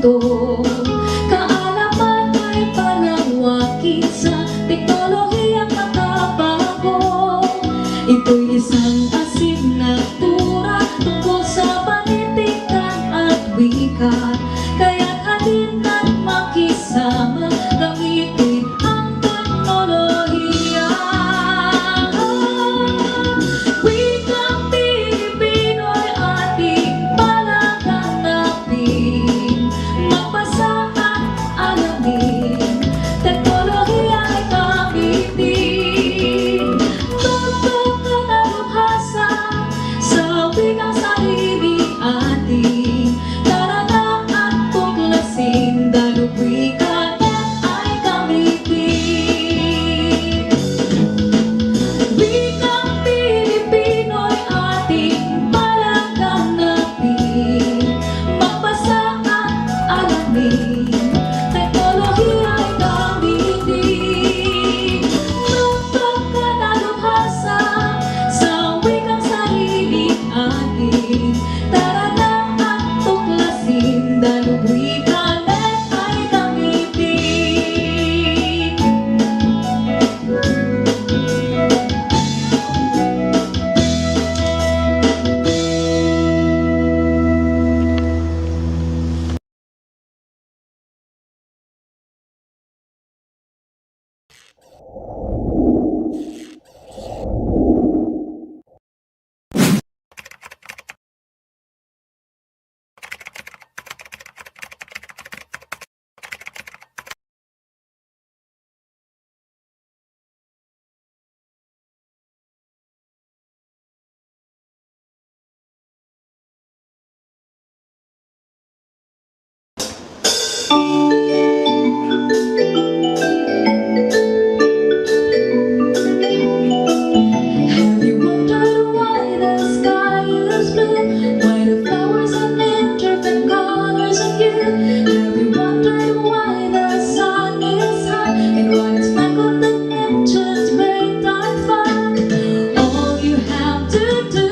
mundo. Kaalaman ay palawakin sa teknolohiyang makabago. Ito'y isang asignatura tungkol sa panitikan at wika. Kaya't halin at makisama, gamitin ang teknolohiya. Wikang Pilipino'y ating palaganapin, magbasa at alamin, teknolohiya ay gamitin. Tugtog at dalubhasa sa wikang sarili ating, tara na at tuklasin, dalubwika ay gamitin. Wikang Pilipino'y ating palaganapin, magbasa at alamin, teknolohiya ay gamitin. Tugtog at dalubhasa sa wikang sarili ating, tara na at tuklasin, dalubwika ay gamitin. Have you wondered why the sky is blue? Why the flowers are in different colors of you? Have you wondered why the sun is hot and what it's like on the Neptune's great dark fog? All you have to do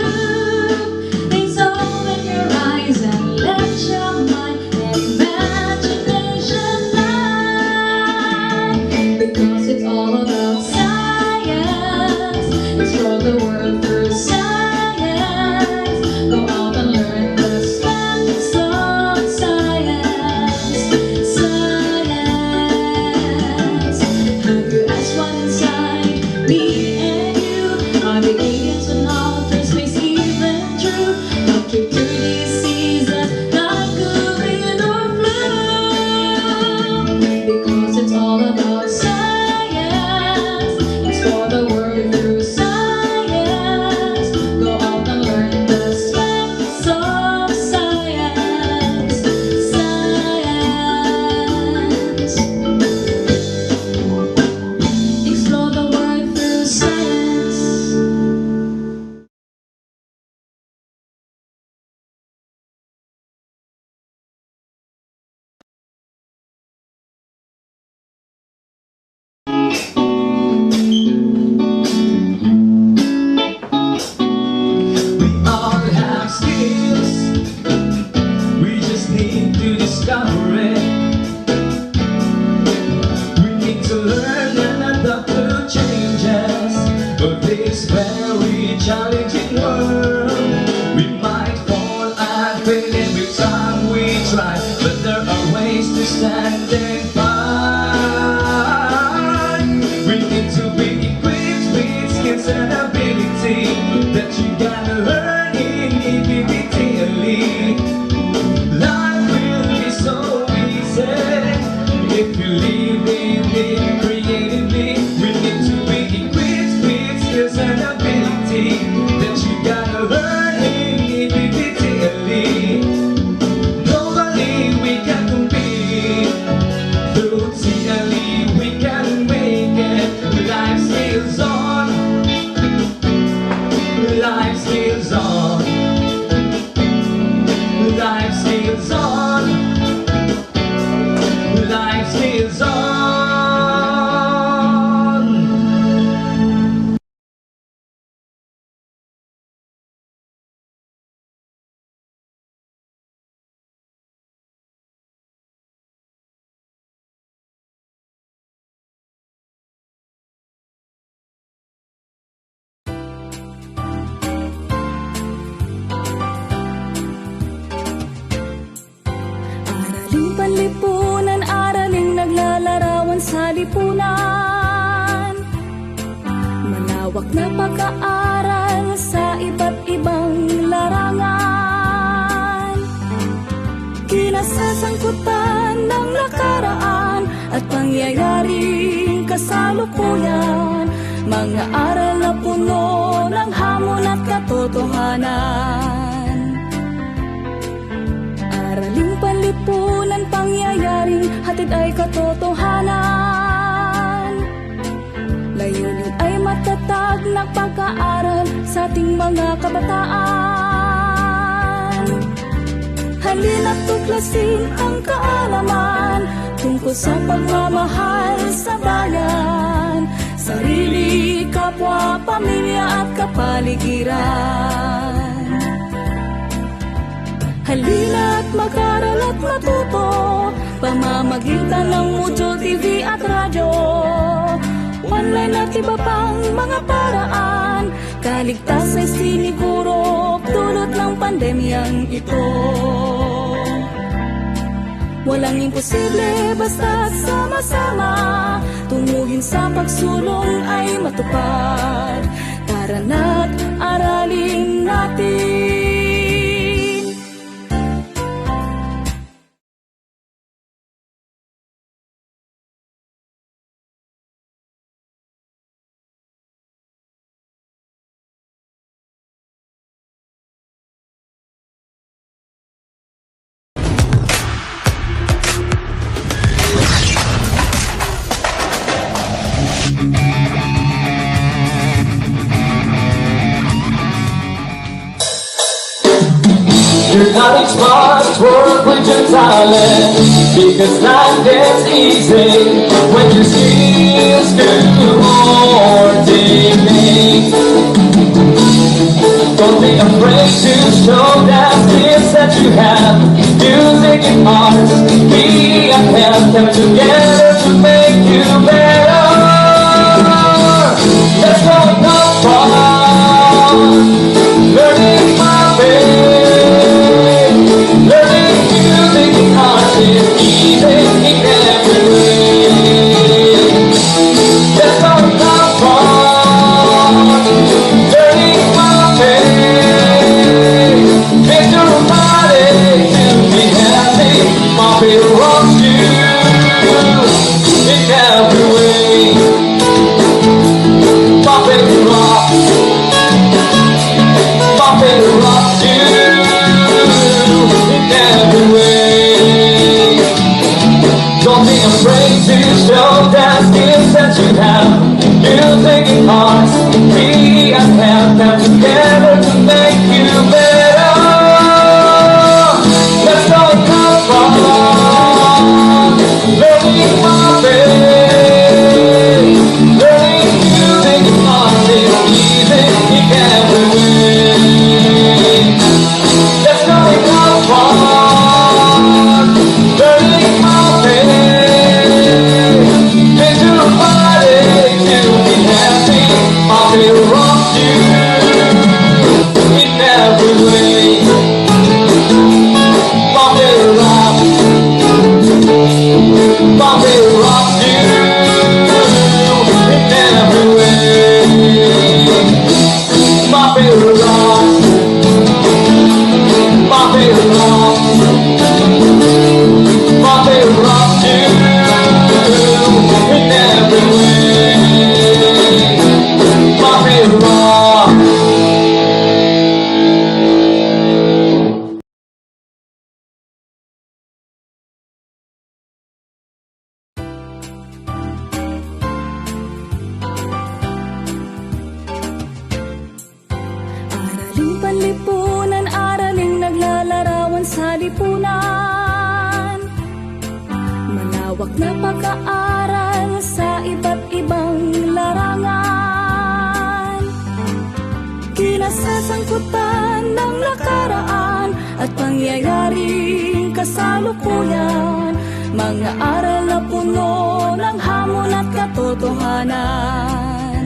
is open your eyes and let your mind and imagination fly. Because it's all about science. Explore the world through science. Go out and learn the steps of science. Science. Have you asked what inside me and you? Are the aliens and outer space even true? How to cure diseases like COVID or flu? Because it's all about science. Explore the world through science. Go out and learn the steps of science. Science. Explore the world through science. We all have skills, we just need to discover it. We need to learn and adapt to changes of this very challenging world. We might fall and fail every time we try, but there are ways to stand and fight. We need to be equipped with skills and ability that you gotta learn individually. Life will be so easy if you live in it creatively. We need to be equipped with skills and ability that you gotta learn individually. Globally we can compete. panlipunan, araling naglalarawan sa lipunan. Malawak na pag-aaral sa iba't ibang larangan. Kinasasangkutan ng nakaraan at pangyayaring kasalukuyan. Mga aral na puno ng hamon at katotohanan. Araling panlipunan, pangyayaring hatid ay katotohanan. Layunin ay matatag na pag-aaral sa ating mga kabataan. Halina't tuklasin ang kaalaman tungkol sa pagmamahal sa bayan, sarili, kapwa, pamilya at kapaligiran. Halina't mag-aral at matuto, pamamagitan ng Mutual TV at radyo, online at iba pang mga paraan. Kaligtasan ay siniguro dulot ng pandemyang ito. Walang imposible basta't sama-sama, tunguhin sa pagsulong ay matupad. Tara na't aralin natin. Your knowledge must work with your talent, because life gets easy when your skills coordinate. Don't be afraid to show that skills that you have. Music and art, we and help them together to make you better. That's what we come for. Learning my way. Learning music and art is easy in every way. That's what we come for. Learning my way. Make your body to be happy. My baby wants you in every way. My baby rocks. My baby rocks you in every way. Don't be afraid to show that skills that you have. Music and arts, we and help them together to make you better. Let's go and come from learning my way. Learning music and arts is easy in every way. Let's go and come from learning my way. Make your body to be happy. I'll be rock you in every way. Bobby rock, Bobby rock you in every way. Bobby rock, Bobby rock, Bobby rock you in every way. Bobby rock. Araling panlipunan, araling naglalarawan sa lipunan. Malawak na pag-aaral sa iba't ibang larangan. Kinasasangkutan ng nakaraan at pangyayaring kasalukuyan. Mga aral na puno ng hamon at katotohanan.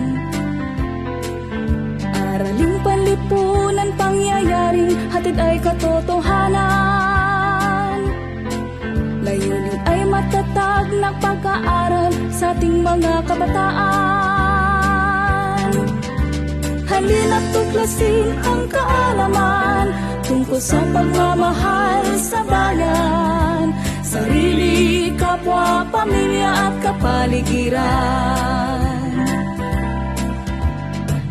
Araling panlipunan, pangyayaring hatid ay katotohanan. Layunin ng pag-aaral sa ating mga kabataan. Halina't tuklasin ang kaalaman tungkol sa pagmamahal sa bayan, sarili, kapwa, pamilya at kapaligiran.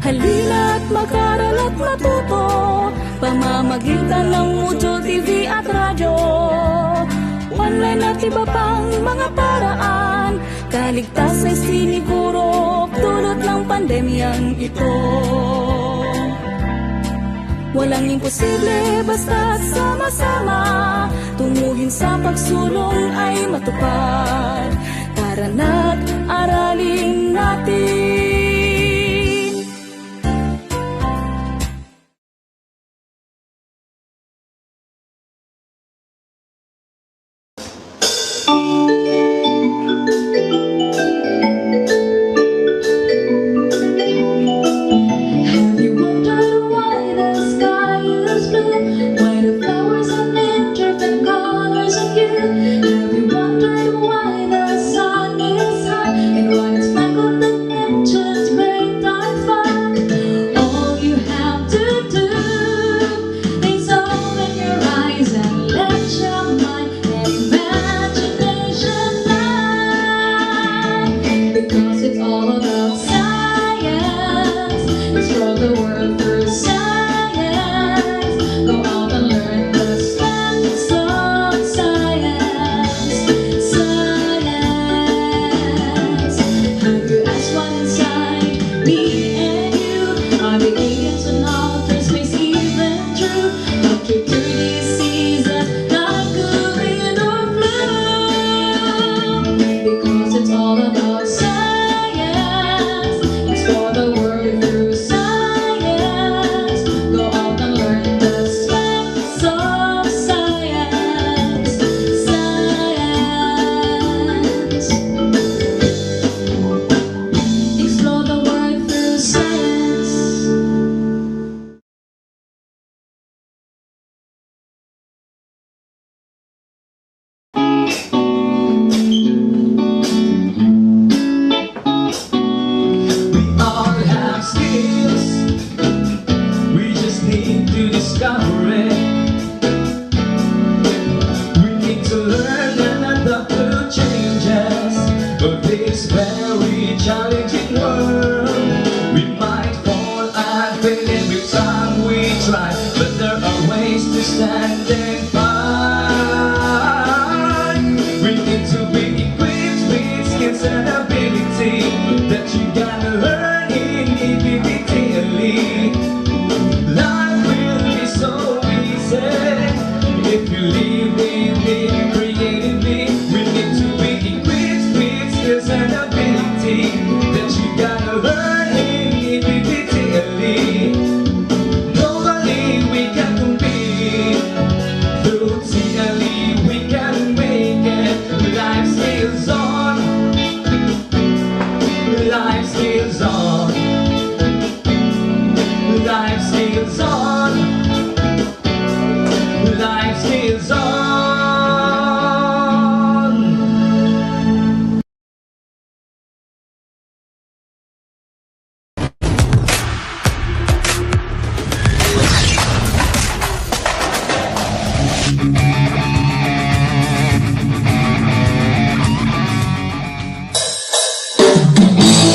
Halina't mag-aral at matuto, pamamagitan ng Mujo TV at radyo, online at iba pang mga paraan. Kaligtas ay siniguro dulot ng pandemyang ito. Walang imposible basta't sama-sama, tunguhin sa pagsulong ay matupad. Tara na't aralin natin.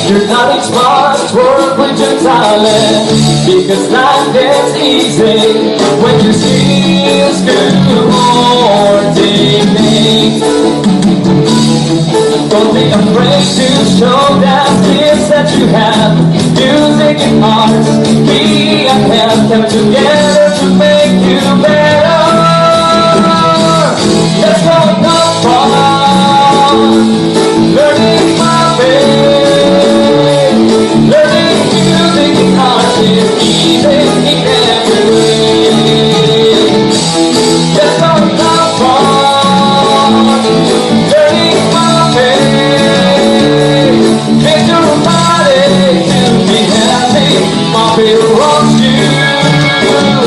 Your knowledge must work with your talent, because life gets easy when your skills coordinate. Don't be afraid to show that skills that you have. Music and arts, we have come together to make you better. That's what we come from, learning my way. Learning music and art is easy in every way. That's what we come from, learning my way. Make your body to be happy, my fear wants you.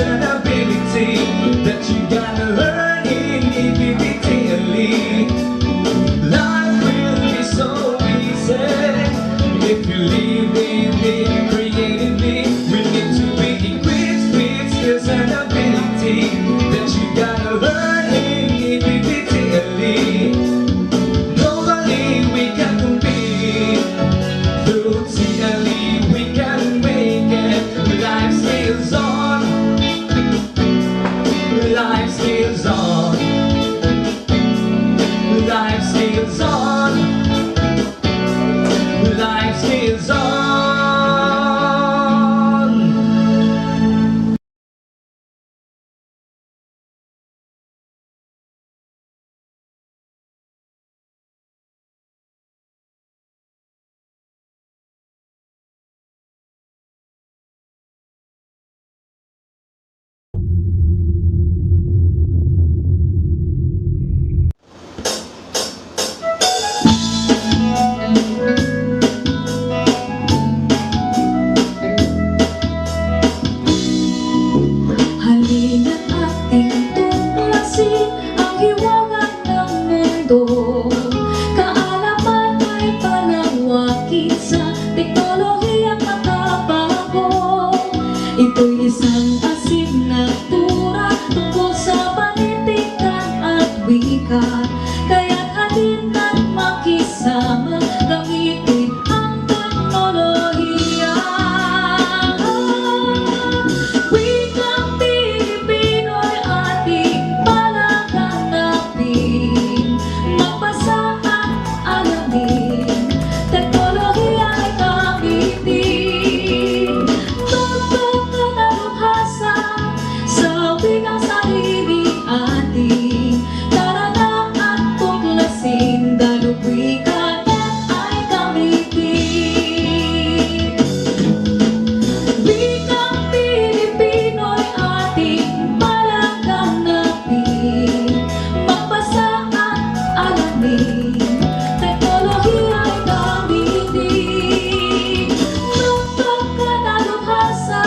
an ability that you gotta learn individually. Life will be so easy if you live in it creatively. We need to be equipped with skills and ability that you gotta learn individually. Globally we can compete. Through TLE we can make it. Life skills on. Life skills on. Life skills on. Life skills on. Halina't ating tuklasin ang hiwaga ng mundo. Kaalaman ay palawakin sa teknolohiyang makabago. Ito'y isang asignatura tungkol sa panitikan at wika. Kaya't halina't makisama, gamitin ang teknolohiya. Wikang Pilipino'y ating palaganapin. Magbasa at alamin, teknolohiya ay gamitin. Tugtog na dalubhasa sa wikang sariling ating. Tara na at tuklasin, dalub wika ay gamitin. Wikang Pilipino'y ating palaganapin. Magbasa at alamin, teknolohiya ay gamitin. Tugtog ka dalubhasa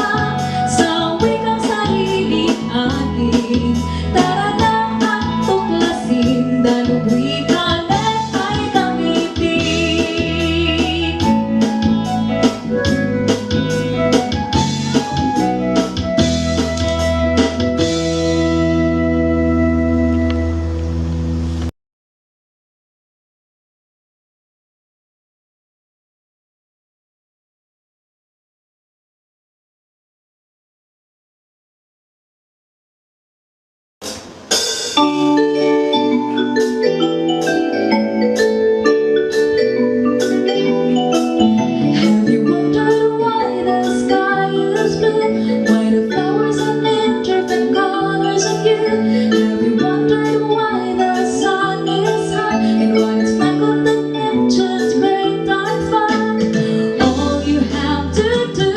sa wikang sariling ating. Tara na at tuklasin, dalub wika ay gamitin. Have you wondered why the sky is blue? Why the flowers are in different colors of you? Have you wondered why the sun is hot and why it's black on the Neptune's great dark fun? All you have to do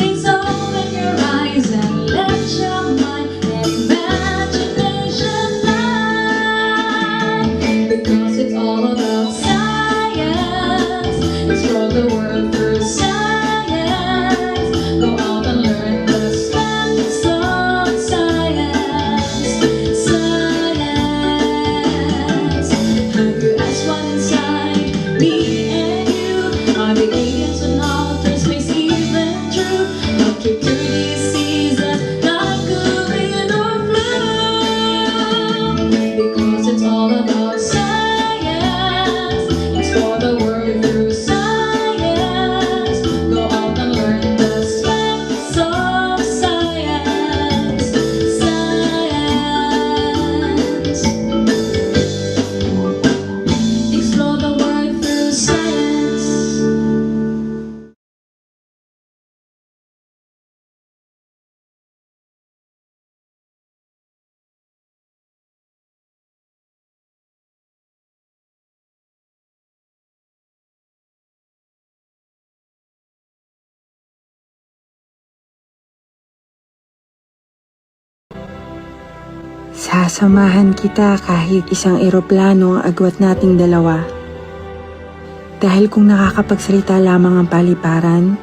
is open your eyes and let your mind and imagination fly. Because it's all about science. Explore the world through science. Go out and learn the steps of science. Science. Have you asked what inside me and you? Are the aliens and outer space even true? How to cure diseases like COVID or flu? Because it's all about science. Explore the world through science. Go out and learn the steps of science. Science. Explore the world through science. Sasamahan kita kahit isang eroplano ang agwat nating dalawa. Dahil kung nakakapagsalita lamang ang paliparan,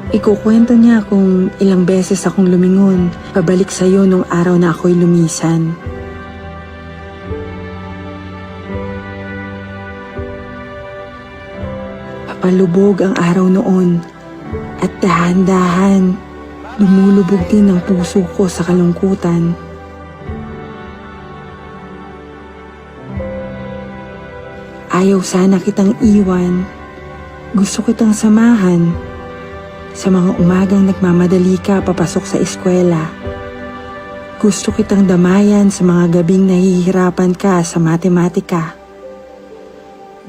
Ikukwento niya kung ilang beses akong lumingon pabalik sa'yo nung araw na ako'y lumisan. Papalubog ang araw noon at dahan-dahan lumulubog din ang puso ko sa kalungkutan. Ayaw sana kitang iwan, gusto kitang samahan sa mga umagang nagmamadali ka papasok sa eskwela. Gusto kitang damayan sa mga gabing nahihirapan ka sa matematika.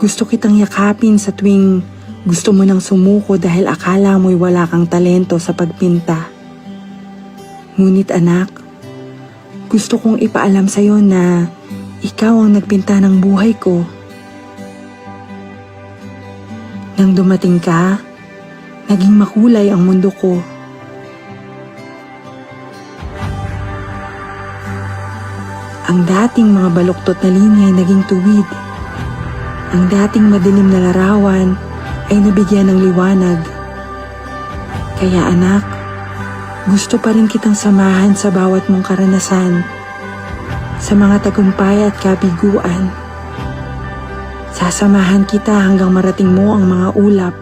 Gusto kitang yakapin sa tuwing gusto mo nang sumuko dahil akala mo'y wala kang talento sa pagpinta. Ngunit anak, gusto kong ipaalam sa'yo na ikaw ang nagpinta ng buhay ko. Nang dumating ka, naging makulay ang mundo ko. Ang dating mga baluktot na linya ay naging tuwid. Ang dating madilim na larawan ay nabigyan ng liwanag. Kaya anak, gusto pa rin kitang samahan sa bawat mong karanasan, sa mga tagumpay at kabiguan. Sasamahan kita hanggang marating mo ang mga ulap,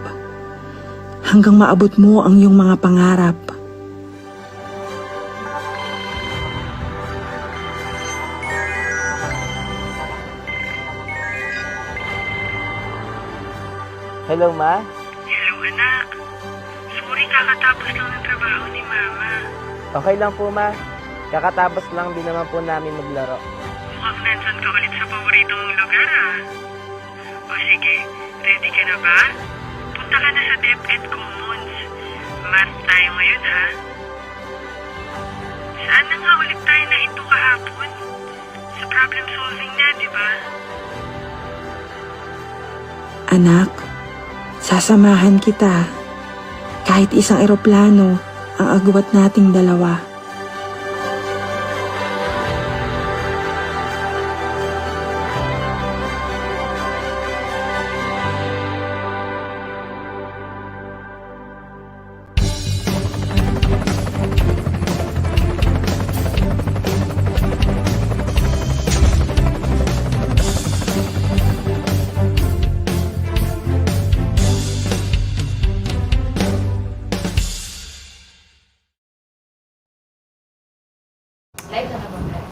hanggang maabot mo ang iyong mga pangarap. Hello, Ma? Hello, anak. Sorry, kakatapos lang ng trabaho ni Mama. Okay lang po, Ma. Kakatapos lang din naman po namin maglaro. Mukhang nandun ka ulit sa paborito mong lugar, ah. O sige, ready ka na ba? Punta ka na sa DepEd Commons. Math tayo ngayon, ha? Saan na nga ulit tayo nahinto kahapon? Sa problem solving na, di ba? Anak, sasamahan kita. Kahit isang eroplano ang agwat nating dalawa.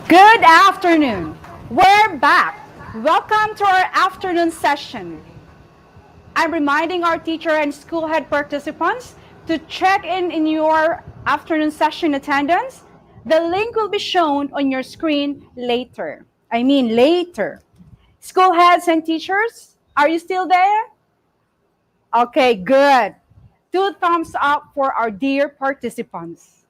Good afternoon. We're back. Welcome to our afternoon session. I'm reminding our teacher and school head participants to check in your afternoon session attendance. The link will be shown on your screen later. Later. School heads and teachers, are you still there? Okay, good. 2 thumbs up for our dear participants.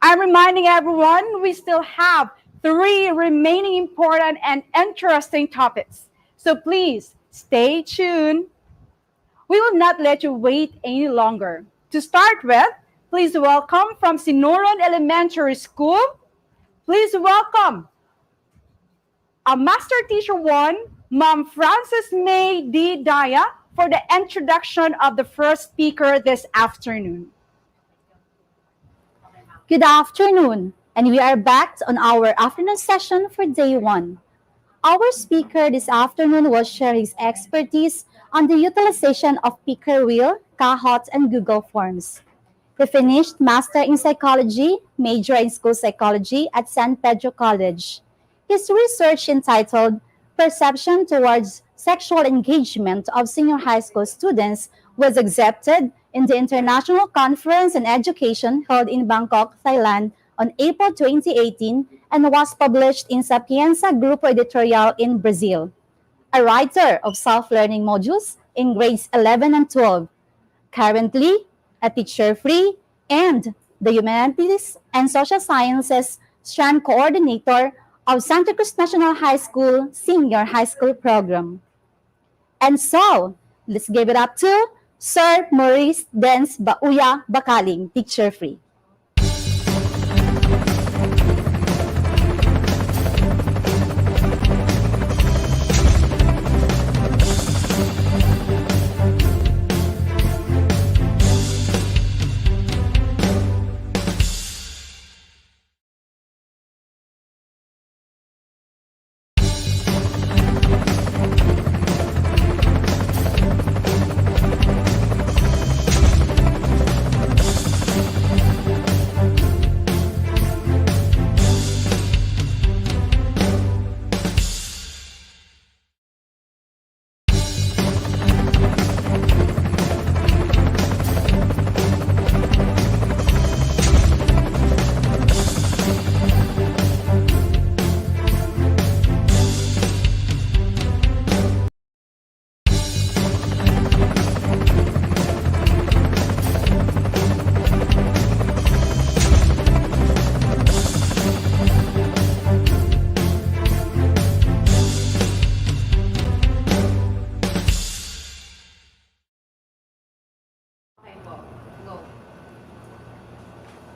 I'm reminding everyone we still have 3 remaining important and interesting topics. So please stay tuned. We will not let you wait any longer. To start with, please welcome from Sinoran Elementary School. Please welcome a Master Teacher 1, Ma'am Frances May D. Daya, for the introduction of the first speaker this afternoon. Good afternoon, and we are back on our afternoon session for day 1. Our speaker this afternoon will share his expertise on the utilization of picker wheel, Kahoot, and Google Forms. He finished Master in Psychology, major in School Psychology at San Pedro College. His research entitled Perception Towards Sexual Engagement of Senior High School Students was accepted in the International Conference on Education held in Bangkok, Thailand on April 2018 and was published in Sapienza Grupo Editorial in Brazil. A writer of self-learning modules in grades 11 and 12, currently a teacher-free and the Humanities and Social Sciences Strand Coordinator of Santa Cruz National High School Senior High School Program. And so, let's give it up to Sir Maurice Dens Bauya Bakaling, teacher-free.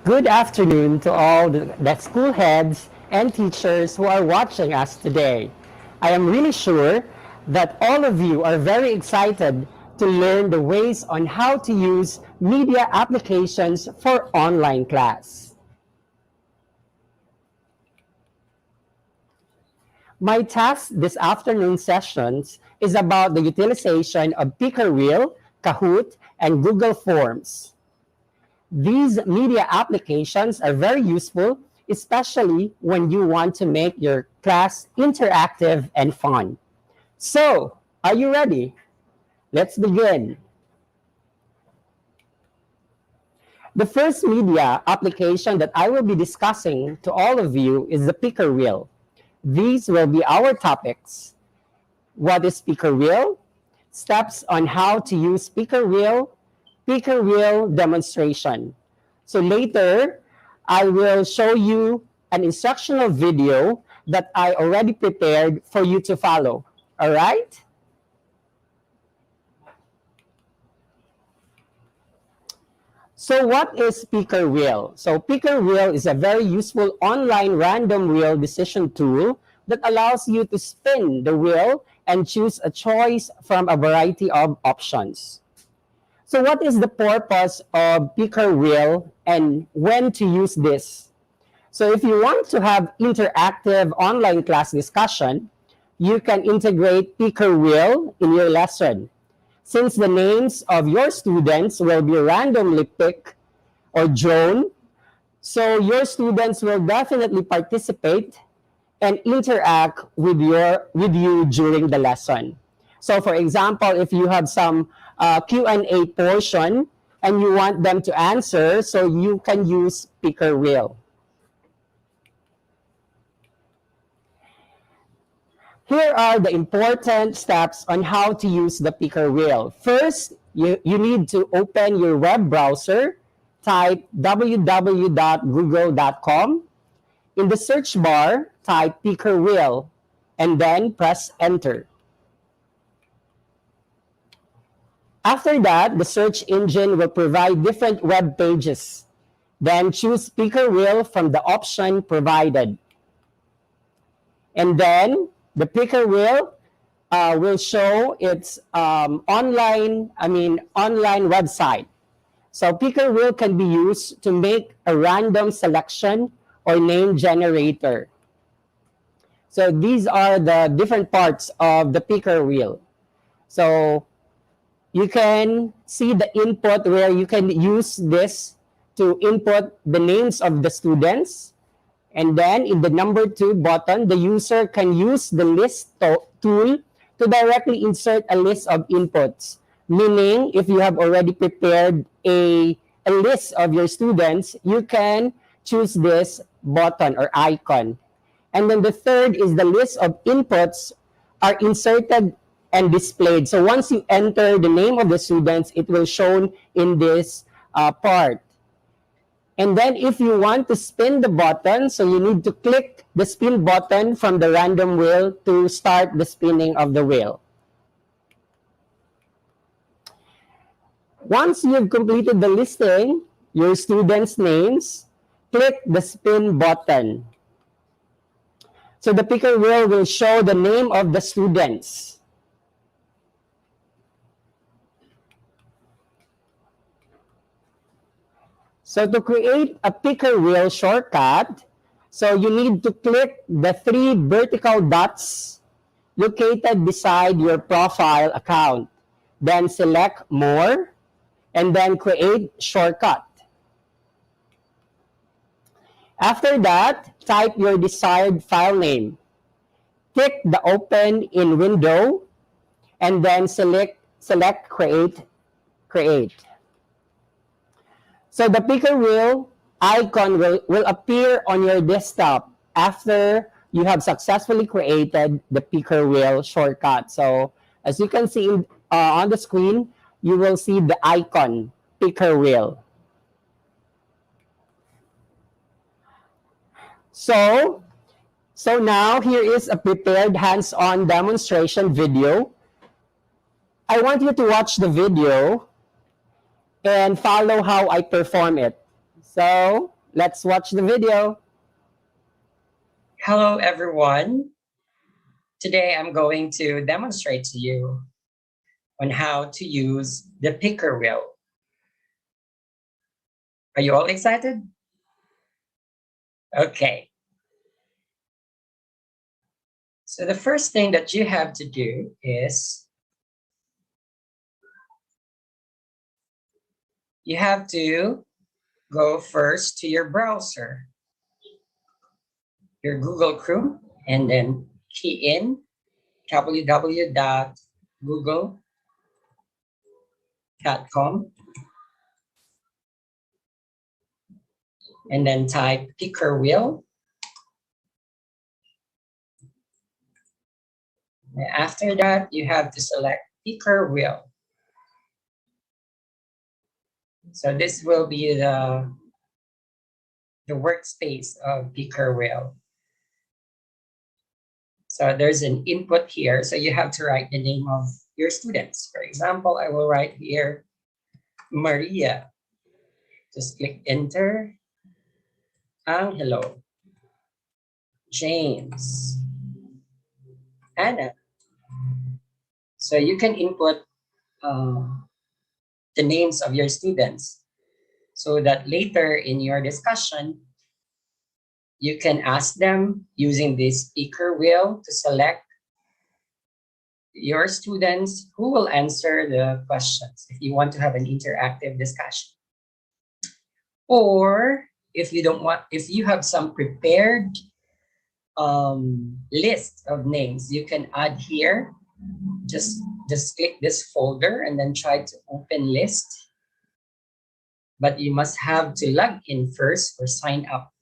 Good afternoon to all the school heads and teachers who are watching us today. I am really sure that all of you are very excited to learn the ways on how to use media applications for online class. My task this afternoon sessions is about the utilization of Pickerwheel, Kahoot, and Google Forms. These media applications are very useful, especially when you want to make your class interactive and fun. So, are you ready? Let's begin. The first media application that I will be discussing to all of you is the Pickerwheel. These will be our topics. What is Pickerwheel? Steps on how to use Pickerwheel, Pickerwheel demonstration. So later, I will show you an instructional video that I already prepared for you to follow. All right? So what is Pickerwheel? So Pickerwheel is a very useful online random wheel decision tool that allows you to spin the wheel and choose a choice from a variety of options. So what is the purpose of Pickerwheel and when to use this? So if you want to have interactive online class discussion, you can integrate Pickerwheel in your lesson. Since the names of your students will be randomly picked or drawn, so your students will definitely participate and interact with you during the lesson. So for example, if you have some Q&A portion and you want them to answer, so you can use Pickerwheel. Here are the important steps on how to use the Pickerwheel. First, you need to open your web browser, type www.google.com. In the search bar, type Pickerwheel, and then press enter. After that, the search engine will provide different web pages. Then choose Pickerwheel from the option provided. And then the Pickerwheel will show its online website. So Pickerwheel can be used to make a random selection or name generator. So these are the different parts of the Pickerwheel. So you can see the input where you can use this to input the names of the students. And then in the number 2 button, the user can use the list tool to directly insert a list of inputs. Meaning, if you have already prepared a list of your students, you can choose this button or icon. And then the third is the list of inputs are inserted and displayed. So once you enter the name of the students, it will shown in this part. And then if you want to spin the button, so you need to click the spin button from the random wheel to start the spinning of the wheel. Once you've completed the listing, your students' names, click the spin button. So the Pickerwheel will show the name of the students. So to create a Pickerwheel shortcut, so you need to click the 3 vertical dots located beside your profile account. Then select More, and then create shortcut. After that, type your desired file name. Click the Open in window, and then select Create. So the Pickerwheel icon will appear on your desktop after you have successfully created the Pickerwheel shortcut. So as you can see on the screen, you will see the icon, Pickerwheel. So now here is a prepared hands-on demonstration video. I want you to watch the video and follow how I perform it. So Let's watch the video. Hello everyone. Today I'm going to demonstrate to you on how to use the picker wheel. Are you all excited? Okay. So the first thing that you have to do is you have to go first to your browser, your Google Chrome, and then key in www.google.com and then type picker wheel. After that, you have to select picker wheel. So this will be the workspace of picker wheel. So there's an input here. So you have to write the name of your students. For example, I will write here, Maria. Just click enter. Angelo. James. Anna. So you can input the names of your students so that later in your discussion, you can ask them using this speaker wheel to select your students who will answer the questions if you want to have an interactive discussion. Or if you don't want, if you have some prepared list of names, you can add here. Just click this folder and then try to open list. But you must have to log in first or sign up.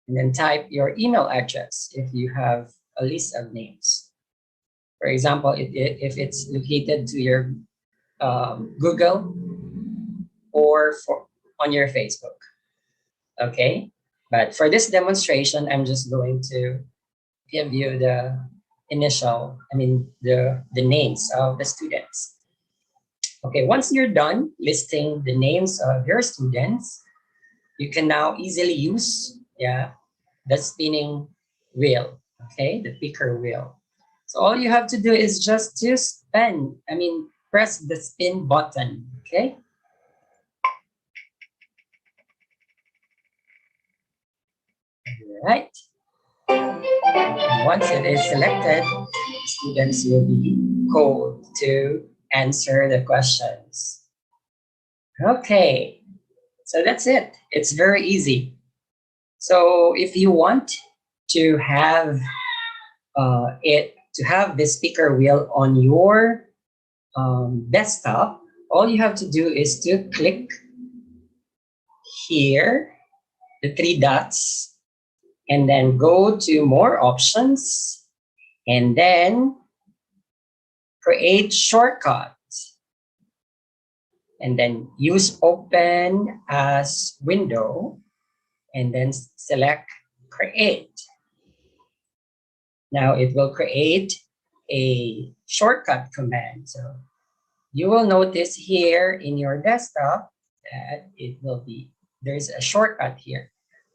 And then type your email address if you have a list of names. For example, if it's located to your Google or on your Facebook. Okay, but for this demonstration, I'm just going to give you the initial, the names of the students. Okay, once you're done listing the names of your students, you can now easily use the spinning wheel, okay, the picker wheel. So all you have to do is just to press the spin button, okay? All right. Once it is selected, students will be called to answer the questions. Okay, so that's it. It's very easy. So if you want to have this speaker wheel on your desktop, all you have to do is to click here, the three dots, and then go to more options, and then create shortcuts, and then use open as window, and then select create. Now it will create a shortcut command. So you will notice here in your desktop that there's a shortcut here.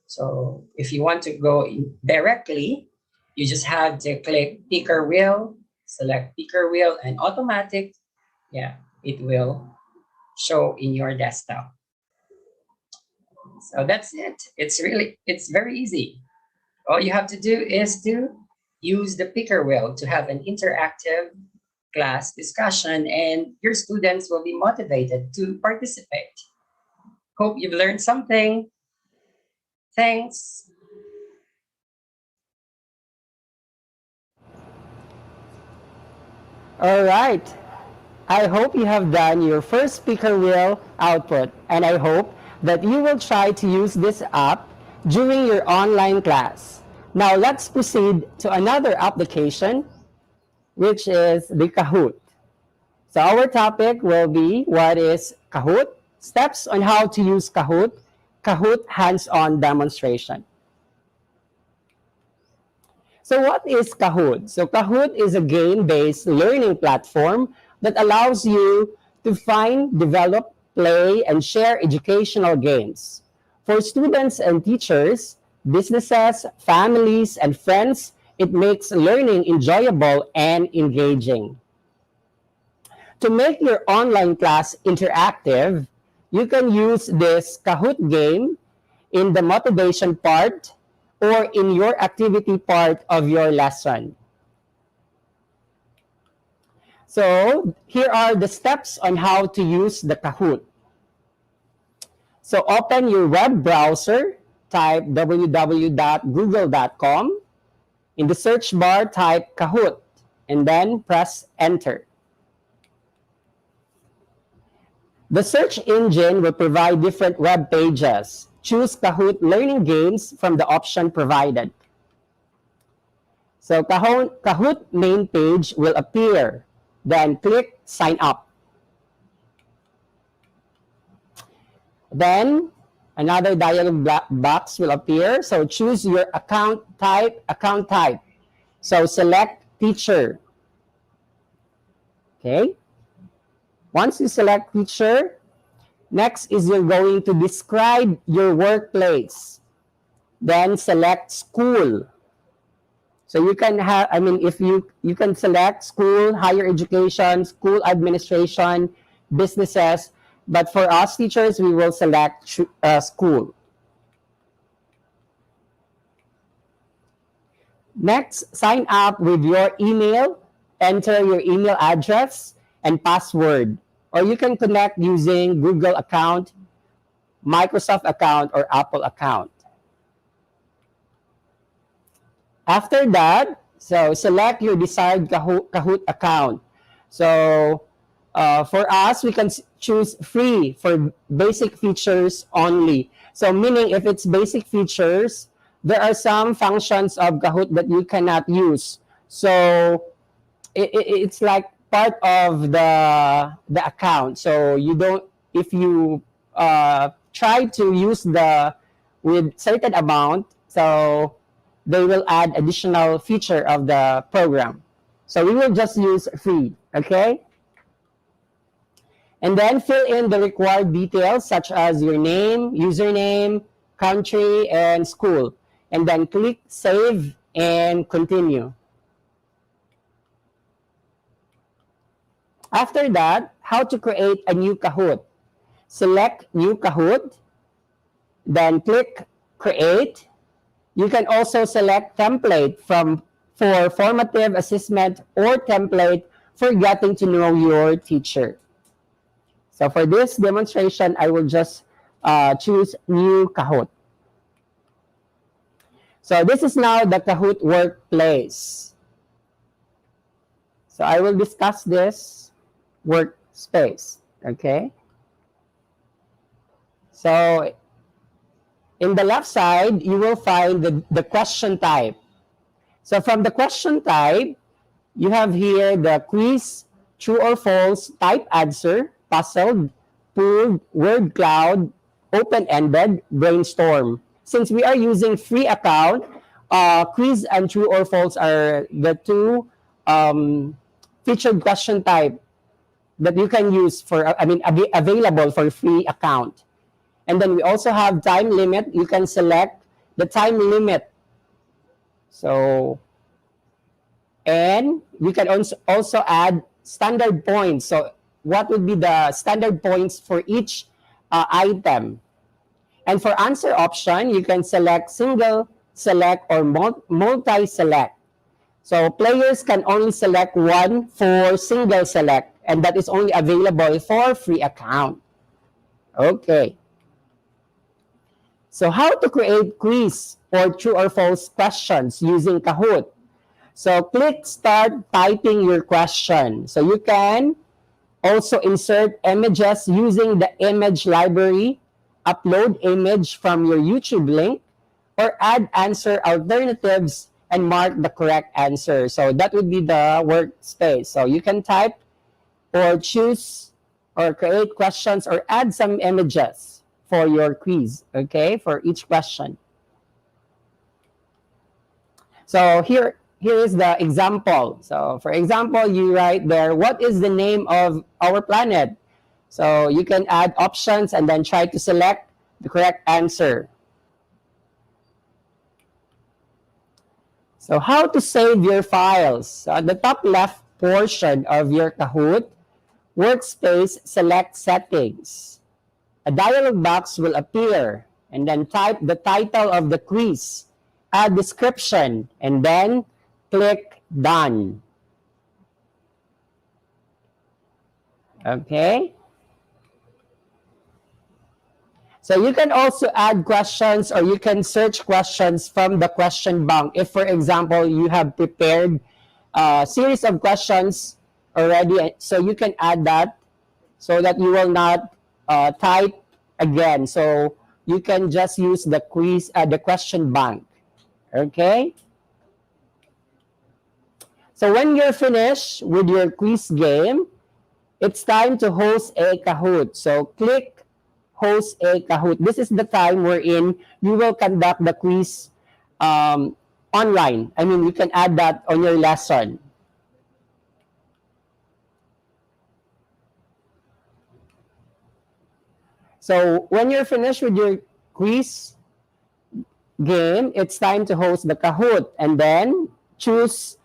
So if you want to go directly, you just have to click picker wheel, select picker wheel, and automatic, it will show in your desktop. So that's it. It's very easy. All you have to do is to use the picker wheel to have an interactive class discussion, and your students will be motivated to participate. Hope you've learned something. Thanks. All right. I hope you have done your first speaker wheel output, and I hope that you will try to use this app during your online class. Now let's proceed to another application, which is the Kahoot. So our topic will be what is Kahoot, steps on how to use Kahoot, Kahoot hands-on demonstration. So what is Kahoot? So Kahoot is a game-based learning platform that allows you to find, develop, play, and share educational games. For students and teachers, businesses, families, and friends, it makes learning enjoyable and engaging. To make your online class interactive, you can use this Kahoot game in the motivation part or in your activity part of your lesson. So here are the steps on how to use the Kahoot. So open your web browser, type www.google.com. In the search bar, type Kahoot, and then press enter. The search engine will provide different web pages. Choose Kahoot Learning Games from the option provided. So Kahoot main page will appear. Then click Sign Up. Then another dialog box will appear. So choose your account type. So select Teacher. Okay. Once you select Teacher, next is you're going to describe your workplace. Then select School. So you can have, if you can select school, higher education, school administration, businesses. But for us teachers, we will select school. Next, sign up with your email. Enter your email address and password. Or you can connect using Google account, Microsoft account, or Apple account. After that, so select your desired Kahoot account. So for us, we can choose free for basic features only. So meaning if it's basic features, there are some functions of Kahoot that you cannot use. So it's like part of the account. So you don't, if you try to use with certain amount, so they will add additional feature of the program. So we will just use free, okay? And then fill in the required details such as your name, username, country, and school. And then click Save and Continue. After that, how to create a new Kahoot. Select New Kahoot, then click Create. You can also select template for formative assessment or template for getting to know your teacher. So for this demonstration, I will just choose New Kahoot. So this is now the Kahoot workplace. So I will discuss this workspace, okay? So in the left side, you will find the question type. So from the question type, you have here the quiz, true or false, type answer, puzzled, pooled, word cloud, open-ended, brainstorm. Since we are using free account, quiz and true or false are the two featured question type that you can use for, available for free account. And then we also have time limit. You can select the time limit. So, and we can also add standard points. So what would be the standard points for each item? And for answer option, you can select single select or multi-select. So players can only select one for single select, and that is only available for free account. Okay. So how to create quiz or true or false questions using Kahoot. So click start typing your question. So you can also insert images using the image library, upload image from your YouTube link, or add answer alternatives and mark the correct answer. So that would be the workspace. So you can type or choose or create questions or add some images for your quiz, okay, for each question. So here is the example. So for example, you write there, what is the name of our planet? So you can add options and then try to select the correct answer. So how to save your files? So at the top left portion of your Kahoot workspace, select settings. A dialog box will appear, and then type the title of the quiz, add description, and then click done. Okay. So you can also add questions, or you can search questions from the question bank. If, for example, you have prepared a series of questions already, so you can add that so that you will not type again. So you can just use the quiz, the question bank. Okay. So when you're finished with your quiz game, it's time to host a Kahoot. So click host a Kahoot. This is the time wherein you will conduct the quiz online. I mean, you can add that on your lesson. So when you're finished with your quiz game, it's time to host the Kahoot, and then choose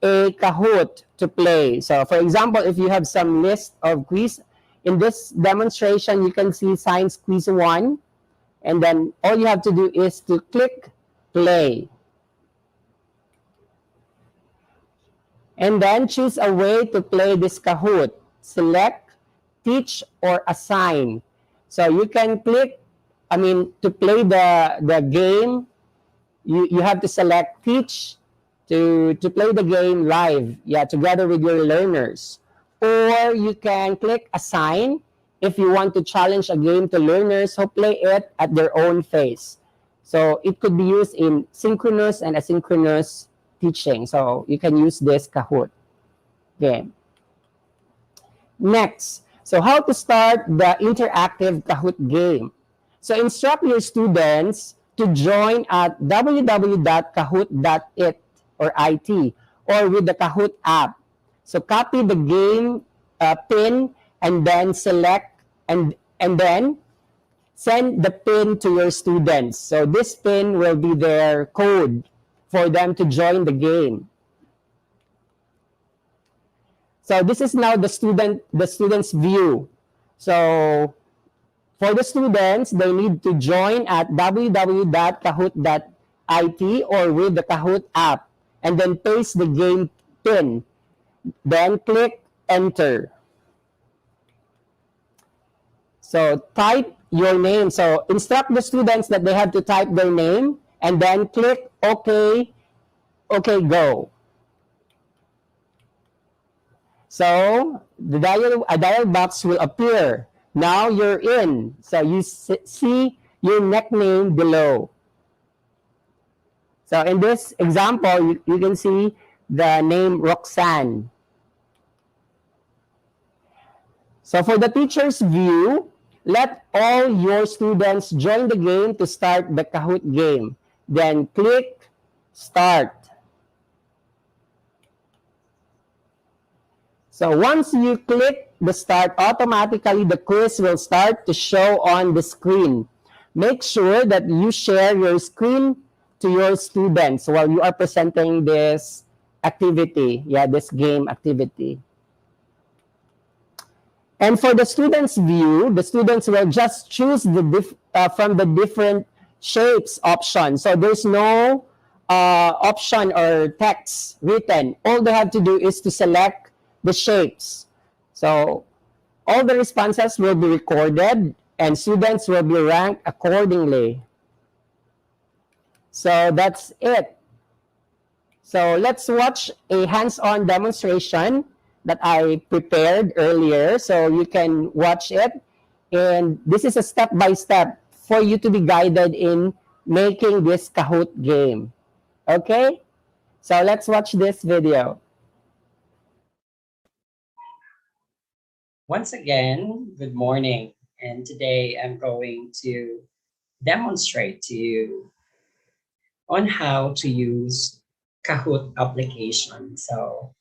a Kahoot to play. So for example, if you have some list of quiz, in this demonstration, you can see Science Quiz 1, and then all you have to do is to click play. And then choose a way to play this Kahoot. Select teach or assign. So you can click, to play the game, you have to select teach to play the game live, together with your learners. Or you can click assign if you want to challenge a game to learners who play it at their own pace. So it could be used in synchronous and asynchronous teaching. So you can use this Kahoot game. Next, so how to start the interactive Kahoot game. So instruct your students to join at www.kahoot.it or IT, or with the Kahoot app. So copy the game pin and then select and then send the pin to your students. So this pin will be their code for them to join the game. So this is now the student's view. So for the students, they need to join at www.kahoot.it or with the Kahoot app, and then paste the game pin. Then click enter. So type your name. So instruct the students that they have to type their name, and then click OK, go. So a dialog box will appear. Now you're in. So you see your nickname below. So in this example, you can see the name Roxanne. So for the teacher's view, let all your students join the game to start the Kahoot game. Then click start. So once you click the start, automatically the quiz will start to show on the screen. Make sure that you share your screen to your students while you are presenting this activity, this game activity. And for the students' view, the students will just choose from the different shapes option. So there's no option or text written. All they have to do is to select the shapes. So all the responses will be recorded and students will be ranked accordingly. So that's it. So let's watch a hands-on demonstration that I prepared earlier. So you can watch it. And this is a step-by-step for you to be guided in making this Kahoot game. Okay? So let's watch this video. Once again, good morning. And today I'm going to demonstrate to you on how to use Kahoot application. So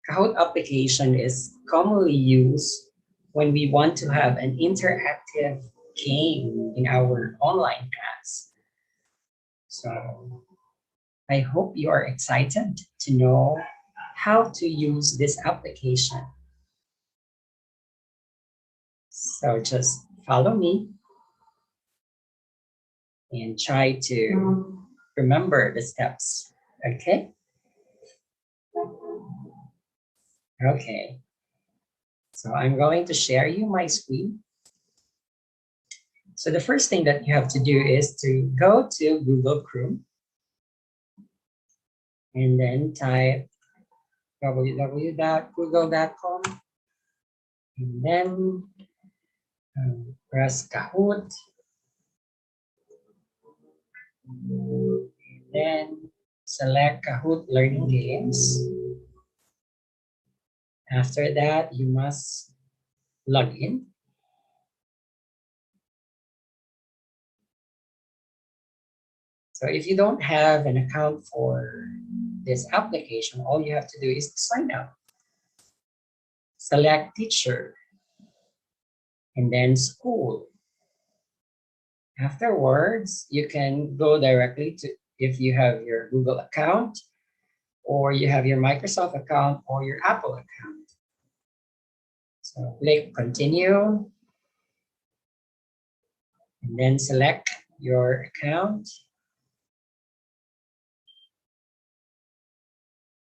Kahoot application is commonly used when we want to have an interactive came in our online class. So I hope you are excited to know how to use this application. So just follow me and try to remember the steps, okay? Okay, so I'm going to share you my screen. So the first thing that you have to do is to go to Google Chrome and then type www.google.com and then press Kahoot. And then select Kahoot Learning Games. After that, you must log in. So if you don't have an account for this application, all you have to do is sign up. Select teacher and then school. Afterwards, you can go directly to, if you have your Google account or you have your Microsoft account or your Apple account. So click continue and then select your account.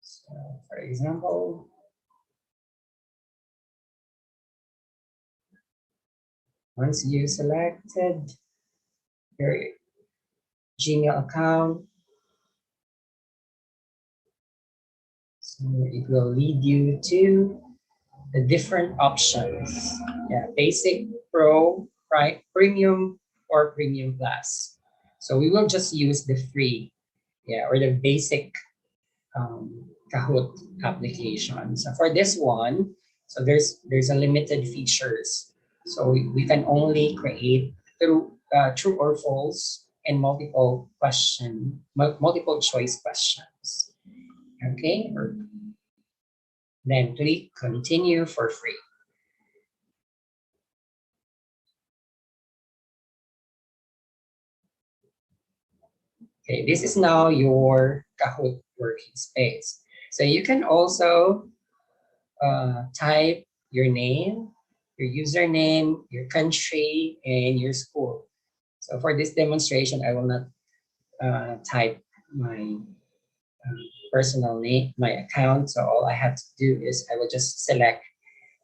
So for example, once you selected your Gmail account, so it will lead you to the different options. Yeah, basic, pro, premium, or premium plus. So we will just use the free, yeah, or the basic Kahoot application. So for this one, so there's a limited features. So we can only create true or false and multiple choice questions. Okay, then click continue for free. Okay, this is now your Kahoot working space. So you can also type your name, your username, your country, and your school. So for this demonstration, I will not type my personal name, my account. So all I have to do is I will just select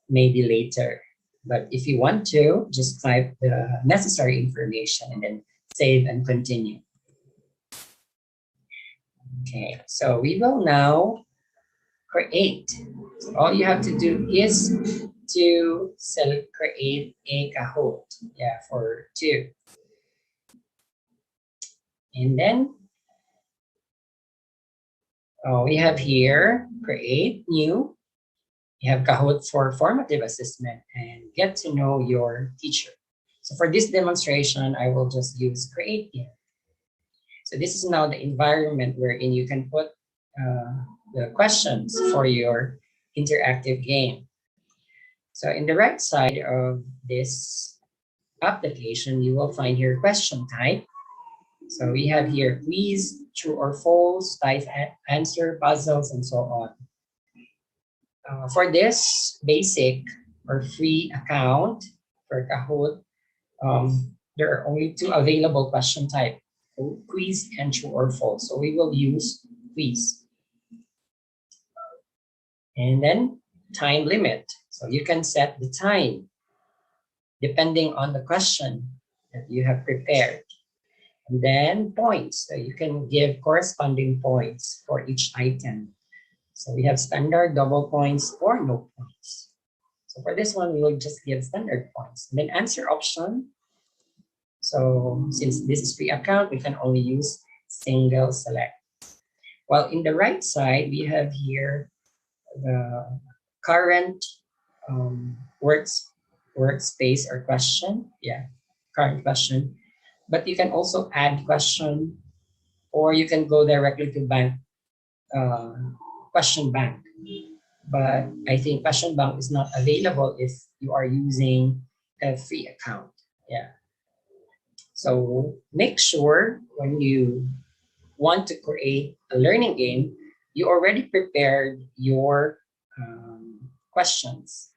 maybe later. But if you want to, just type the necessary information and then save and continue. Okay, so we will now create. So all you have to do is to create a Kahoot, yeah, for two. And then we have here create new. You have Kahoot for formative assessment and get to know your teacher. So for this demonstration, I will just use create new. So this is now the environment wherein you can put the questions for your interactive game. So in the right side of this application, you will find here question type. So we have here quiz, true or false, type answer, puzzles, and so on. For this basic or free account for Kahoot, there are only two available question type, quiz and true or false. So we will use quiz. And then time limit. So you can set the time depending on the question that you have prepared. And then points. So you can give corresponding points for each item. So we have standard, double points, or no points. So for this one, we will just give standard points. And then answer option. So since this is free account, we can only use single select. While in the right side, we have here the current workspace or question. Yeah, current question. But you can also add question, or you can go directly to bank question bank. But I think question bank is not available if you are using a free account. Yeah. So make sure when you want to create a learning game, you already prepared your questions.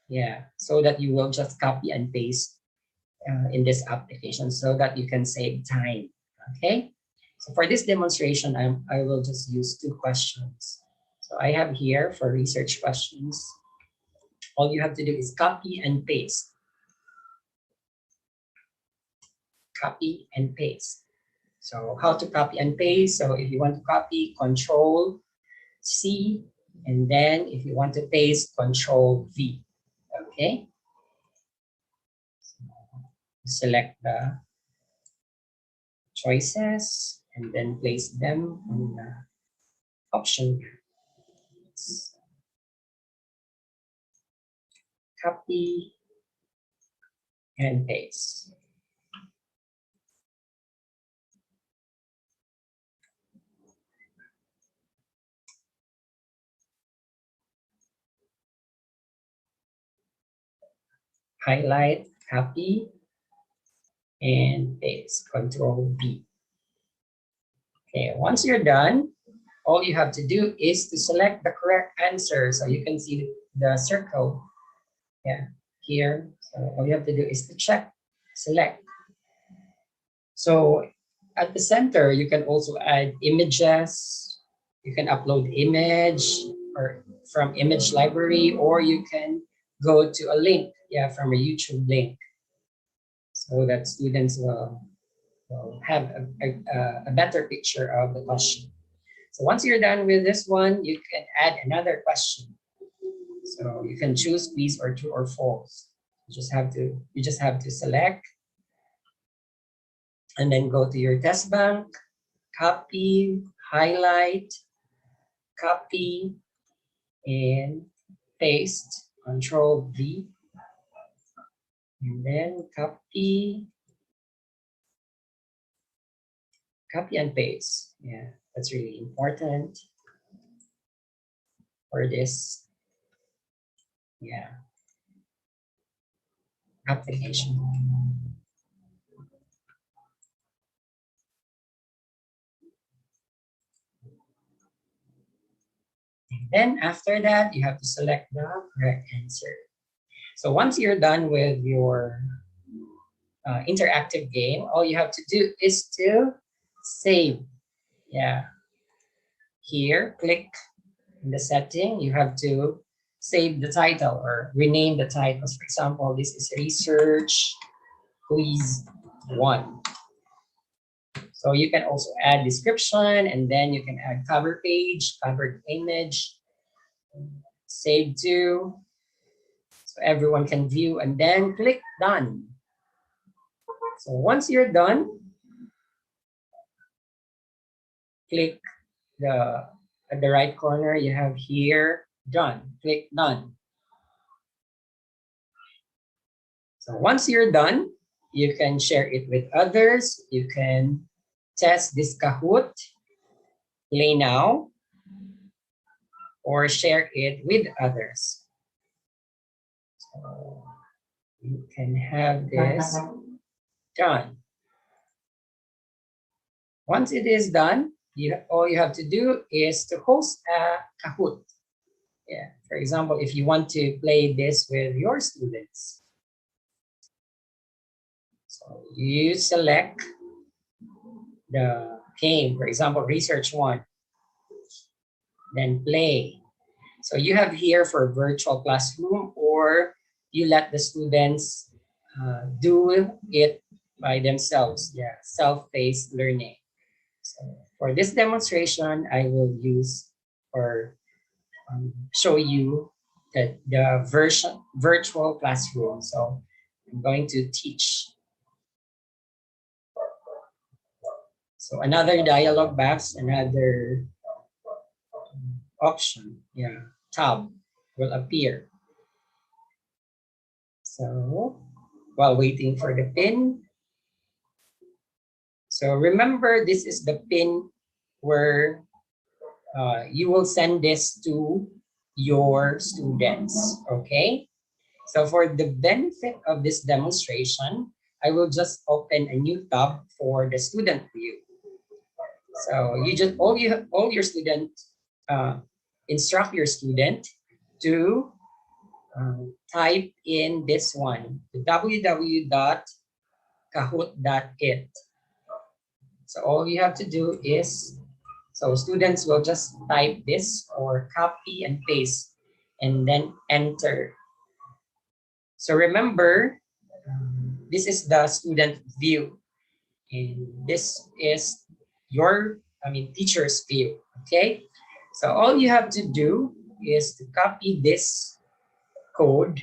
Yeah, so that you will just copy and paste in this application so that you can save time. Okay, so for this demonstration, I will just use 2 questions. So I have here for research questions. All you have to do is copy and paste. Copy and paste. So how to copy and paste? So if you want to copy, Control C, and then if you want to paste, Control V. Okay. Select the choices and then place them on the option. Copy and paste. Highlight, copy, and paste. Control V. Okay, once you're done, all you have to do is to select the correct answer. So you can see the circle, yeah, here. So all you have to do is to check, select. So at the center, you can also add images. You can upload image or from image library, or you can go to a link, yeah, from a YouTube link, so that students will have a better picture of the question. So once you're done with this one, you can add another question. So you can choose please or true or false. You just have to select and then go to your test bank, copy, highlight, copy, and paste. Control V, and then copy and paste. Yeah, that's really important for this, yeah, application. And then after that, you have to select the correct answer. So once you're done with your interactive game, all you have to do is to save. Yeah, here, click in the setting, you have to save the title or rename the titles. For example, this is Research Quiz 1. So you can also add description, and then you can add cover page, covered image, save to, so everyone can view, and then click done. So once you're done, click at the right corner, you have here done. Click done. So once you're done, you can share it with others. You can test this Kahoot, play now, or share it with others. So you can have this done. Once it is done, all you have to do is to host a Kahoot. Yeah. For example, if you want to play this with your students, so you select the game, for example, Research 1, then play. So you have here for virtual classroom, or you let the students do it by themselves. Yeah, self-paced learning. So for this demonstration, I will use or show you the virtual classroom. So I'm going to teach. So another dialog box, another option, yeah, tab will appear. So while waiting for the pin, so remember this is the pin where you will send this to your students, okay? So for the benefit of this demonstration, I will just open a new tab for the student view. So you just all your student instruct your student to type in this one, www.kahoot.it. So all you have to do is, so students will just type this or copy and paste and then enter. So remember, this is the student view and this is your, teacher's view, okay? So all you have to do is to copy this code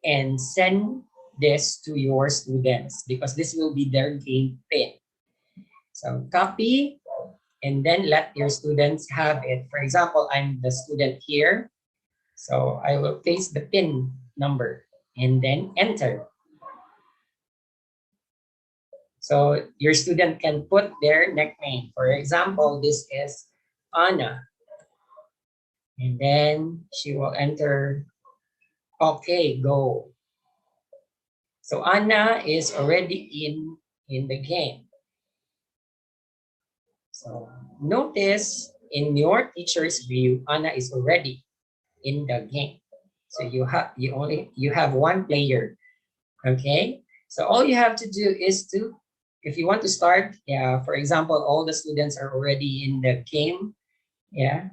and send this to your students because this will be their game pin. So copy and then let your students have it. For example, I'm the student here. So I will paste the pin number and then enter. So your student can put their nickname. For example, this is Anna. And then she will enter, okay, go. So Anna is already in the game. So notice in your teacher's view, Anna is already in the game. So you have one player. Okay. So all you have to do is to, if you want to start, for example, all the students are already in the game. Yeah.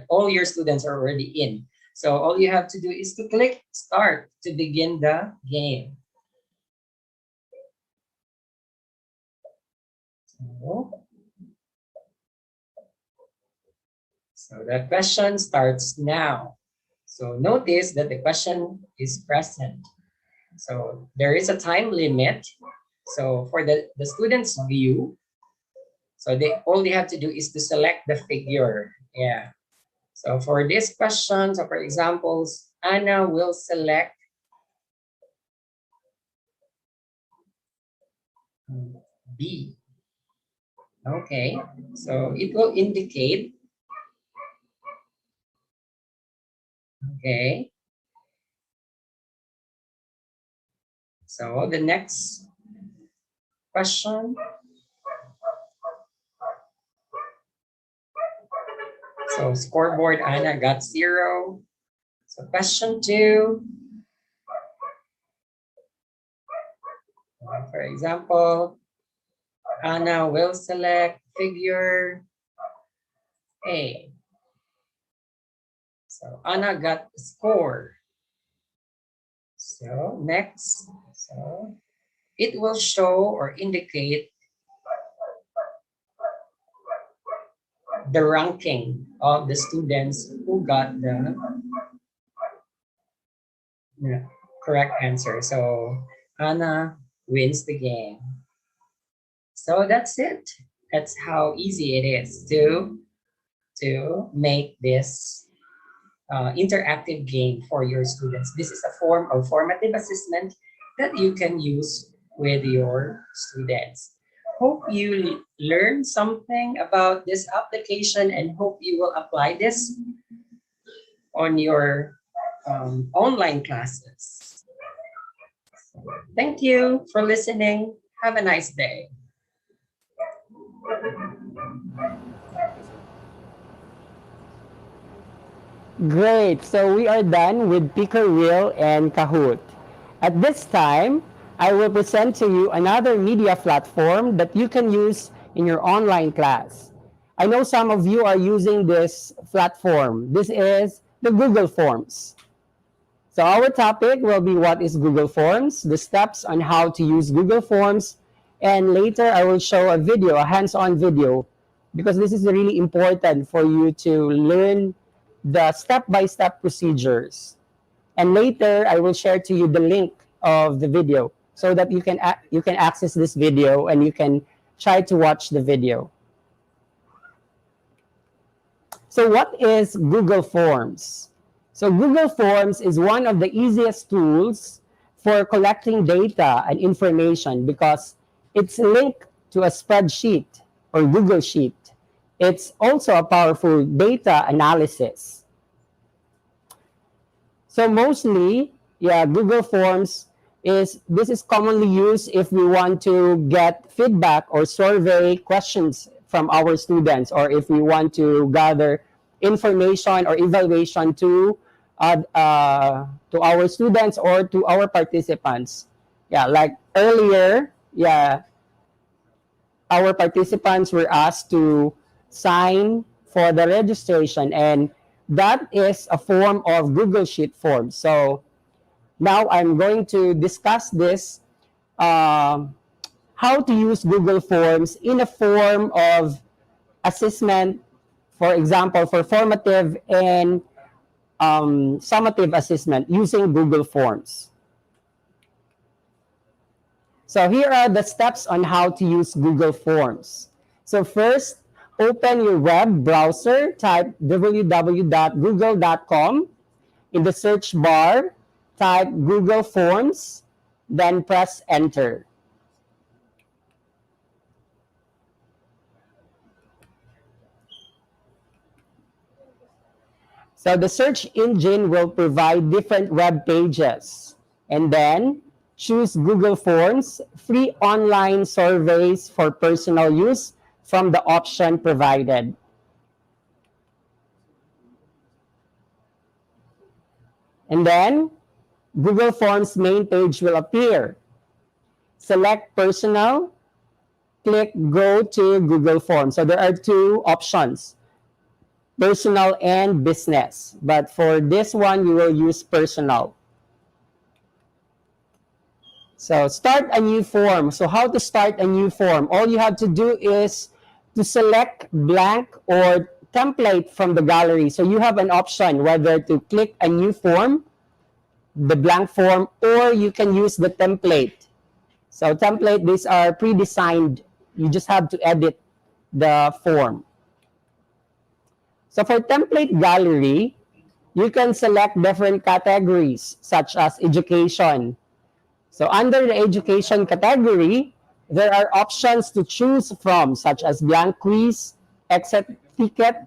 All your students are already in. So all you have to do is to click start to begin the game. So the question starts now. So notice that the question is present. So there is a time limit. So for the student's view, so all they have to do is to select the figure. Yeah. So for this question, so for examples, Anna will select B. Okay, so it will indicate. Okay. So the next question. So scoreboard, Anna got 0. So question 2. For example, Anna will select figure A. So Anna got a score. So next, so it will show or indicate the ranking of the students who got the correct answer. So Anna wins the game. So that's it. That's how easy it is to make this interactive game for your students. This is a form of formative assessment that you can use with your students. Hope you learned something about this application and hope you will apply this on your online classes. Thank you for listening. Have a nice day. Great. So we are done with Picker Wheel and Kahoot. At this time, I will present to you another media platform that you can use in your online class. I know some of you are using this platform. This is the Google Forms. So our topic will be what is Google Forms, the steps on how to use Google Forms, and later I will show a video, a hands-on video, because this is really important for you to learn the step-by-step procedures. And later I will share to you the link of the video so that you can access this video and you can try to watch the video. So what is Google Forms? So Google Forms is one of the easiest tools for collecting data and information because it's linked to a spreadsheet or Google Sheet. It's also a powerful data analysis. So mostly, yeah, Google Forms is commonly used if we want to get feedback or survey questions from our students, or if we want to gather information or evaluation to our students or to our participants. Yeah, like earlier, yeah, our participants were asked to sign for the registration, and that is a form of Google Sheet form. So now I'm going to discuss this, how to use Google Forms in a form of assessment, for example, for formative and summative assessment using Google Forms. So here are the steps on how to use Google Forms. So first, open your web browser, type www.google.com. In the search bar, type Google Forms, then press enter. So the search engine will provide different web pages. And then choose Google Forms, free online surveys for personal use from the option provided. And then Google Forms main page will appear. Select personal, click go to Google Forms. So there are two options, personal and business. But for this one, you will use personal. So start a new form. So how to start a new form? All you have to do is to select blank or template from the gallery. So you have an option whether to click a new form, the blank form, or you can use the template. So template, these are pre-designed. You just have to edit the form. So for template gallery, you can select different categories such as education. So under the education category, there are options to choose from such as blank quiz, exit ticket,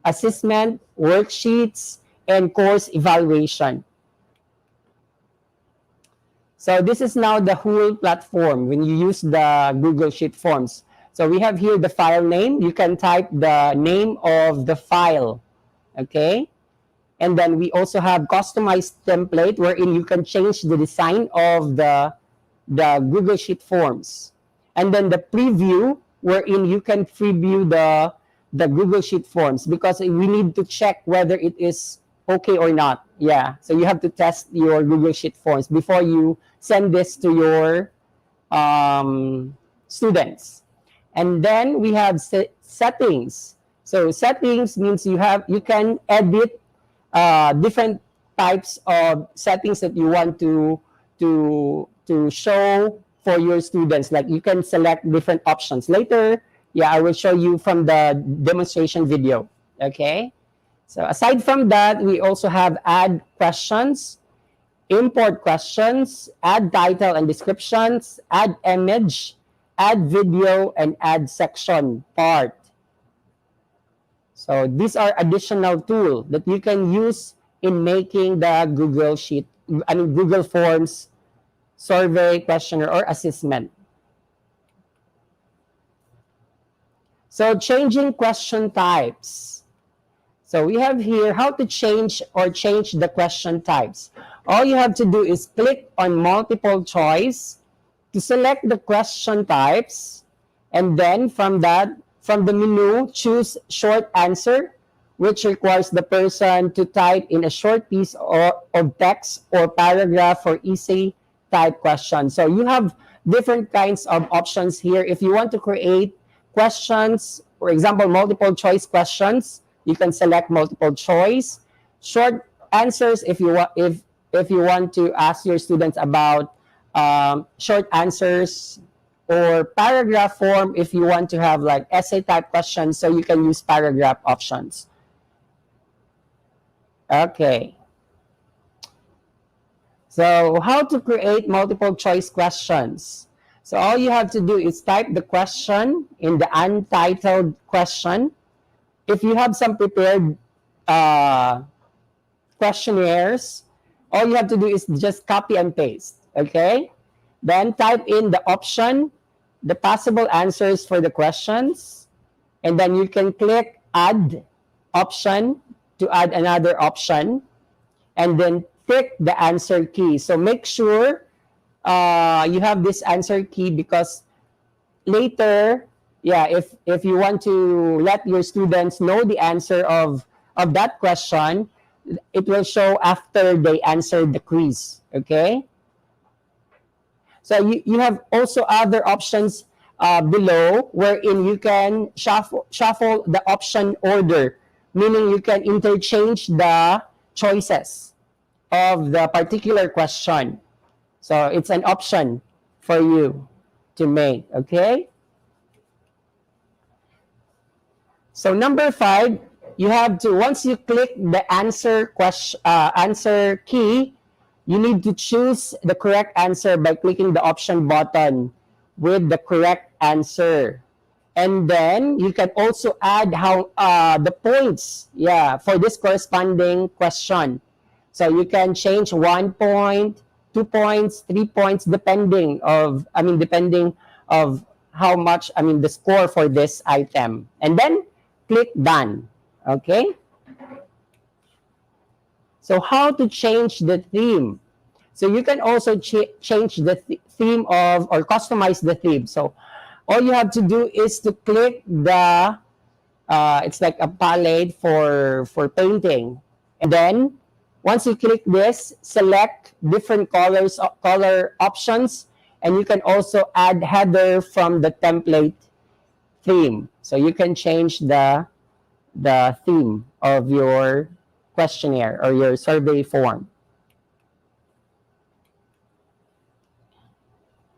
assessment, worksheets, and course evaluation. So this is now the whole platform when you use the Google Sheet Forms. So we have here the file name. You can type the name of the file, okay? And then we also have customized template wherein you can change the design of the Google Sheet Forms. And then the preview wherein you can preview the Google Sheet Forms because we need to check whether it is okay or not. Yeah, so you have to test your Google Sheet Forms before you send this to your students. And then we have settings. So settings means you can edit different types of settings that you want to show for your students. Like you can select different options. Later, yeah, I will show you from the demonstration video. Okay. So aside from that, we also have add questions, import questions, add title and descriptions, add image, add video, and add section part. So these are additional tools that you can use in making the Google Forms survey, questionnaire, or assessment. So changing question types. So we have here how to change the question types. All you have to do is click on multiple choice to select the question types, and then from the menu, choose short answer, which requires the person to type in a short piece of text or paragraph for easy type question. So you have different kinds of options here. If you want to create questions, for example, multiple choice questions, you can select multiple choice. Short answers if you want to ask your students about short answers, or paragraph form if you want to have like essay type questions, so you can use paragraph options. Okay. So how to create multiple choice questions. So all you have to do is type the question in the untitled question. If you have some prepared questionnaires all you have to do is just copy and paste, okay? Then type in the option, the possible answers for the questions, and then you can click add option to add another option, and then tick the answer key. So make sure you have this answer key, because later, yeah, if you want to let your students know the answer of that question, it will show after they answer the quiz, okay? So you have also other options below, wherein you can shuffle the option order, meaning you can interchange the choices of the particular question. So it's an option for you to make, okay? So number 5, you have to, once you click the answer key, you need to choose the correct answer by clicking the option button with the correct answer. And then you can also add how the points, yeah, for this corresponding question. So you can change 1 point, 2 points, 3 points, depending of how much, the score for this item. And then click done, okay? So how to change the theme? So you can also change the theme of, or customize the theme. So all you have to do is to click the, it's like a palette for painting. And then once you click this, select different color options, and you can also add header from the template theme. So you can change the theme of your questionnaire or your survey form.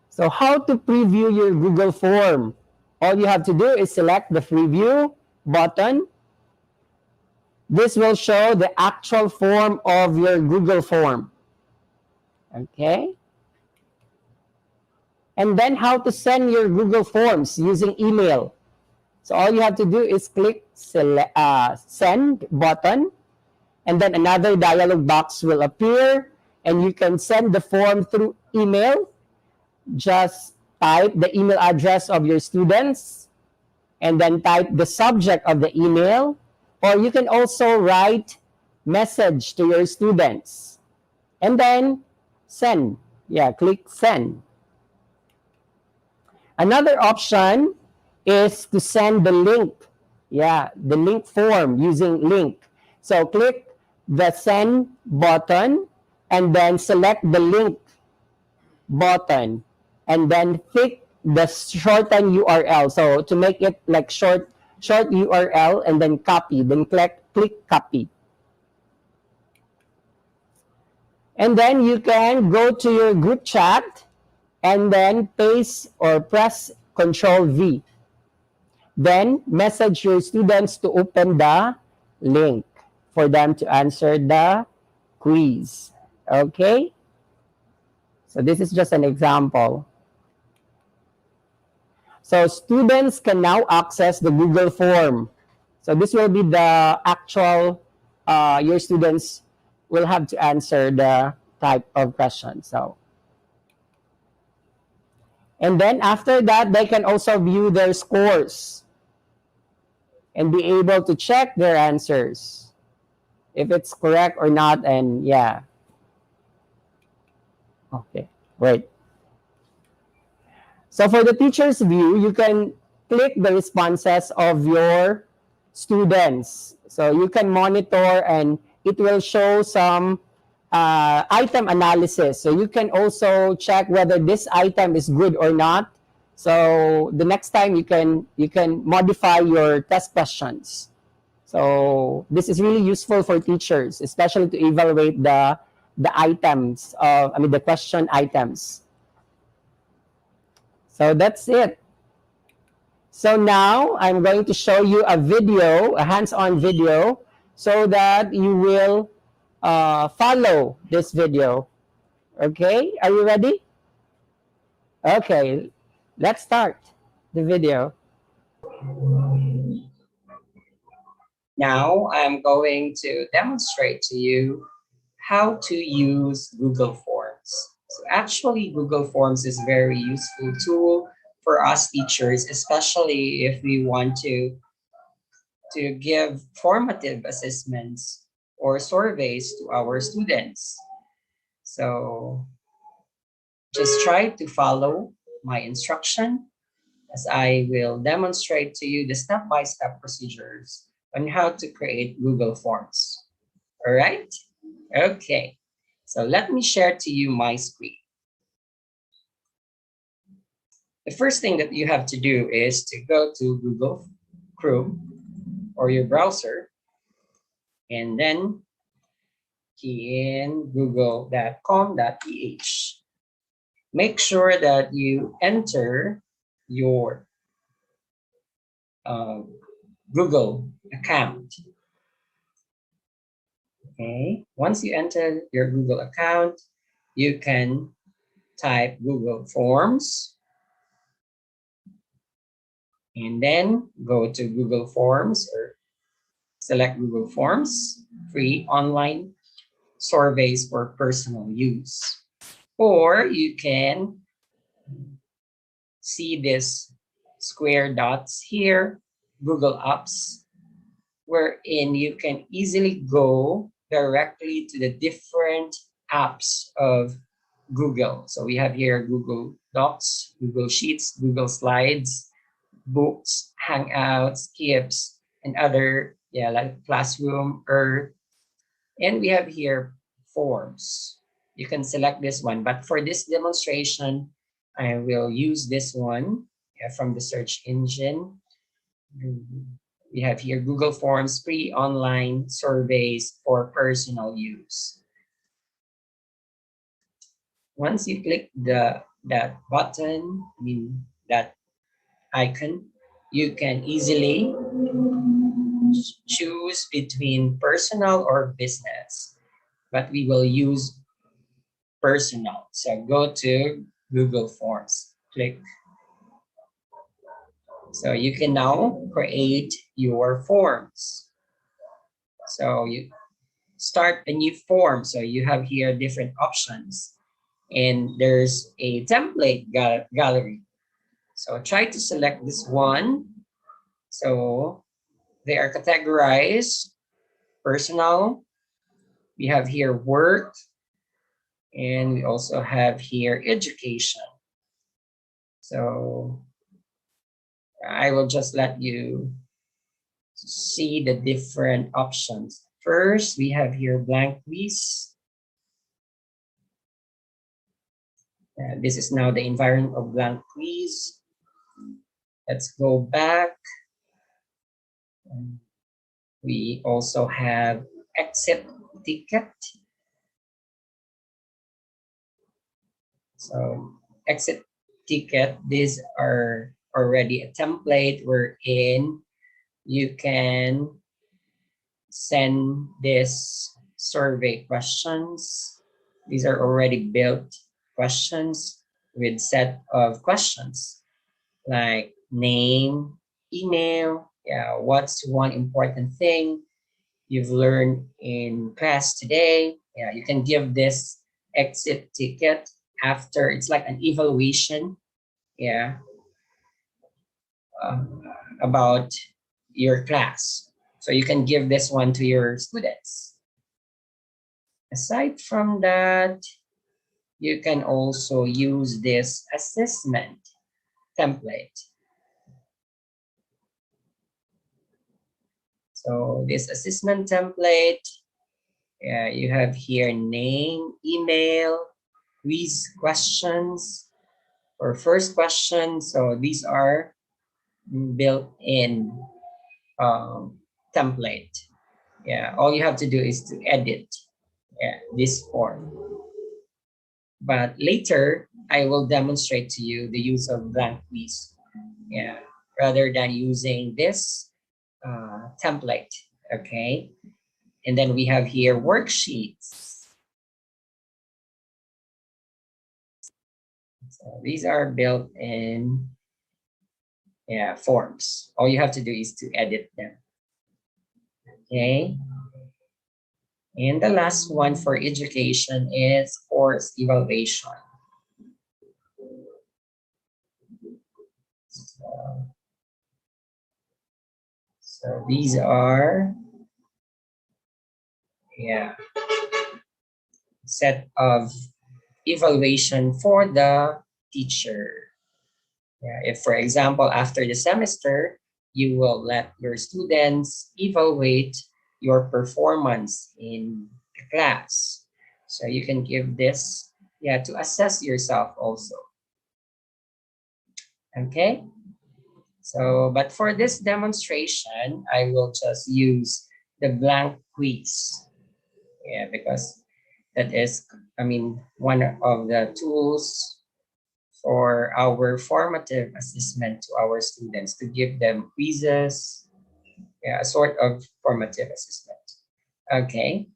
So how to preview your Google form? All you have to do is select the preview button. This will show the actual form of your Google form. Okay? And then how to send your Google forms using email. So all you have to do is click send button, and then another dialog box will appear, and you can send the form through email. Just type the email address of your students, and then type the subject of the email, or you can also write message to your students, and then send. Yeah, click send. Another option is to send the link. Yeah, the link form using link. So click the send button, and then select the link button, and then click the shorten URL. So to make it like short URL, and then copy, then click copy. And then you can go to your group chat, and then paste or press Control V. Then message your students to open the link for them to answer the quiz. Okay? So this is just an example. So students can now access the Google form. So this will be the actual, your students will have to answer the type of question. So, and then after that, they can also view their scores and be able to check their answers, if it's correct or not, and yeah. Okay, great. So for the teacher's view, you can click the responses of your students. So you can monitor, and it will show some item analysis. So you can also check whether this item is good or not. So the next time you can modify your test questions. So this is really useful for teachers, especially to evaluate the items of, the question items. So that's it. So now I'm going to show you a video, a hands-on video, so that you will follow this video. Okay, are you ready? Okay, let's start the video. Now I'm going to demonstrate to you how to use Google Forms. So actually, Google Forms is very useful tool for us teachers, especially if we want to give formative assessments or surveys to our students. So just try to follow my instruction as I will demonstrate to you the step-by-step procedures on how to create Google Forms. All right? Okay. So let me share to you my screen. The first thing that you have to do is to go to Google Chrome or your browser and then key in google.com.ph. Make sure that you enter your Google account. Okay, once you enter your Google account, you can type Google Forms and then go to Google Forms or select Google Forms, free online surveys for personal use. Or you can see this square dots here, Google Apps, wherein you can easily go directly to the different apps of Google. So we have here Google Docs, Google Sheets, Google Slides, Books, Hangouts, Keeps, and other, like Classroom, Earth. And we have here Forms. You can select this one, but for this demonstration, I will use this one from the search engine. We have here Google Forms, free online surveys for personal use. Once you click that button, that icon, you can easily choose between personal or business, but we will use personal. So go to Google Forms, click. So you can now create your forms. So you start a new form. So you have here different options and there's a template gallery. So try to select this one. So they are categorized personal. We have here work and we also have here education. So I will just let you see the different options. First, we have here blank quiz. This is now the environment of blank quiz. Let's go back. We also have exit ticket. So exit ticket, these are already a template wherein you can send this survey questions. These are already built questions with set of questions like name, email, what's one important thing you've learned in class today. You can give this exit ticket after it's like an evaluation, about your class. So you can give this one to your students. Aside from that, you can also use this assessment template. So this assessment template, you have here name, email, quiz questions, or first question. So these are built-in template. All you have to do is to edit this form. But later, I will demonstrate to you the use of blank quiz, rather than using this template, okay? And then we have here worksheets. So these are built in forms. All you have to do is to edit them, okay? And the last one for education is course evaluation. So these are, yeah, set of evaluation for the teacher. Yeah, if, for example, after the semester, you will let your students evaluate your performance in the class. So you can give this, yeah, to assess yourself also. Okay. So, but for this demonstration, I will just use the blank quiz. Yeah, because that is, I mean, one of the tools for our formative assessment to our students, to give them quizzes, yeah, a sort of formative assessment. Okay.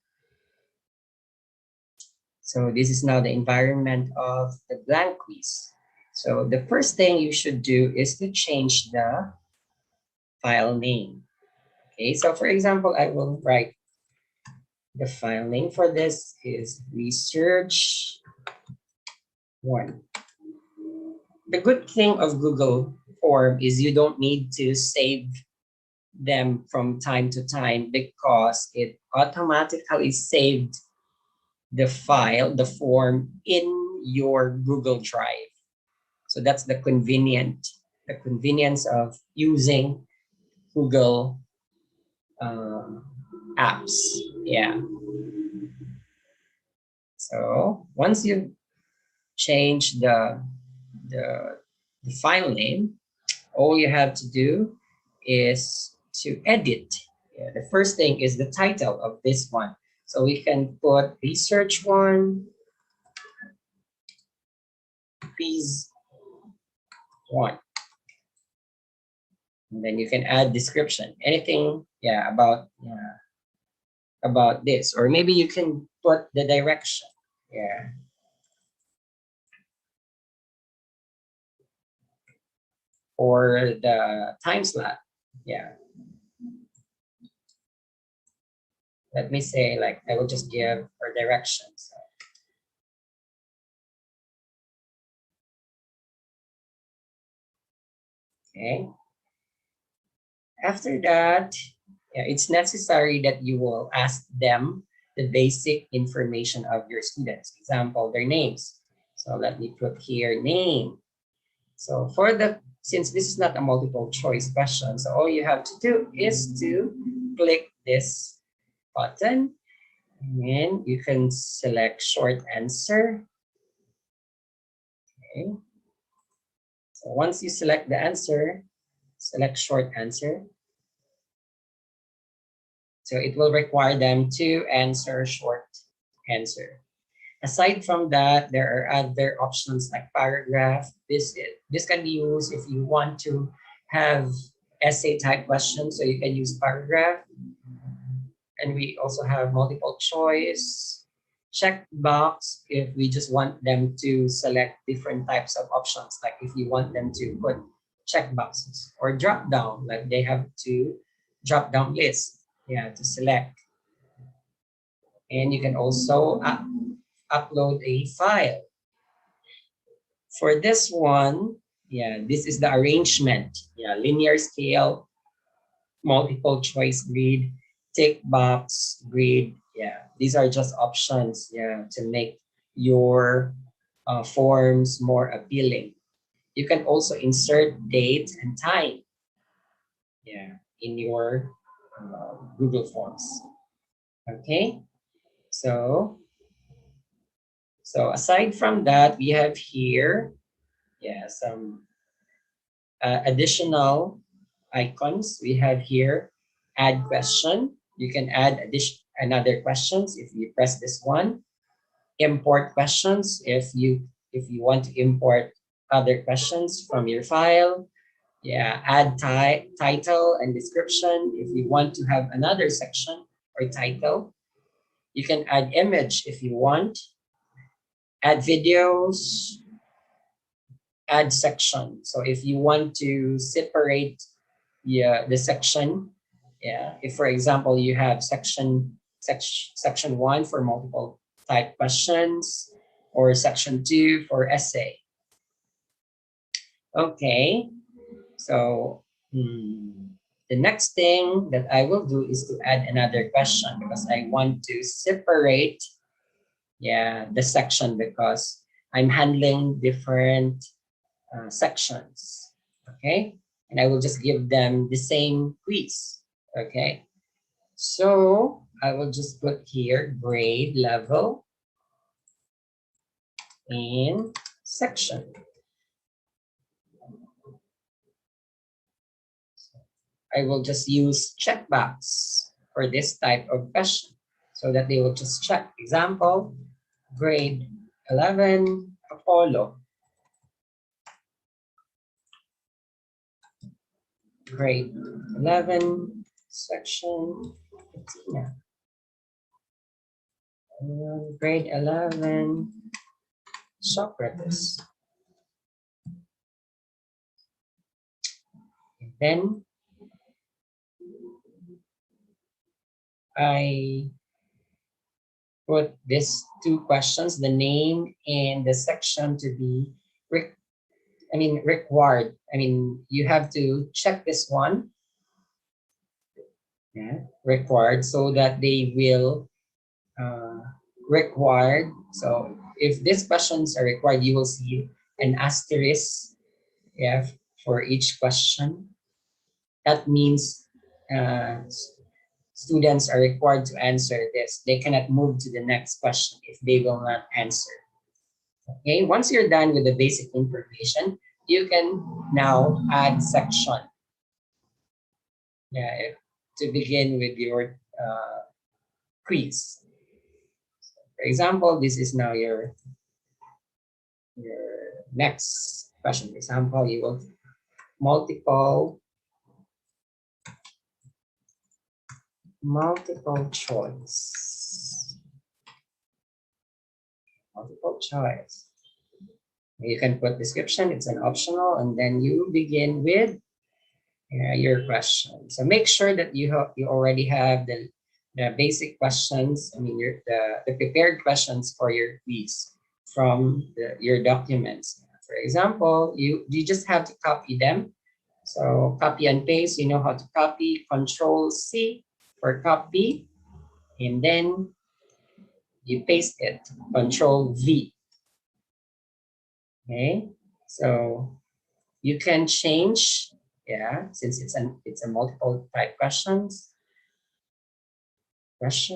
So this is now the environment of the blank quiz. So the first thing you should do is to change the file name. Okay, so for example, I will write the file name for this is research one. The good thing of Google Form is you don't need to save them from time to time because it automatically saved the file, the form in your Google Drive. So that's the convenience of using Google apps. Yeah. So once you change the, the file name, all you have to do is to edit. Yeah, the first thing is the title of this one. So we can put research one, quiz one. And then you can add description, anything, yeah, about this, or maybe you can put the direction, yeah. Or the time slot, yeah. Let me say, like, I will just give our directions. Okay. After that, yeah, it's necessary that you will ask them the basic information of your students. Example, their names. So let me put here name. So for the, since this is not a multiple choice question, so all you have to do is to click this button and you can select short answer. Okay. So once you select the answer, select short answer. So it will require them to answer short answer. Aside from that, there are other options like paragraph. This can be used if you want to have essay type questions, so you can use paragraph. And we also have multiple choice, check box if we just want them to select different types of options, like if you want them to put check boxes, or drop down, like they have to drop down list, yeah, to select. And you can also upload a file. For this one, yeah, this is the arrangement. Yeah, linear scale, multiple choice grid, tick box grid. Yeah, these are just options, yeah, to make your forms more appealing. You can also insert date and time, yeah, in your Google Forms. Okay, so aside from that, we have here, yeah, some additional icons. We have here add question. You can add another questions if you press this one. Import questions if you want to import other questions from your file. Yeah, add title and description if you want to have another section or title. You can add image if you want. Add videos, add section. So if you want to separate, yeah, the section, yeah, if for example you have section section 1 for multiple type questions, or section 2 for essay. Okay, so the next thing that I will do is to add another question, because I want to separate the section, because I'm handling different sections. Okay, and I will just give them the same quiz. Okay, so I will just put here grade level in section. I will just use checkbox for this type of question, so that they will just check. Example, grade 11 Apollo, grade 11 section Katina, grade 11 Socrates. And then I put these two questions, the name and the section, to be required. You have to check this one, required, so that they will required. So if these questions are required, you will see an asterisk, for each question. That means students are required to answer this. They cannot move to the next question if they will not answer. Okay, once you're done with the basic information, you can now add section. To begin with your quiz. For example, this is now your next question. For example, you will multiple choice. Multiple choice. You can put description, it's an optional, and then you begin with your question. So make sure that you already have the basic questions. The prepared questions for your quiz from your documents. For example, you just have to copy them. So copy and paste, you know how to copy. Control C for copy, and then you paste it. Control V. Okay, so you can change, since it's a multiple type question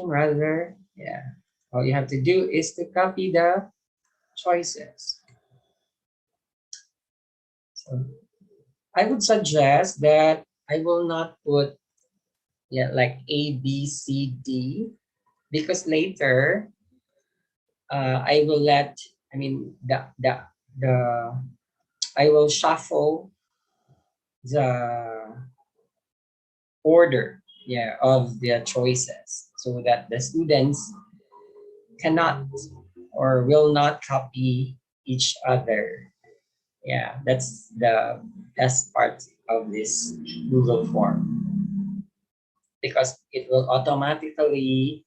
rather. All you have to do is to copy the choices. So I would suggest that I will not put like A, B, C, D, because later I will I will shuffle the order of the choices, so that the students cannot or will not copy each other. That's the best part of this Google form, because it will automatically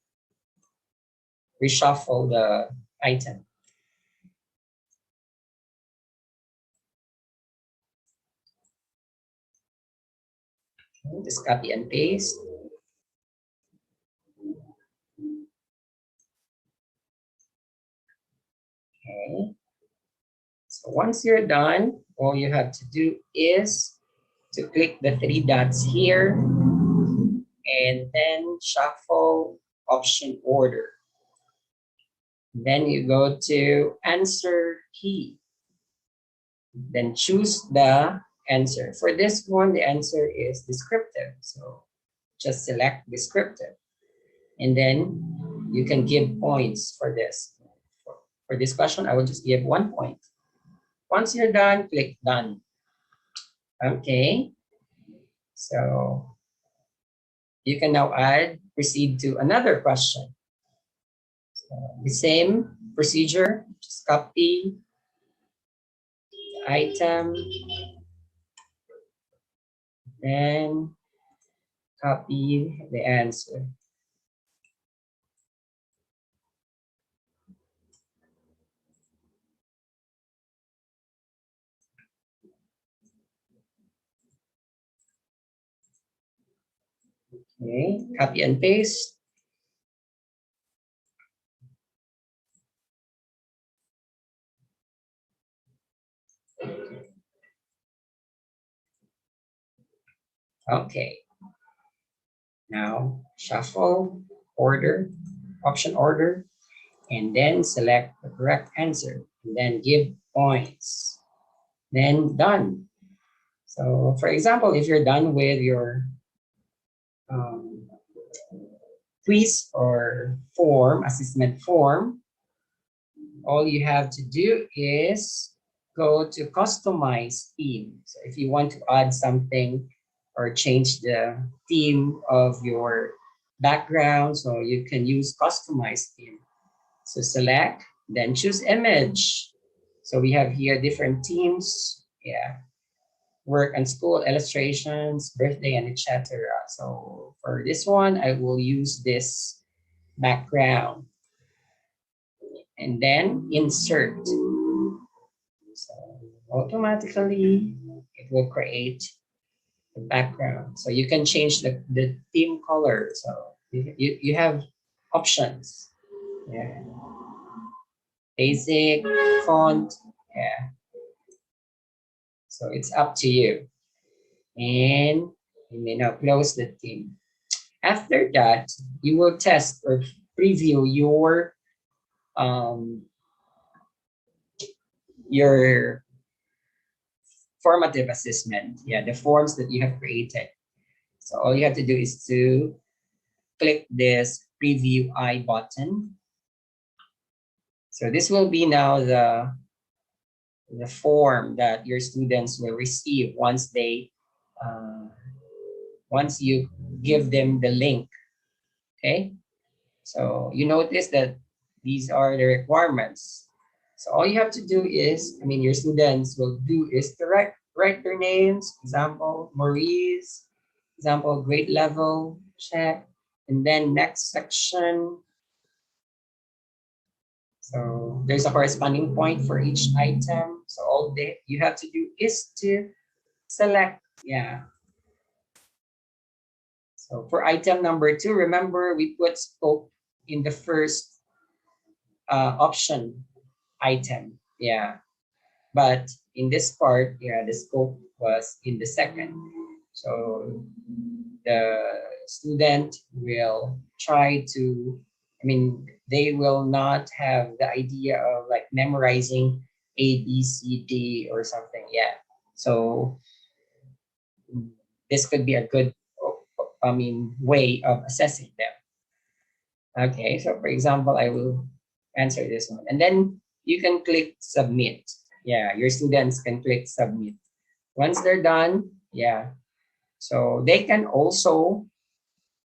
reshuffle the item. Okay, just copy and paste. Okay. So once you're done, all you have to do is to click the three dots here and then shuffle option order. Then you go to answer key. Then choose the answer. For this one, the answer is descriptive. So just select descriptive. And then you can give points for this. For this question, I will just give 1 point. Once you're done, click done. Okay. So you can now proceed to another question. So the same procedure, just copy the item, then copy the answer. Okay, copy and paste. Okay, now shuffle, order, option order, and then select the correct answer, and then give points. Then done. So for example, if you're done with your um, quiz or form, assessment form, all you have to do is go to customize theme. So if you want to add something or change the theme of your background, so you can use customize theme. So select, then choose image. So we have here different themes. Yeah, work and school, illustrations, birthday, and etc. So for this one, I will use this background and then insert. So automatically, it will create the background. So you can change the theme color. So you have options. Yeah. Basic, font. Yeah. So it's up to you. And you may now close the theme. After that, you will test or preview um, your formative assessment. Yeah, the forms that you have created. So all you have to do is to click this preview I button. So this will be now the form that your students will receive uh, once you give them the link. Okay. So you notice that these are the requirements. So all you have to do is, I mean, your students will do is to write their names, example, Maurice, example, grade level, check, and then next section. So there's a corresponding point for each item. So all that you have to do is to select, yeah. So for item number 2, remember we put scope in the first option item, yeah. But in this part, yeah, the scope was in the second. So the student will try to, I mean, they will not have the idea of like memorizing A, B, C, D or something. Yeah. So this could be a good, I mean, way of assessing them. Okay. So for example, I will answer this one. And then you can click submit. Yeah. Your students can click submit. Once they're done, yeah. So they can also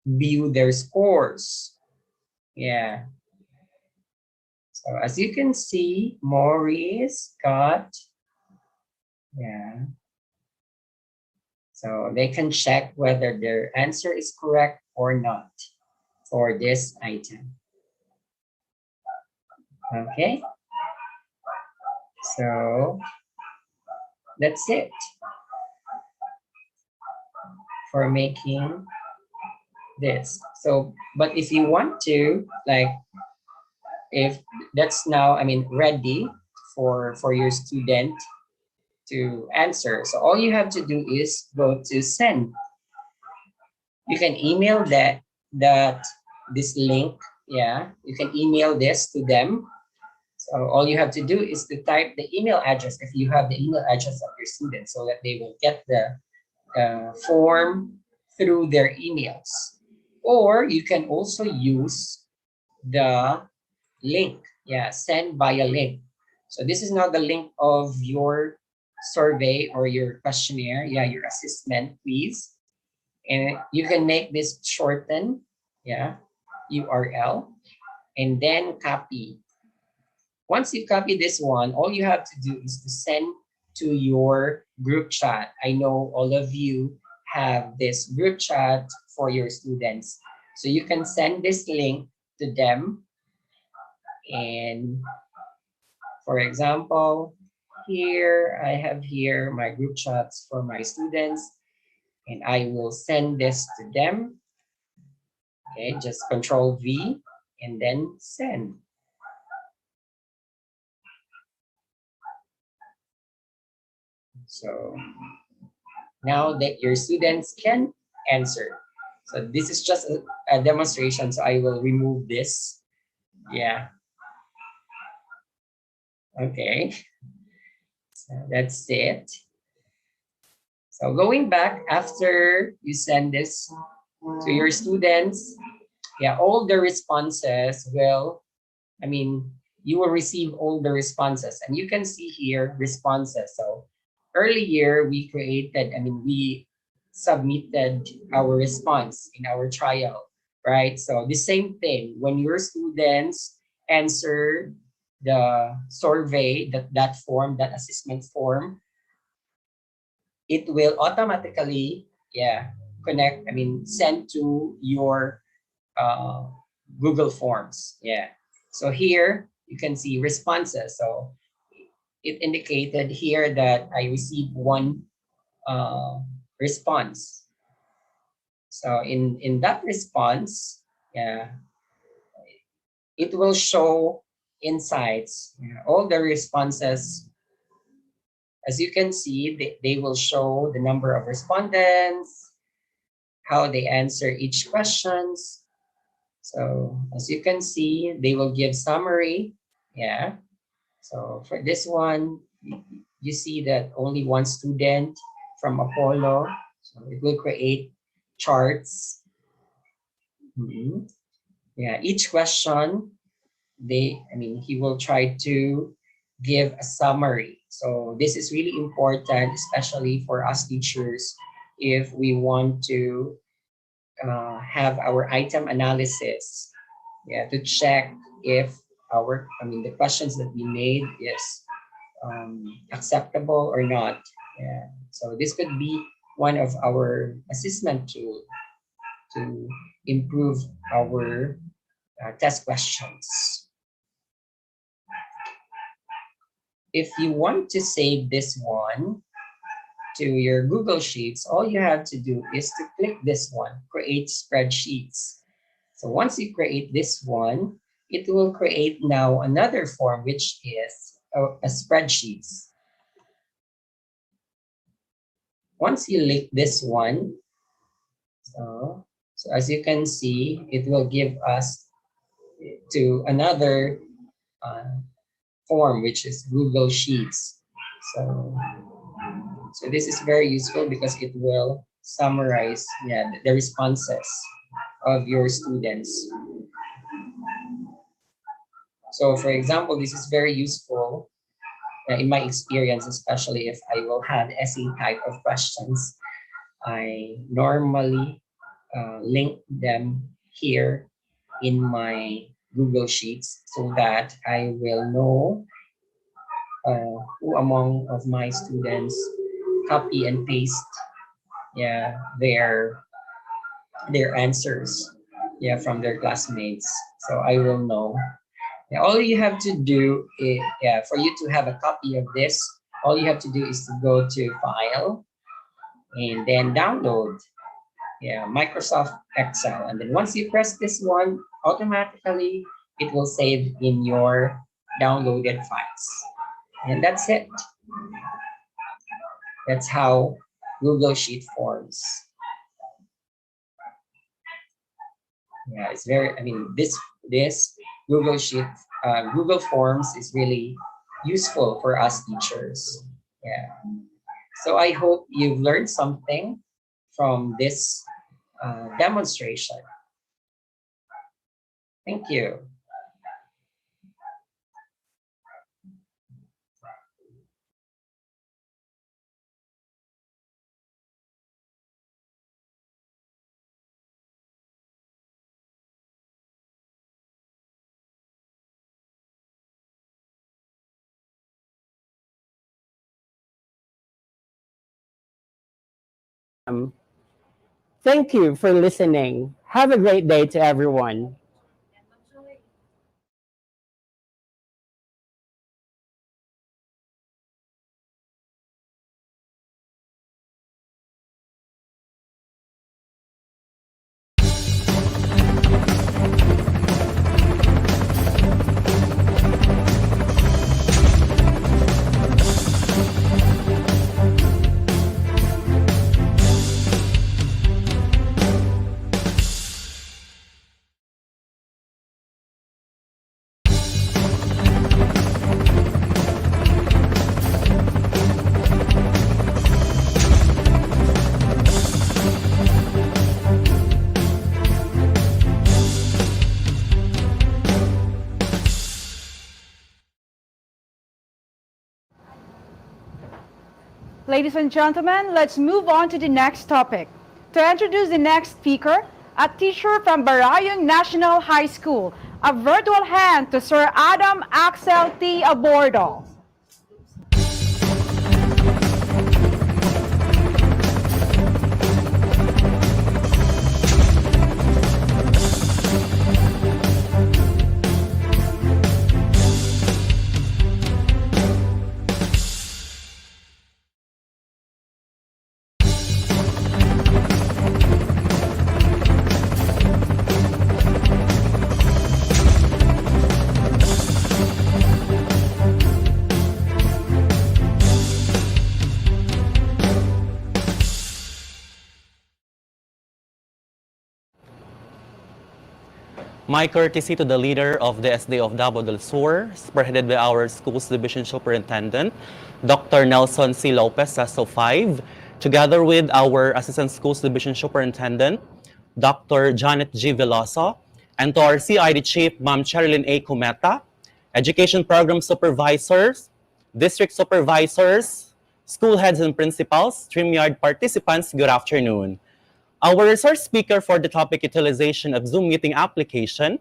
view their scores. Yeah. So as you can see, Maurice got, yeah. So they can check whether their answer is correct or not for this item. Okay. So that's it for making this. So, but if you want to, like, if that's now, I mean, ready for your student to answer. So all you have to do is go to send. You can email that this link. Yeah, you can email this to them. So all you have to do is to type the email address if you have the email address of your student, so that they will get the form through their emails. Or you can also use the link. Yeah, send via link. So this is not the link of your survey or your questionnaire. Yeah, your assessment, please. And you can make this shorten, yeah, URL, and then copy. Once you copy this one, all you have to do is to send to your group chat. I know all of you have this group chat for your students. So you can send this link to them. And for example, here I have here my group chats for my students, and I will send this to them. Okay, just Control V and then send. So now that your students can answer. So this is just a demonstration, so I will remove this. Yeah. Okay, so that's it. So going back after you send this to your students, yeah, all the responses will, I mean, you will receive all the responses, and you can see here responses. So earlier we created, I mean, we submitted our response in our trial, right? So the same thing, when your students answer the survey, that form, that assessment form, it will automatically, yeah, connect, I mean, send to your uh, Google Forms. Yeah. So here you can see responses. So it indicated here that I received one response. So in that response, yeah, it will show insights. Yeah, all the responses, as you can see, they will show the number of respondents, how they answer each questions. So as you can see, they will give summary. Yeah. So for this one, you see that only one student from Apollo. So it will create charts. Mhm. Yeah, each question, I mean, he will try to give a summary. So this is really important, especially for us teachers, if we want to have our item analysis, yeah, to check if I mean, the questions that we made is acceptable or not. Yeah. So this could be one of our assessment tool to improve our test questions. If you want to save this one to your Google Sheets, all you have to do is to click this one, create spreadsheets. So once you create this one, it will create now another form, which is a spreadsheets. Once you click this one, so as you can see, it will give us to another uh, form, which is Google Sheets. So, so this is very useful because it will summarize, yeah, the responses of your students. So for example, this is very useful in my experience, especially if I will have essay type of questions. I normally link them here in my Google Sheets so that I will know who among of my students copy and paste, yeah, their answers, yeah, from their classmates. So I will know. Yeah, all you have to do is, yeah, for you to have a copy of this, all you have to do is to go to File and then Download, yeah, Microsoft Excel. And then once you press this one, automatically it will save in your downloaded files. And that's it. That's how Google Sheet forms. Yeah, it's very, I mean, this Google Sheet, Google Forms is really useful for us teachers. Yeah. So I hope you've learned something from this demonstration. Thank you. Thank you for listening. Have a great day to everyone. Ladies and gentlemen, let's move on to the next topic. To introduce the next speaker, a teacher from Barayong National High School, a virtual hand to Sir Adam Axel T. Abordo. My courtesy to the leader of the SD of Davao del Sur, spearheaded by our Schools Division Superintendent, Dr. Nelson C. Lopez, SESO 5, together with our Assistant Schools Division Superintendent, Dr. Janet G. Veloso, and to our CID Chief, Ma'am Cherilyn A. Cometa, Education Program Supervisors, District Supervisors, School Heads and Principals, StreamYard participants, good afternoon. Our resource speaker for the topic utilization of Zoom meeting application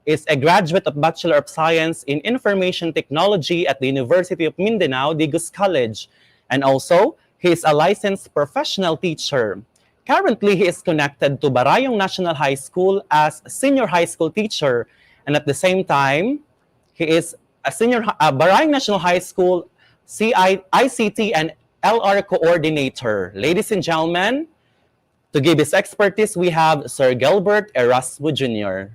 is a graduate of Bachelor of Science in Information Technology at the University of Mindanao, Digus College. And also, he is a licensed professional teacher. Currently, he is connected to Barayong National High School as senior high school teacher. And at the same time, he is a senior Barayong National High School ICT and LR coordinator. Ladies and gentlemen, to give his expertise, we have Sir Gilbert Erasmo Jr.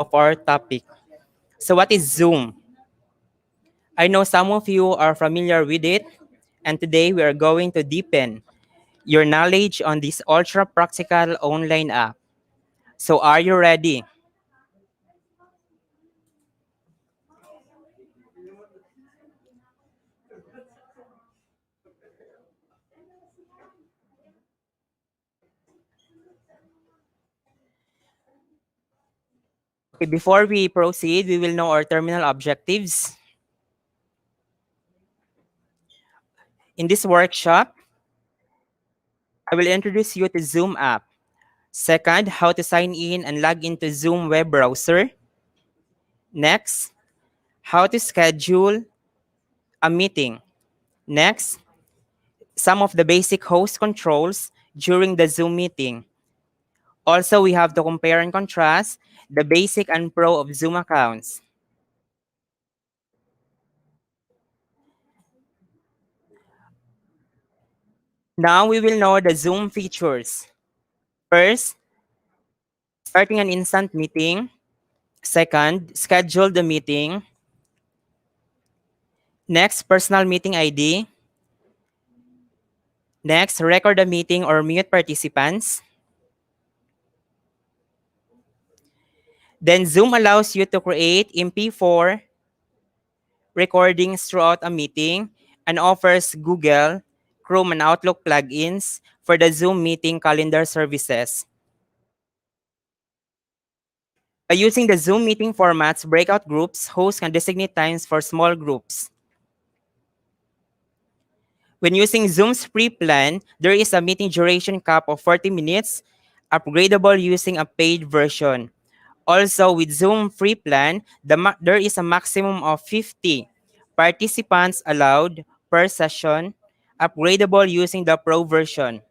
of our topic. So what is Zoom? I know some of you are familiar with it, and today we are going to deepen your knowledge on this ultra practical online app. So are you ready? Okay, before we proceed, we will know our terminal objectives. In this workshop, I will introduce you to Zoom app. Second, how to sign in and log into Zoom web browser. Next, how to schedule a meeting. Next, some of the basic host controls during the Zoom meeting. Also, we have to compare and contrast the basic and pro of Zoom accounts. Now we will know the Zoom features. First, starting an instant meeting. Second, schedule the meeting. Next, personal meeting ID. Next, record the meeting or mute participants. Then Zoom allows you to create MP4 recordings throughout a meeting and offers Google, Chrome, and Outlook plugins for the Zoom meeting calendar services. By using the Zoom meeting formats, breakout groups, hosts can designate times for small groups. When using Zoom's free plan, there is a meeting duration cap of 40 minutes, upgradable using a paid version. Also, with Zoom free plan, there is a maximum of 50 participants allowed per session, upgradable using the pro version.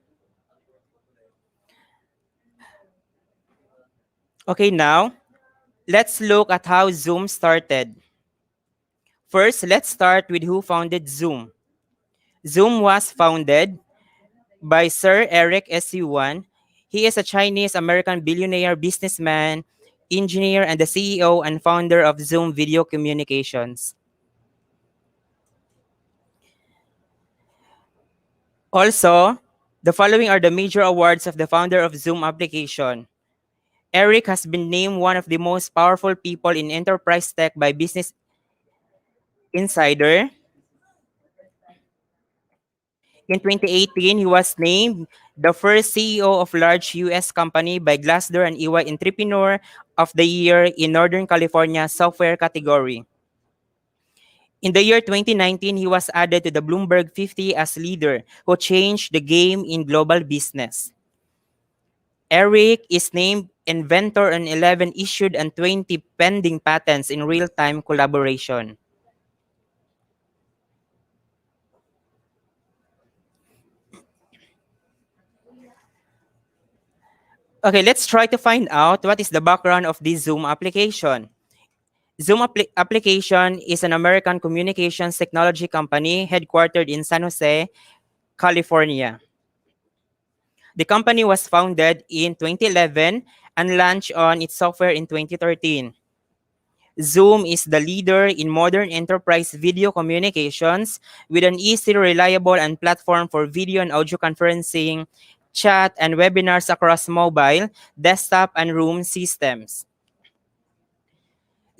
Okay, now, let's look at how Zoom started. First, let's start with who founded Zoom. Zoom was founded by Sir Eric S. Yuan. He is a Chinese-American billionaire businessman, engineer, and the CEO and founder of Zoom Video Communications. Also, the following are the major awards of the founder of Zoom application. Eric has been named one of the most powerful people in enterprise tech by Business Insider. In 2018, he was named the first CEO of large US company by Glassdoor and EY Entrepreneur of the Year in Northern California software category. In the year 2019, he was added to the Bloomberg 50 as leader who changed the game in global business. Eric is named inventor on 11 issued and 20 pending patents in real-time collaboration. Okay, let's try to find out what is the background of this Zoom application. Zoom application is an American communications technology company headquartered in San Jose, California. The company was founded in 2011 and launched on its software in 2013. Zoom is the leader in modern enterprise video communications with an easy, reliable, and platform for video and audio conferencing, chat, and webinars across mobile, desktop, and room systems.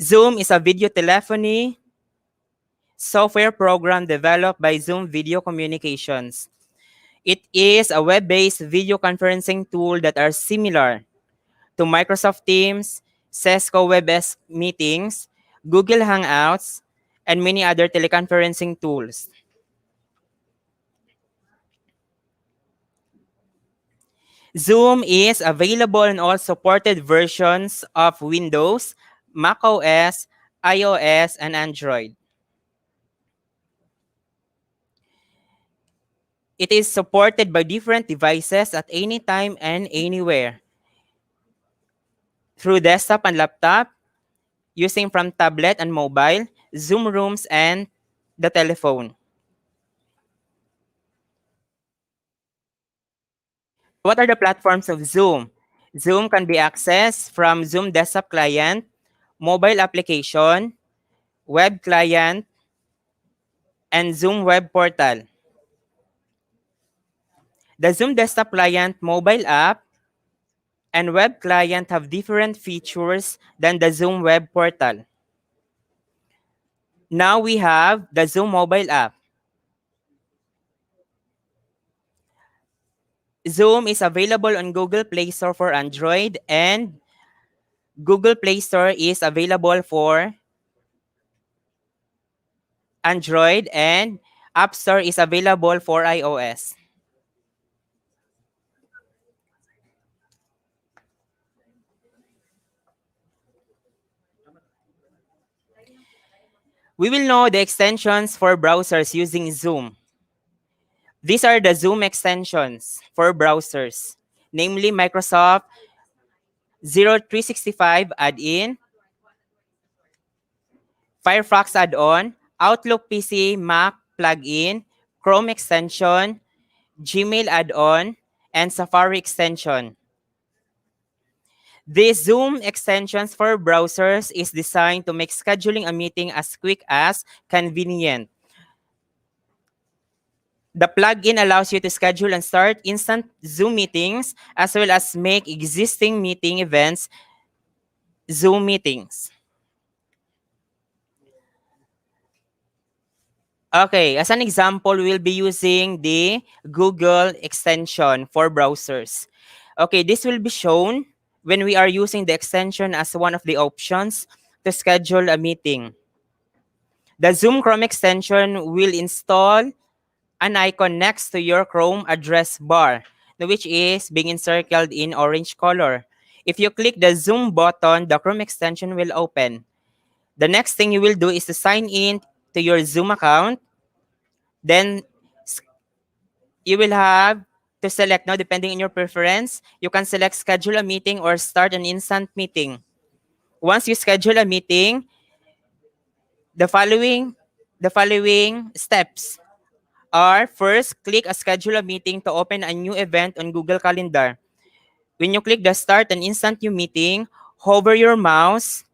Zoom is a video telephony software program developed by Zoom Video Communications. It is a web-based video conferencing tool that are similar to Microsoft Teams, Cisco WebEx meetings, Google Hangouts, and many other teleconferencing tools. Zoom is available in all supported versions of Windows, macOS, iOS, and Android. It is supported by different devices at any time and anywhere. Through desktop and laptop, using from tablet and mobile, Zoom rooms, and the telephone. What are the platforms of Zoom? Zoom can be accessed from Zoom desktop client, mobile application, web client, and Zoom web portal. The Zoom desktop client mobile app and web client have different features than the Zoom web portal. Now we have the Zoom mobile app. Zoom is available on Google Play Store for Android, and Google Play Store is available for Android, and App Store is available for iOS. We will know the extensions for browsers using Zoom. These are the Zoom extensions for browsers, namely Microsoft 0365 add-in, Firefox add-on, Outlook PC Mac plugin, Chrome extension, Gmail add-on, and Safari extension. This Zoom extensions for browsers is designed to make scheduling a meeting as quick as convenient. The plugin allows you to schedule and start instant Zoom meetings as well as make existing meeting events Zoom meetings. Okay, as an example, we'll be using the Google extension for browsers. Okay, this will be shown when we are using the extension as one of the options to schedule a meeting. The Zoom Chrome extension will install an icon next to your Chrome address bar, which is being encircled in orange color. If you click the Zoom button, the Chrome extension will open. The next thing you will do is to sign in to your Zoom account. Then you will have to select, now depending on your preference, you can select schedule a meeting or start an instant meeting. Once you schedule a meeting, the following steps are: first, click a schedule a meeting to open a new event on Google Calendar. When you click the start an instant new meeting, hover your mouse,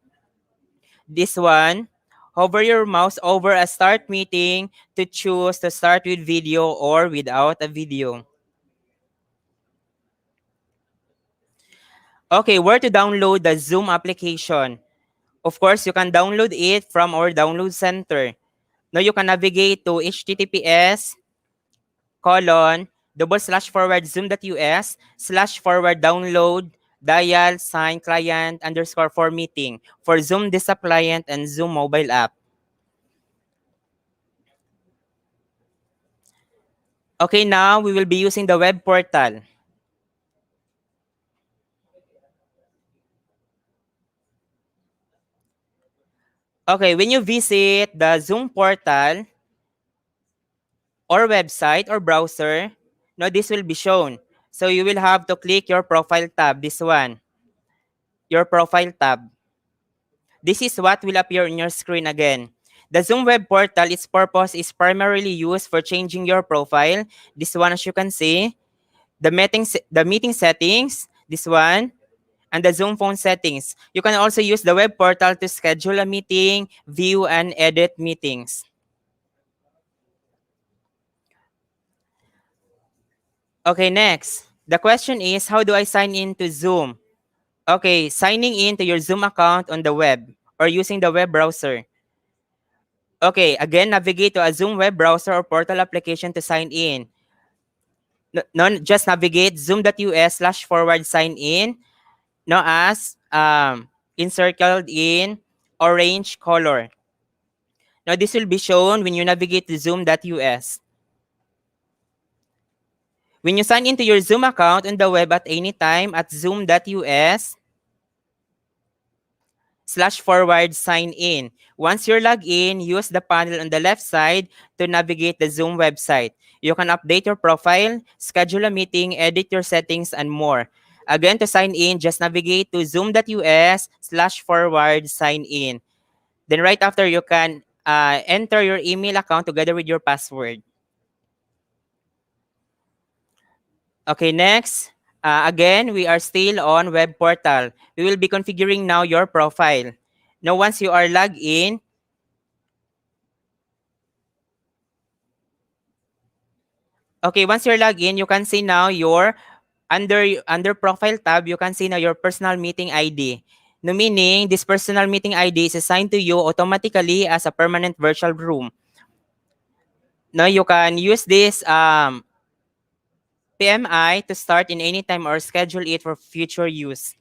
this one, hover your mouse over a start meeting to choose to start with video or without a video. Okay, where to download the Zoom application? Of course, you can download it from our download center. Now you can navigate to https://zoom.us/download dial sign client underscore for meeting for Zoom desktop client and Zoom mobile app. Okay, now we will be using the web portal. Okay, when you visit the Zoom portal or website or browser, now this will be shown. So you will have to click your profile tab, this one, your profile tab. This is what will appear on your screen again. The Zoom web portal, its purpose is primarily used for changing your profile. This one, as you can see, the meeting settings, this one, and the Zoom phone settings. You can also use the web portal to schedule a meeting, view, and edit meetings. Okay, next. The question is, how do I sign in to Zoom? Okay, signing in to your Zoom account on the web or using the web browser. Okay, again, navigate to a Zoom web browser or portal application to sign in. No, just navigate zoom.us/forward sign in, no, as encircled in orange color. Now, this will be shown when you navigate to zoom.us. When you sign into your Zoom account on the web at any time at zoom.us/forward sign in. Once you're logged in, use the panel on the left side to navigate the Zoom website. You can update your profile, schedule a meeting, edit your settings, and more. Again, to sign in, just navigate to zoom.us/forward sign in. Then right after, you can enter your email account together with your password. Okay, next. Again, we are still on web portal. We will be configuring now your profile. Now, once you are logged in, okay, once you're logged in, you can see now your under profile tab, you can see now your personal meeting ID. No, meaning this personal meeting ID is assigned to you automatically as a permanent virtual room. Now you can use this PMI to start in any time or schedule it for future use.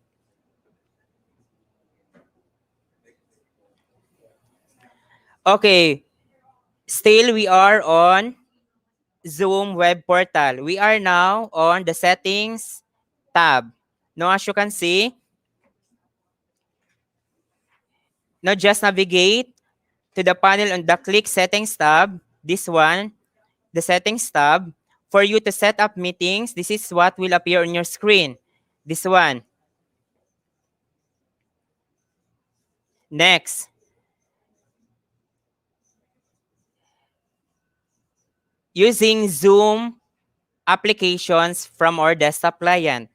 Okay, still we are on Zoom web portal. We are now on the settings tab. Now as you can see, now just navigate to the panel on the click settings tab. This one, the settings tab. For you to set up meetings, this is what will appear on your screen. This one. Next. Using Zoom applications from our desktop client.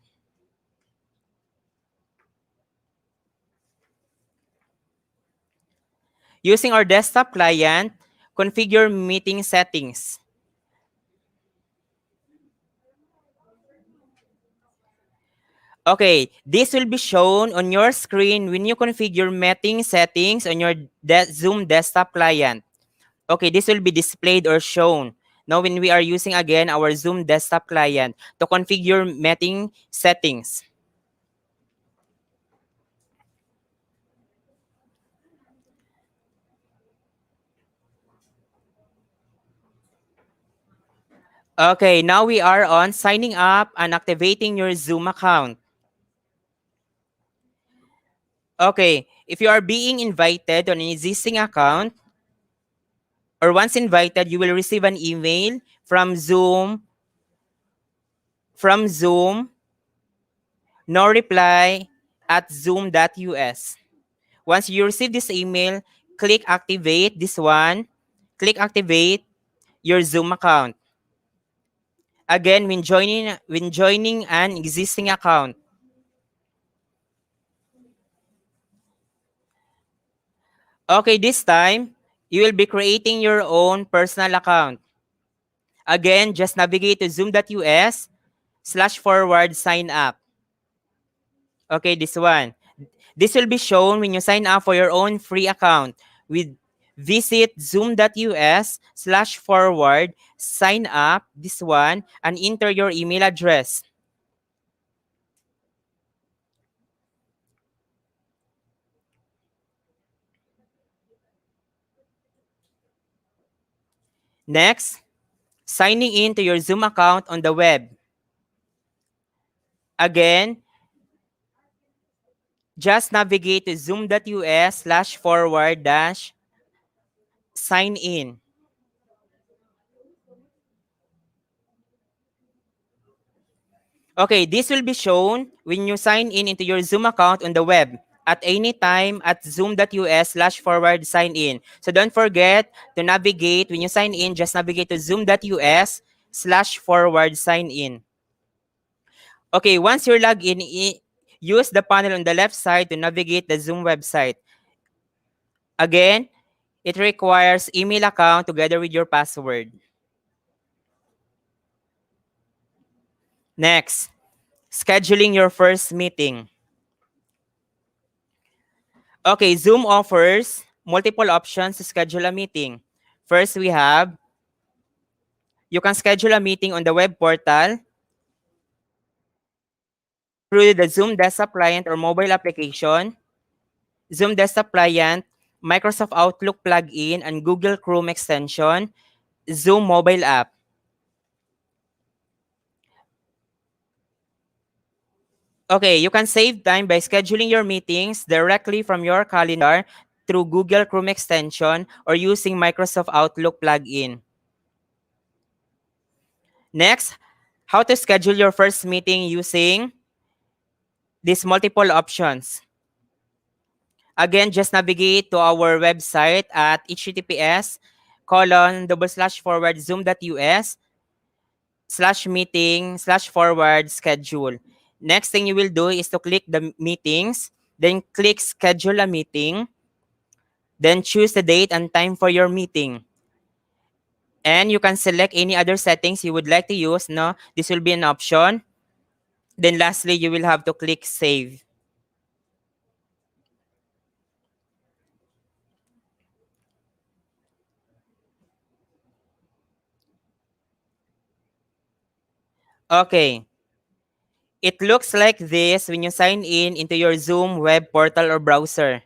Using our desktop client, configure meeting settings. Okay, this will be shown on your screen when you configure meeting settings on your Zoom desktop client. Okay, this will be displayed or shown. Now, when we are using again our Zoom desktop client to configure meeting settings. Okay, now we are on signing up and activating your Zoom account. Okay, if you are being invited on an existing account, or once invited, you will receive an email from Zoom, no reply at zoom.us. Once you receive this email, click activate this one, click activate your Zoom account. Again, when joining an existing account, okay, this time, you will be creating your own personal account. Again, just navigate to zoom.us/forward sign up. Okay, this one. This will be shown when you sign up for your own free account. Visit zoom.us/forward sign up, this one, and enter your email address. Next, signing in to your Zoom account on the web. Again, just navigate to zoom.us/forward sign in. Okay, this will be shown when you sign in into your Zoom account on the web at any time at zoom.us/forward sign in. So don't forget to navigate when you sign in, just navigate to zoom.us/forward sign in. Okay, once you're logged in, use the panel on the left side to navigate the Zoom website. Again, it requires email account together with your password. Next, scheduling your first meeting. Okay, Zoom offers multiple options to schedule a meeting. First, you can schedule a meeting on the web portal through the Zoom desktop client or mobile application, Zoom desktop client, Microsoft Outlook plugin, and Google Chrome extension, Zoom mobile app. Okay, you can save time by scheduling your meetings directly from your calendar through Google Chrome extension or using Microsoft Outlook plugin. Next, how to schedule your first meeting using these multiple options. Again, just navigate to our website at https://forward zoom.us/meeting/forward schedule. Next thing you will do is to click the meetings, then click schedule a meeting. Then choose the date and time for your meeting. And you can select any other settings you would like to use. No, this will be an option. Then lastly, you will have to click save. Okay. It looks like this when you sign in into your Zoom web portal or browser.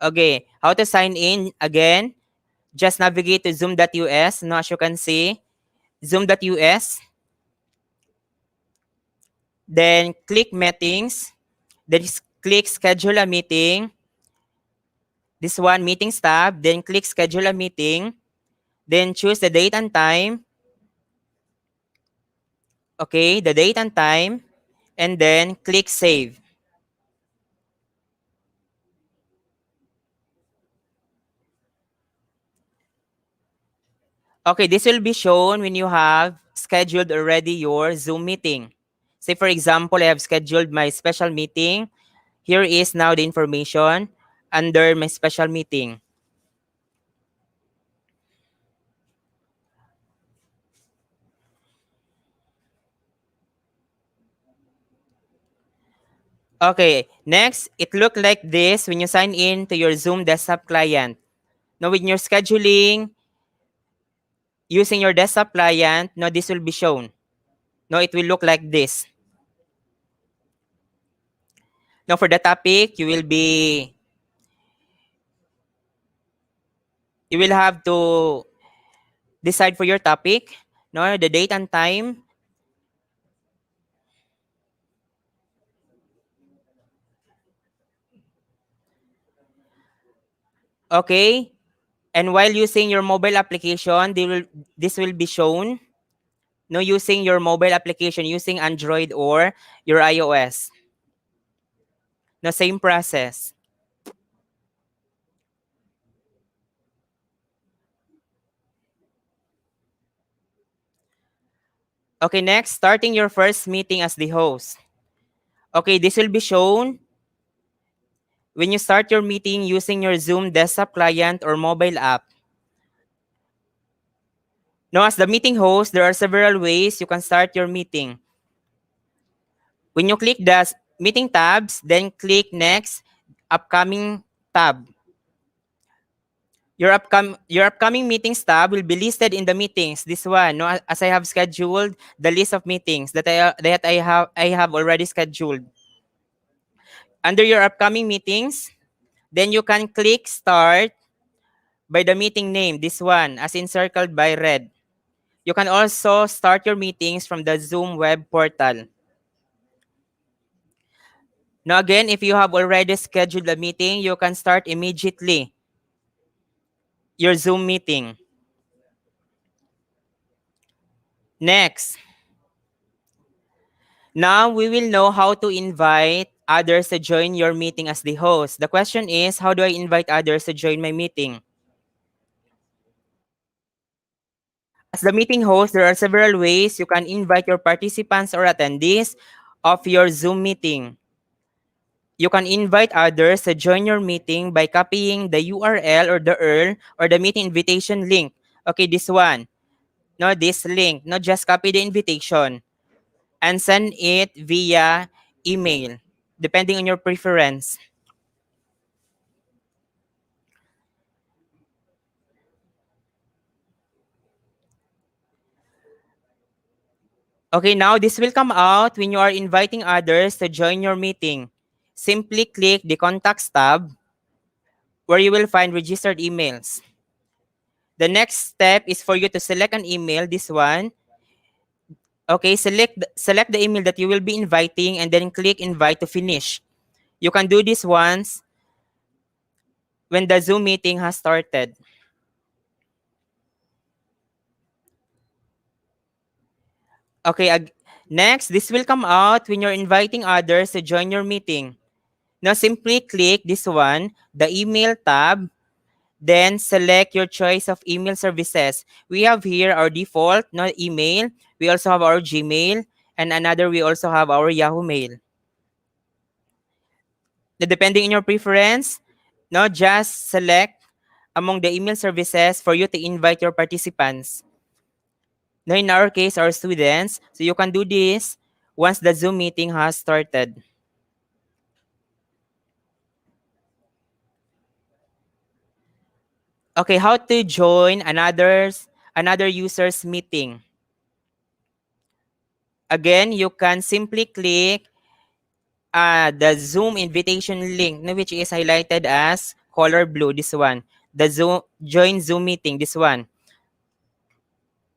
Okay, how to sign in again? Just navigate to zoom.us. Now, as you can see, zoom.us. Then click meetings. Then click schedule a meeting. This one, meetings tab. Then click schedule a meeting. Then choose the date and time. Okay, the date and time. And then click save. Okay, this will be shown when you have scheduled already your Zoom meeting. Say, for example, I have scheduled my special meeting. Here is now the information under my special meeting. Okay, next, it looked like this when you sign in to your Zoom desktop client. Now, when you're scheduling using your desktop client, now this will be shown. Now, it will look like this. Now, for the topic, you will have to decide for your topic, no, the date and time. Okay, and while using your mobile application, this will be shown. No, using your mobile application, using Android or your iOS. No, same process. Okay, next, starting your first meeting as the host. Okay, this will be shown when you start your meeting using your Zoom desktop client or mobile app. Now, as the meeting host, there are several ways you can start your meeting. When you click the meeting tabs, then click next, upcoming tab. Your upcoming meetings tab will be listed in the meetings. This one, no, as I have scheduled the list of meetings that I have already scheduled. Under your upcoming meetings, then you can click start by the meeting name. This one, as encircled by red. You can also start your meetings from the Zoom web portal. Now again, if you have already scheduled a meeting, you can start immediately your Zoom meeting. Next, now we will know how to invite others to join your meeting as the host. The question is, how do I invite others to join my meeting? As the meeting host, there are several ways you can invite your participants or attendees of your Zoom meeting. You can invite others to join your meeting by copying the URL or the URL or the meeting invitation link. Okay, this one. No, this link. No, just copy the invitation and send it via email, depending on your preference. Okay, now this will come out when you are inviting others to join your meeting. Simply click the Contacts tab where you will find registered emails. The next step is for you to select an email, this one. Okay, select the email that you will be inviting and then click invite to finish. You can do this once when the Zoom meeting has started. Okay, next, this will come out when you're inviting others to join your meeting. Now, simply click this one, the email tab, then select your choice of email services. We have here our default, not email. We also have our Gmail, and another, we also have our Yahoo Mail. Now, depending on your preference, now just select among the email services for you to invite your participants. Now, in our case, our students, so you can do this once the Zoom meeting has started. Okay, how to join another user's meeting. Again, you can simply click the Zoom invitation link, which is highlighted as color blue, this one. The Zoom join Zoom meeting, this one.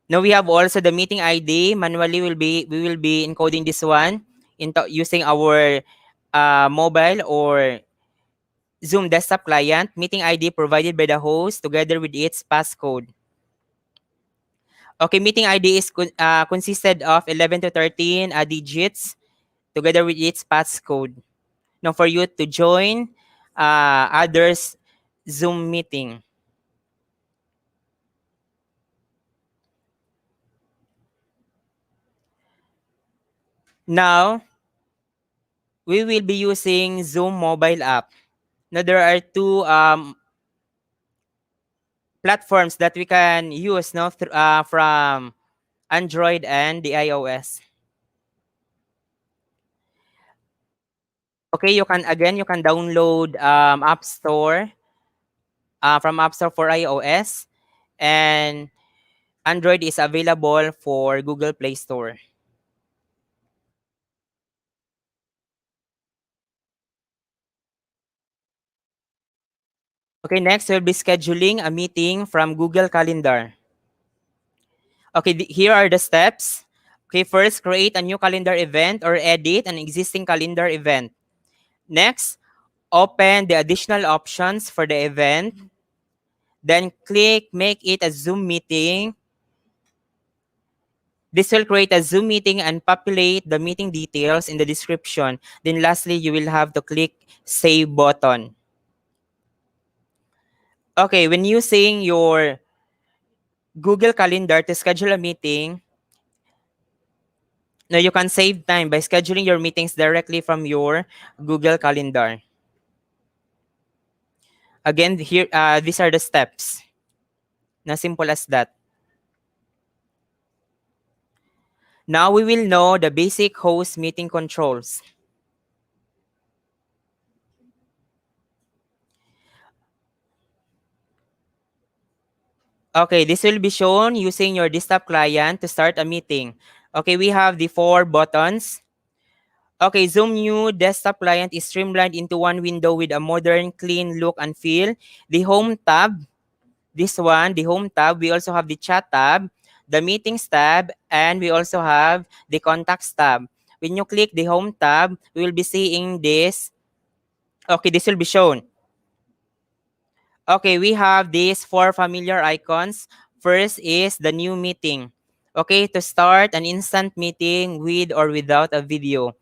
Now we have also the meeting ID. Manually we will be encoding this one into using our mobile or Zoom desktop client. Meeting ID provided by the host together with its passcode. Okay, meeting ID is consisted of 11 to 13 digits together with its passcode. Now for you to join others Zoom meeting. Now we will be using Zoom mobile app. Now there are two platforms that we can use now from Android and the iOS. Okay, you can download App Store from App Store for iOS, and Android is available for Google Play Store. Okay, next we'll be scheduling a meeting from Google Calendar. Okay, here are the steps. Okay, first, create a new calendar event or edit an existing calendar event. Next, open the additional options for the event. Then click Make it a Zoom meeting. This will create a Zoom meeting and populate the meeting details in the description. Then lastly, you will have to click Save button. Okay, when using your Google Calendar to schedule a meeting, now you can save time by scheduling your meetings directly from your Google Calendar. Again, here these are the steps. Now, simple as that. Now we will know the basic host meeting controls. Okay, this will be shown using your desktop client to start a meeting. Okay, we have the 4 buttons. Okay, Zoom new desktop client is streamlined into one window with a modern, clean look and feel. The home tab, this one, the home tab, we also have the chat tab, the meetings tab, and we also have the contacts tab. When you click the home tab, we will be seeing this. Okay, this will be shown. Okay, we have these 4 familiar icons. First is the new meeting. Okay, to start an instant meeting with or without a video.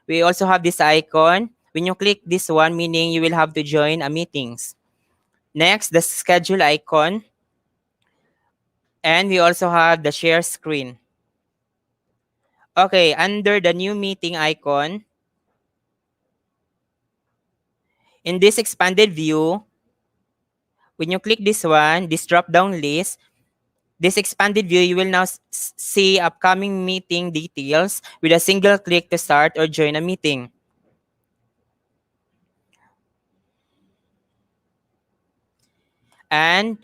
We also have this icon. When you click this one, meaning you will have to join a meetings. Next, the schedule icon. And we also have the share screen. Okay, under the new meeting icon, in this expanded view, when you click this one, this drop-down list, this expanded view, you will now see upcoming meeting details with a single click to start or join a meeting. And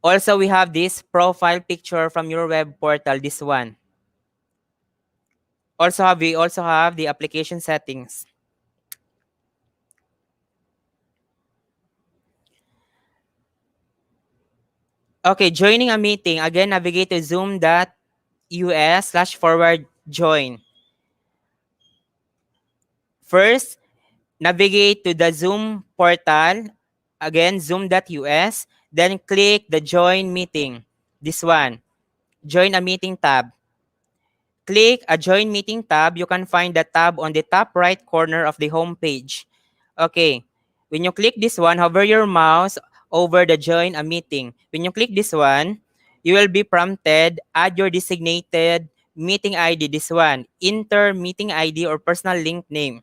also, we have this profile picture from your web portal, this one. We also have the application settings. Okay, joining a meeting. Again, navigate to zoom.us/forward join. First, navigate to the Zoom portal. Again, zoom.us. Then click the join meeting. This one. Join a meeting tab. Click a join meeting tab. You can find the tab on the top right corner of the home page. Okay. When you click this one, hover your mouse over the join a meeting. When you click this one, you will be prompted, add your designated meeting ID, this one. Enter meeting ID or personal link name.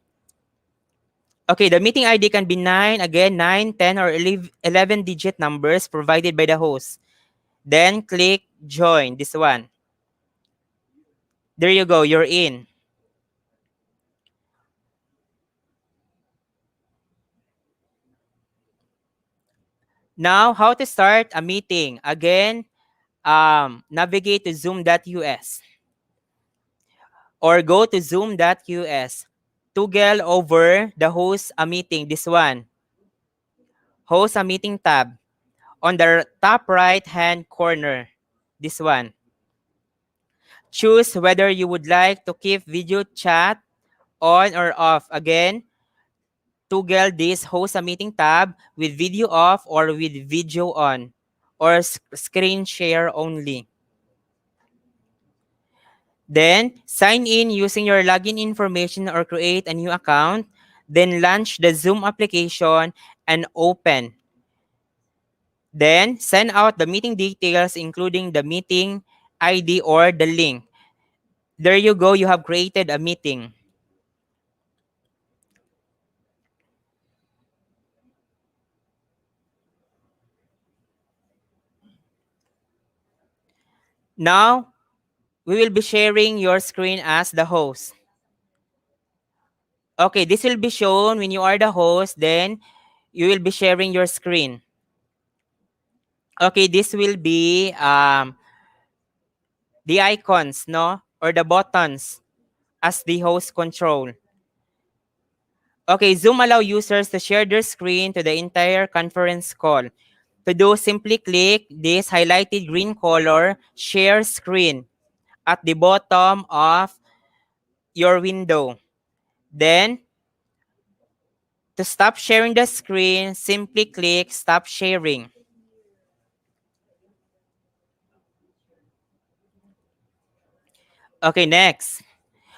Okay, the meeting ID can be 9, again, 9, 10, or 11-digit numbers provided by the host. Then click join, this one. There you go, you're in. Now, how to start a meeting? Again, navigate to zoom.us or go to zoom.us. Toggle over the host a meeting, this one. Host a meeting tab on the top right hand corner, this one. Choose whether you would like to keep video chat on or off. Again, toggle this host a meeting tab with video off or with video on or screen share only. Then, sign in using your login information or create a new account. Then, launch the Zoom application and open. Then, send out the meeting details, including the meeting ID or the link. There you go, you have created a meeting. Now, we will be sharing your screen as the host. Okay, this will be shown when you are the host, then you will be sharing your screen. Okay, this will be the icons, no? Or the buttons as the host control. Okay, Zoom allow users to share their screen to the entire conference call. To do, simply click this highlighted green color, share screen, at the bottom of your window. Then, to stop sharing the screen, simply click stop sharing. Okay, next,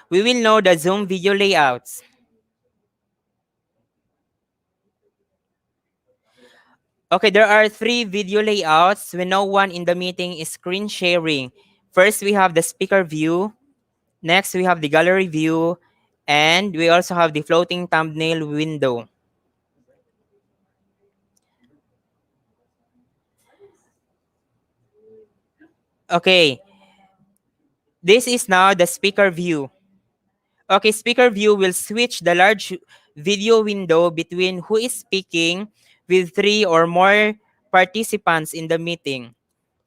we will know the Zoom video layouts. Okay, there are 3 video layouts when no one in the meeting is screen sharing. First, we have the speaker view. Next, we have the gallery view. And we also have the floating thumbnail window. Okay, this is now the speaker view. Okay, speaker view will switch the large video window between who is speaking with 3 or more participants in the meeting.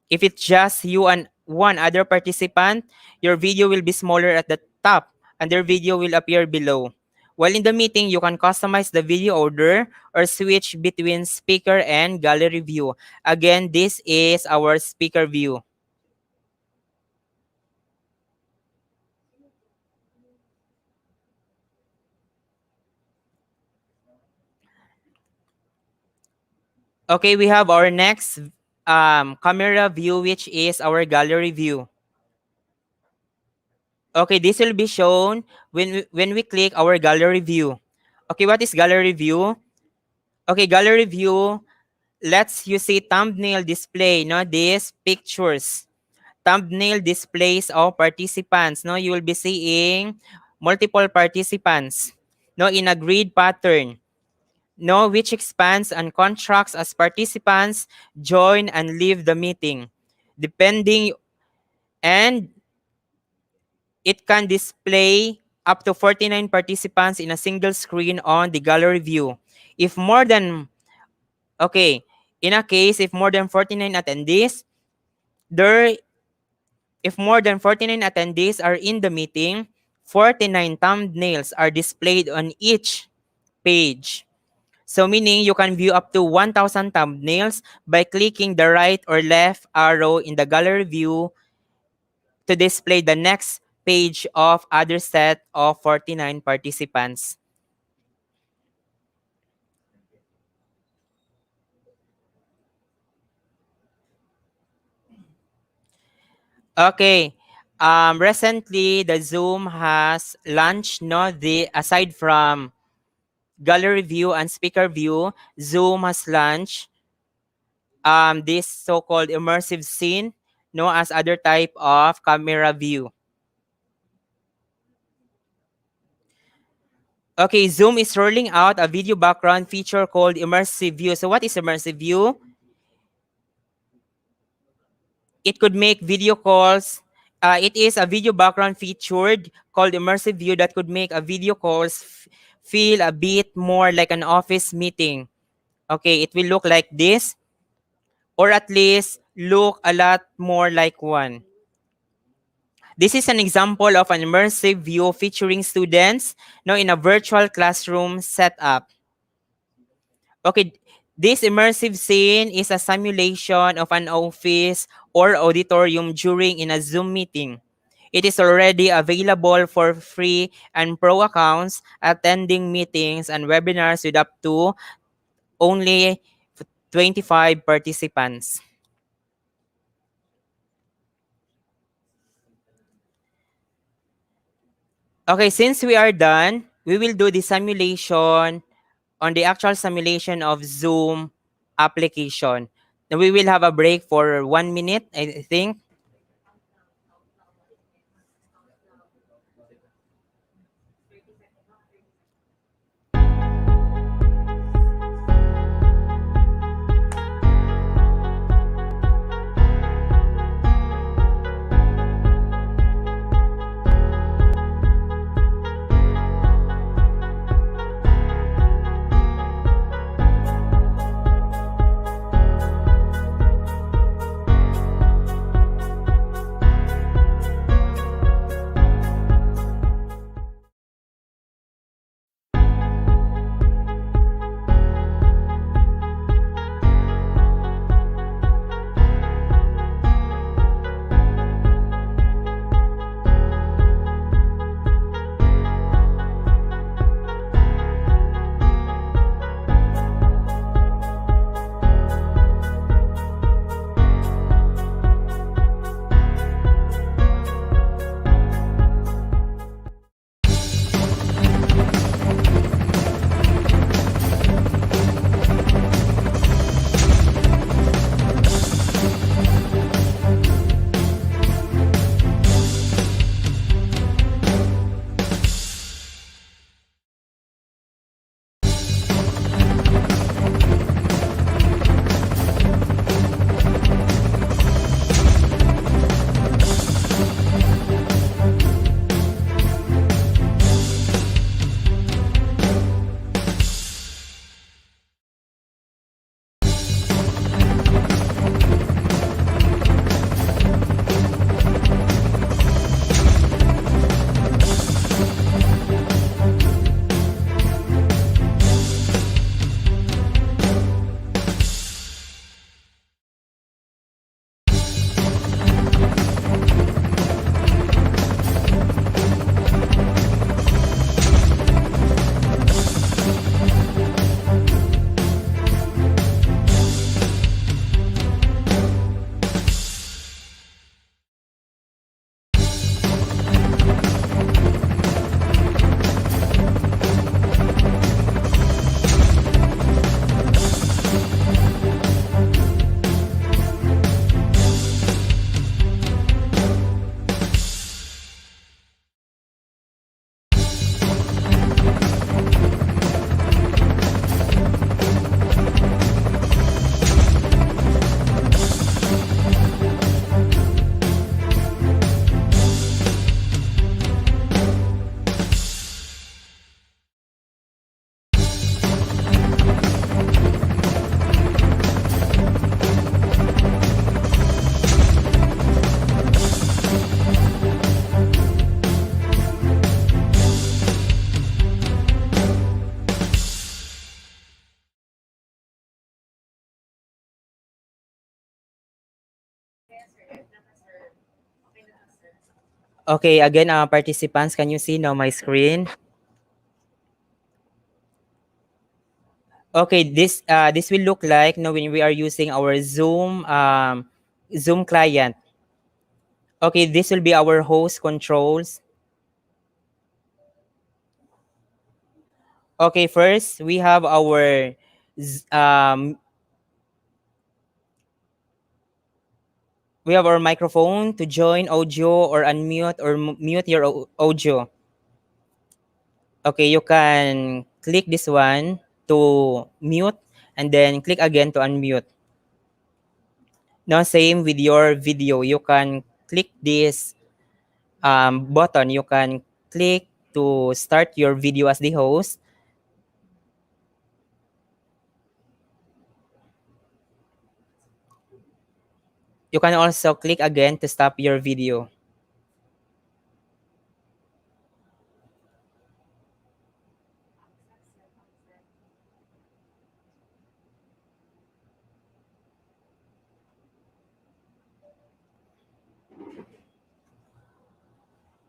If it's just you and one other participant, your video will be smaller at the top and their video will appear below. While in the meeting, you can customize the video order or switch between speaker and gallery view. Again, this is our speaker view. Okay, we have our next camera view, which is our gallery view. Okay, this will be shown when we click our gallery view. Okay, what is gallery view? Okay, gallery view lets you see thumbnail display, no, these pictures. Thumbnail displays of participants, no, you will be seeing multiple participants, no, in a grid pattern, no, which expands and contracts as participants join and leave the meeting, depending, and it can display up to 49 participants in a single screen on the gallery view. If more than, okay, in a case, if more than 49 attendees, there, if more than 49 attendees are in the meeting, 49 thumbnails are displayed on each page. So meaning you can view up to 1,000 thumbnails by clicking the right or left arrow in the gallery view to display the next page of other set of 49 participants. Okay. Recently, the Zoom has launched, no, the aside from gallery view and speaker view, Zoom has launched this so-called immersive scene, no, as other type of camera view. Okay, Zoom is rolling out a video background feature called immersive view. So what is immersive view? It could make video calls. It is a video background featured called immersive view that could make a video calls feel a bit more like an office meeting. Okay, it will look like this, or at least look a lot more like one. This is an example of an immersive view featuring students now in a virtual classroom setup. Okay, this immersive scene is a simulation of an office or auditorium during in a Zoom meeting. It is already available for free and pro accounts attending meetings and webinars with up to only 25 participants. Okay, since we are done, we will do the simulation on the actual simulation of Zoom application. Then we will have a break for 1 minute, I think. Okay, again, participants, can you see now my screen? Okay, this will look like now when we are using our Zoom client. Okay, this will be our host controls. Okay, first we have our z- um, we have our microphone to join audio or unmute or mute your audio. Okay, you can click this one to mute and then click again to unmute. Now, same with your video. You can click this button. You can click to start your video as the host. You can also click again to stop your video.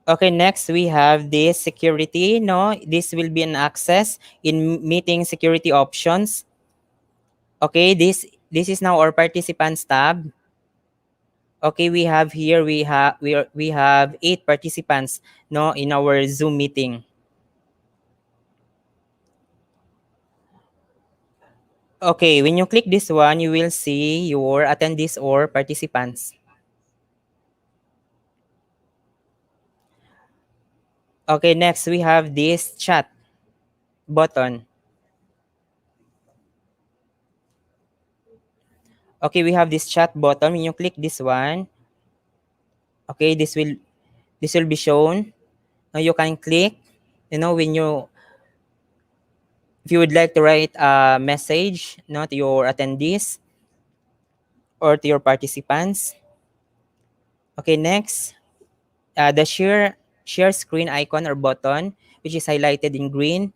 Okay, next we have this security. No, this will be an access in meeting security options. Okay, this is now our participants tab. Okay, we have here we have 8 participants no in our Zoom meeting. Okay, when you click this one, you will see your attendees or participants. Okay, next we have this chat button. Okay, we have this chat button. When you click this one, okay, this will be shown. Now you can click, when you if you would like to write a message, to your attendees or to your participants. Okay, next, the share screen icon or button, which is highlighted in green.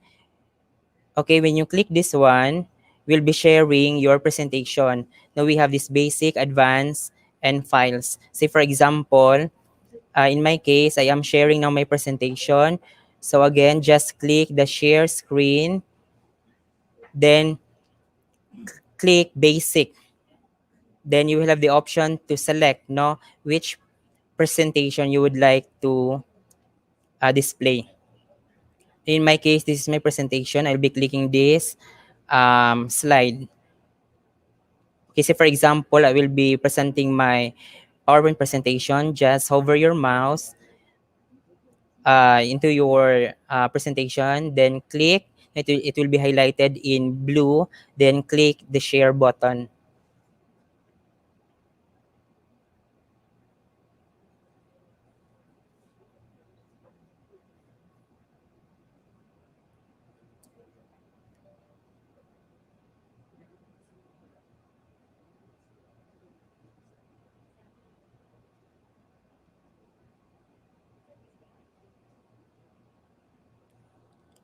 Okay, when you click this one, we'll be sharing your presentation. Now we have this basic, advanced, and files. Say for example, in my case, I am sharing now my presentation. So again, just click the share screen, then click basic. Then you will have the option to select which presentation you would like to display. In my case, this is my presentation. I'll be clicking this slide. Okay, so for example, I will be presenting my PowerPoint presentation. Just hover your mouse into your presentation, then click. It will be highlighted in blue. Then click the share button.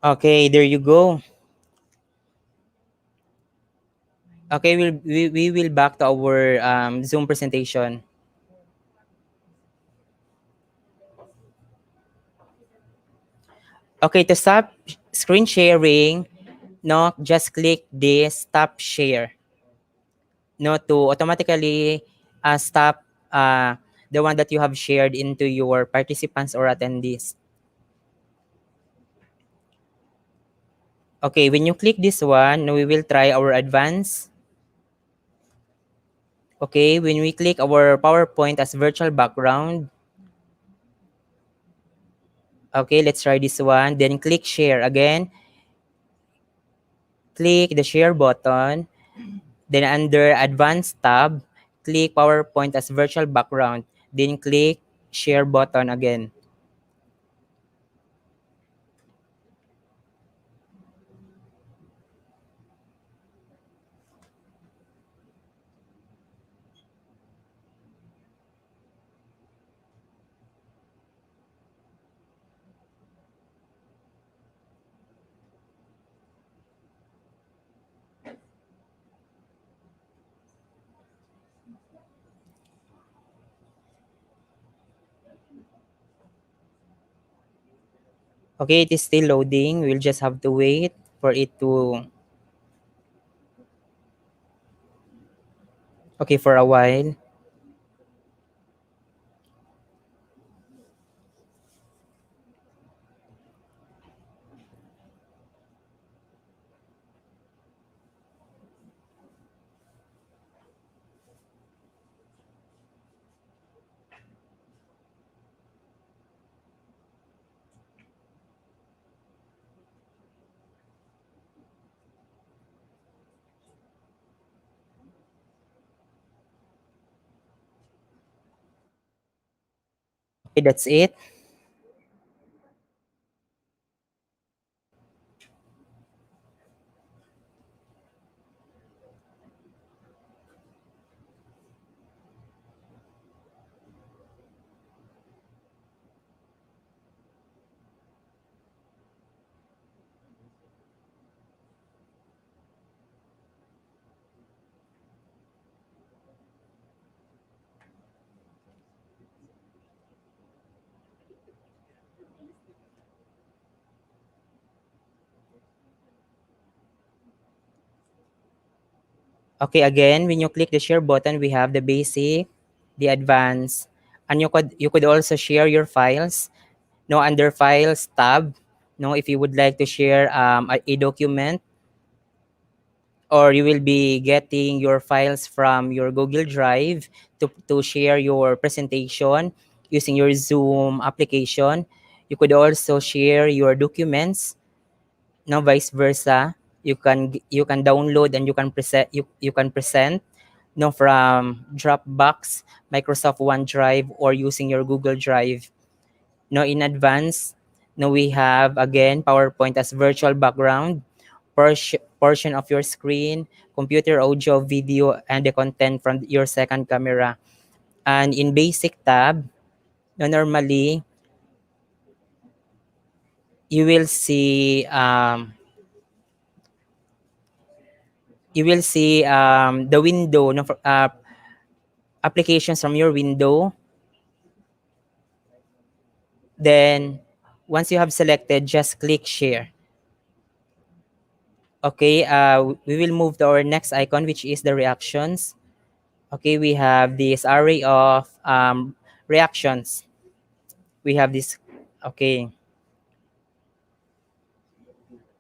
Okay, there you go. Okay, we will back to our Zoom presentation. Okay, to stop screen sharing, just click this stop share. To automatically stop the one that you have shared into your participants or attendees. Okay, when you click this one, we will try our advanced. Okay, when we click our PowerPoint as virtual background. Okay, let's try this one. Then click share again. Click the share button. Then under advanced tab, click PowerPoint as virtual background. Then click share button again. Okay, it is still loading. We'll just have to wait for it to, okay, for a while. Okay, that's it. Okay, again, when you click the share button, we have the basic, the advanced, and you could also share your files. No, under files tab. No, if you would like to share a document, or you will be getting your files from your Google Drive to share your presentation using your Zoom application. You could also share your documents. No, vice versa. You can download and you can present no, from Dropbox, Microsoft OneDrive, or using your Google Drive. No, in advance, no, we have again PowerPoint as virtual background, portion of your screen, computer audio, video, and the content from your second camera. And in basic tab, no, normally you will see the window, no, applications from your window. Then once you have selected, just click share. Okay, we will move to our next icon, which is the reactions. Okay, we have this array of reactions. We have this, okay.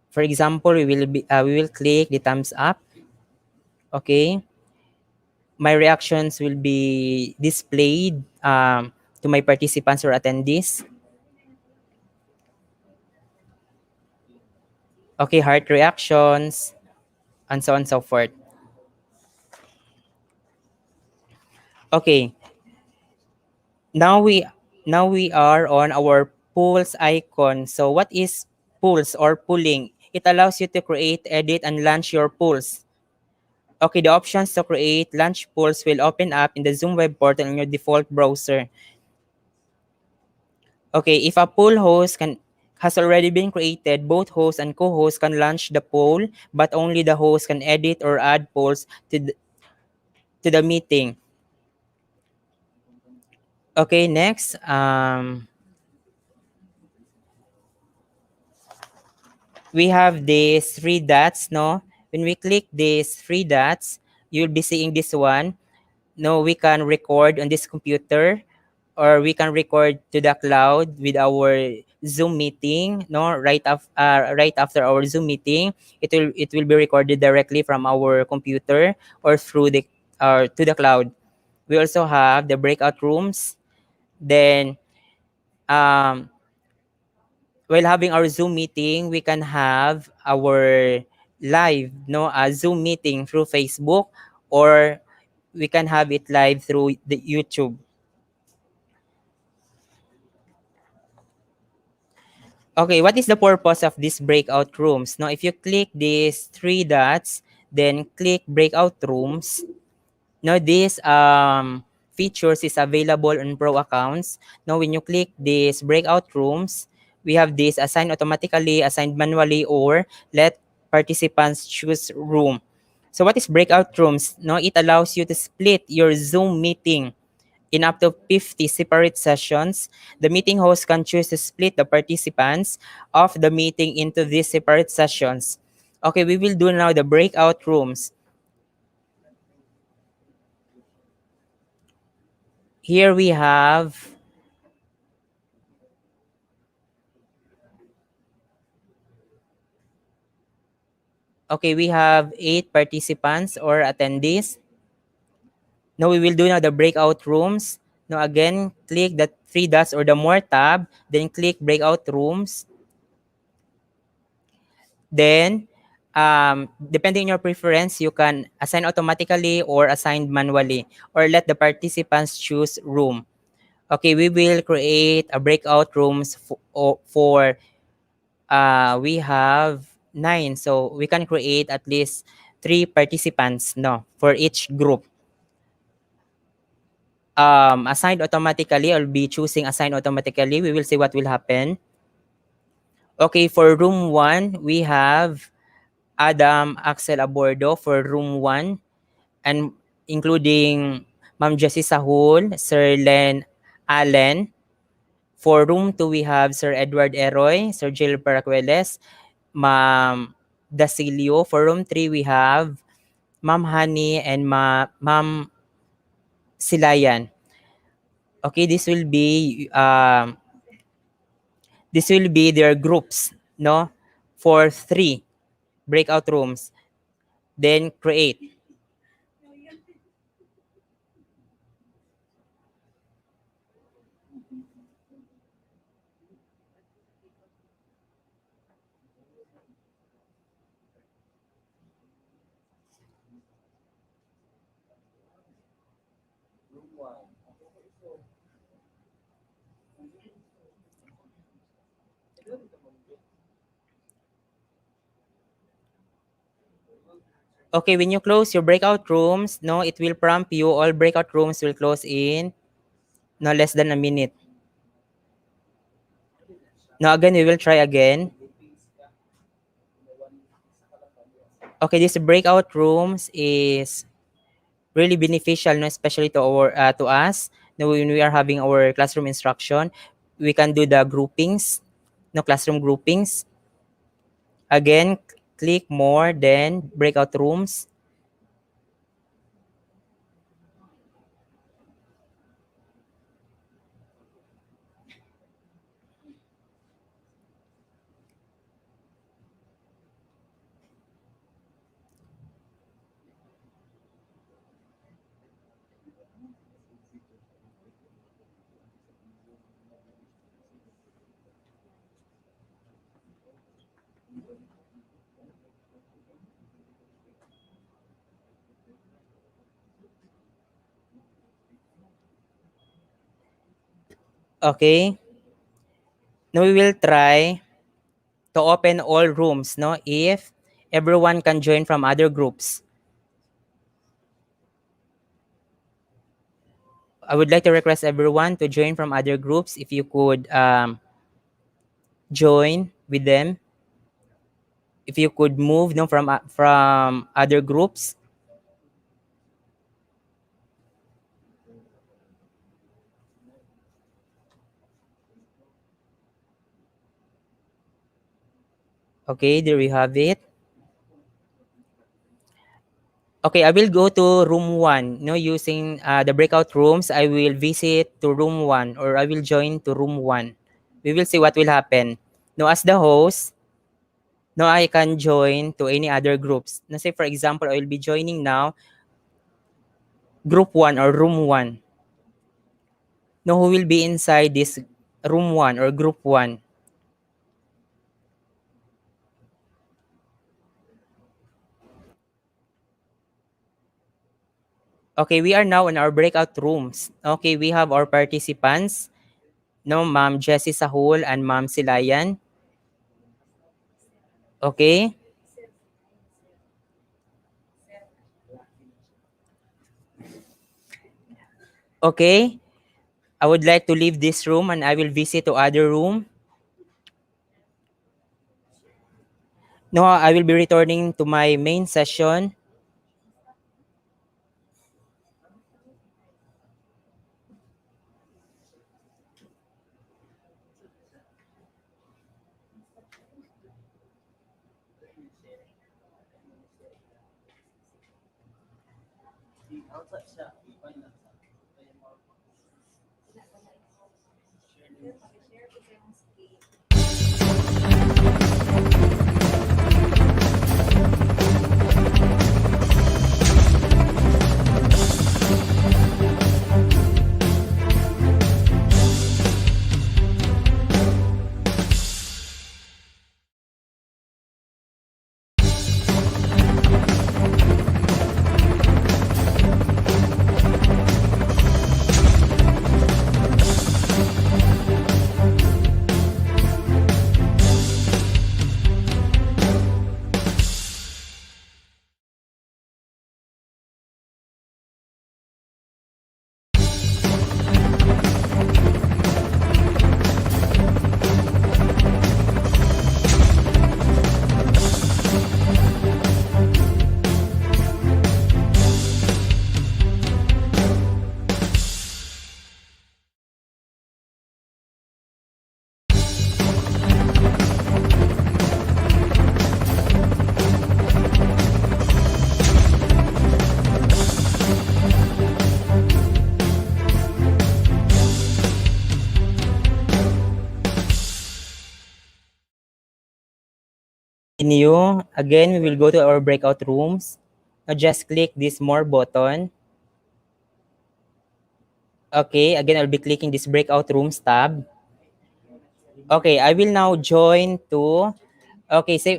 For example, we will click the thumbs up. Okay, my reactions will be displayed to my participants or attendees. Okay, heart reactions, and so on and so forth. Okay, now we are on our pulse icon. So what is pulse or pulling? It allows you to create, edit, and launch your pulse. Okay, the options to create launch pulse will open up in the Zoom web portal in your default browser. Okay, if a poll host has already been created, both host and co-host can launch the poll, but only the host can edit or add polls to the meeting. Okay, next, we have these three dots, no? When we click these three dots, you'll be seeing this one. No, we can record on this computer, or we can record to the cloud with our Zoom meeting. No, right after our Zoom meeting, it will be recorded directly from our computer or through the to the cloud. We also have the breakout rooms. Then, um, while having our Zoom meeting, we can have our live, no, a Zoom meeting through Facebook, or we can have it live through the YouTube. Okay, what is the purpose of these breakout rooms? Now, if you click these three dots, then click breakout rooms. Now, this features is available on Pro accounts. Now, when you click these breakout rooms, we have this assign automatically, assign manually, or let participants choose room. So, what is breakout rooms? Now, it allows you to split your Zoom meeting in up to 50 separate sessions. The meeting host can choose to split the participants of the meeting into these separate sessions. Okay, we will do now the breakout rooms. Here we have, okay, we have 8 participants or attendees. Now we will do now the breakout rooms. Now again, click the three dots or the more tab, then click breakout rooms. Then, depending on your preference, you can assign automatically or assign manually, or let the participants choose room. Okay, we will create a breakout rooms for we have 9, so we can create at least 3 participants, no, for each group. Assigned automatically, I'll be choosing assigned automatically. We will see what will happen. Okay, for room 1, we have Adam Axel Abordo for room 1, and including Ma'am Jessie Sahul, Sir Len Allen. For room 2, we have Sir Edward Eroy, Sir Jill Paracueles, Ma'am Dasilio. For room 3, we have Ma'am Honey and Ma'am Silayan. Okay, this will be their groups, no, for 3 breakout rooms. Then create. Okay, when you close your breakout rooms, no, it will prompt you. All breakout rooms will close in no less than a minute. Now again, we will try again. Okay, this breakout rooms is really beneficial, no, especially to us. No, when we are having our classroom instruction, we can do the groupings, no, classroom groupings. Again, click more, then breakout rooms. Okay. Now we will try to open all rooms, no, if everyone can join from other groups. I would like to request everyone to join from other groups. If you could join with them, if you could move, no, from other groups. Okay, there we have it. Okay, I will go to room 1. No, using the breakout rooms, I will visit to room 1, or I will join to room 1. We will see what will happen. No, as the host, no, I can join to any other groups. Now, say for example, I will be joining now group 1 or room 1. No, who will be inside this room 1 or group 1? Okay, we are now in our breakout rooms. Okay, we have our participants. No, Ma'am Jessie Sahul and Ma'am Silayan. Okay. Okay. I would like to leave this room and I will visit to other room. No, I will be returning to my main session. Continue. Again, we will go to our breakout rooms. Now just click this more button. Okay, again, I'll be clicking this breakout rooms tab. Okay, I will now join to, okay, so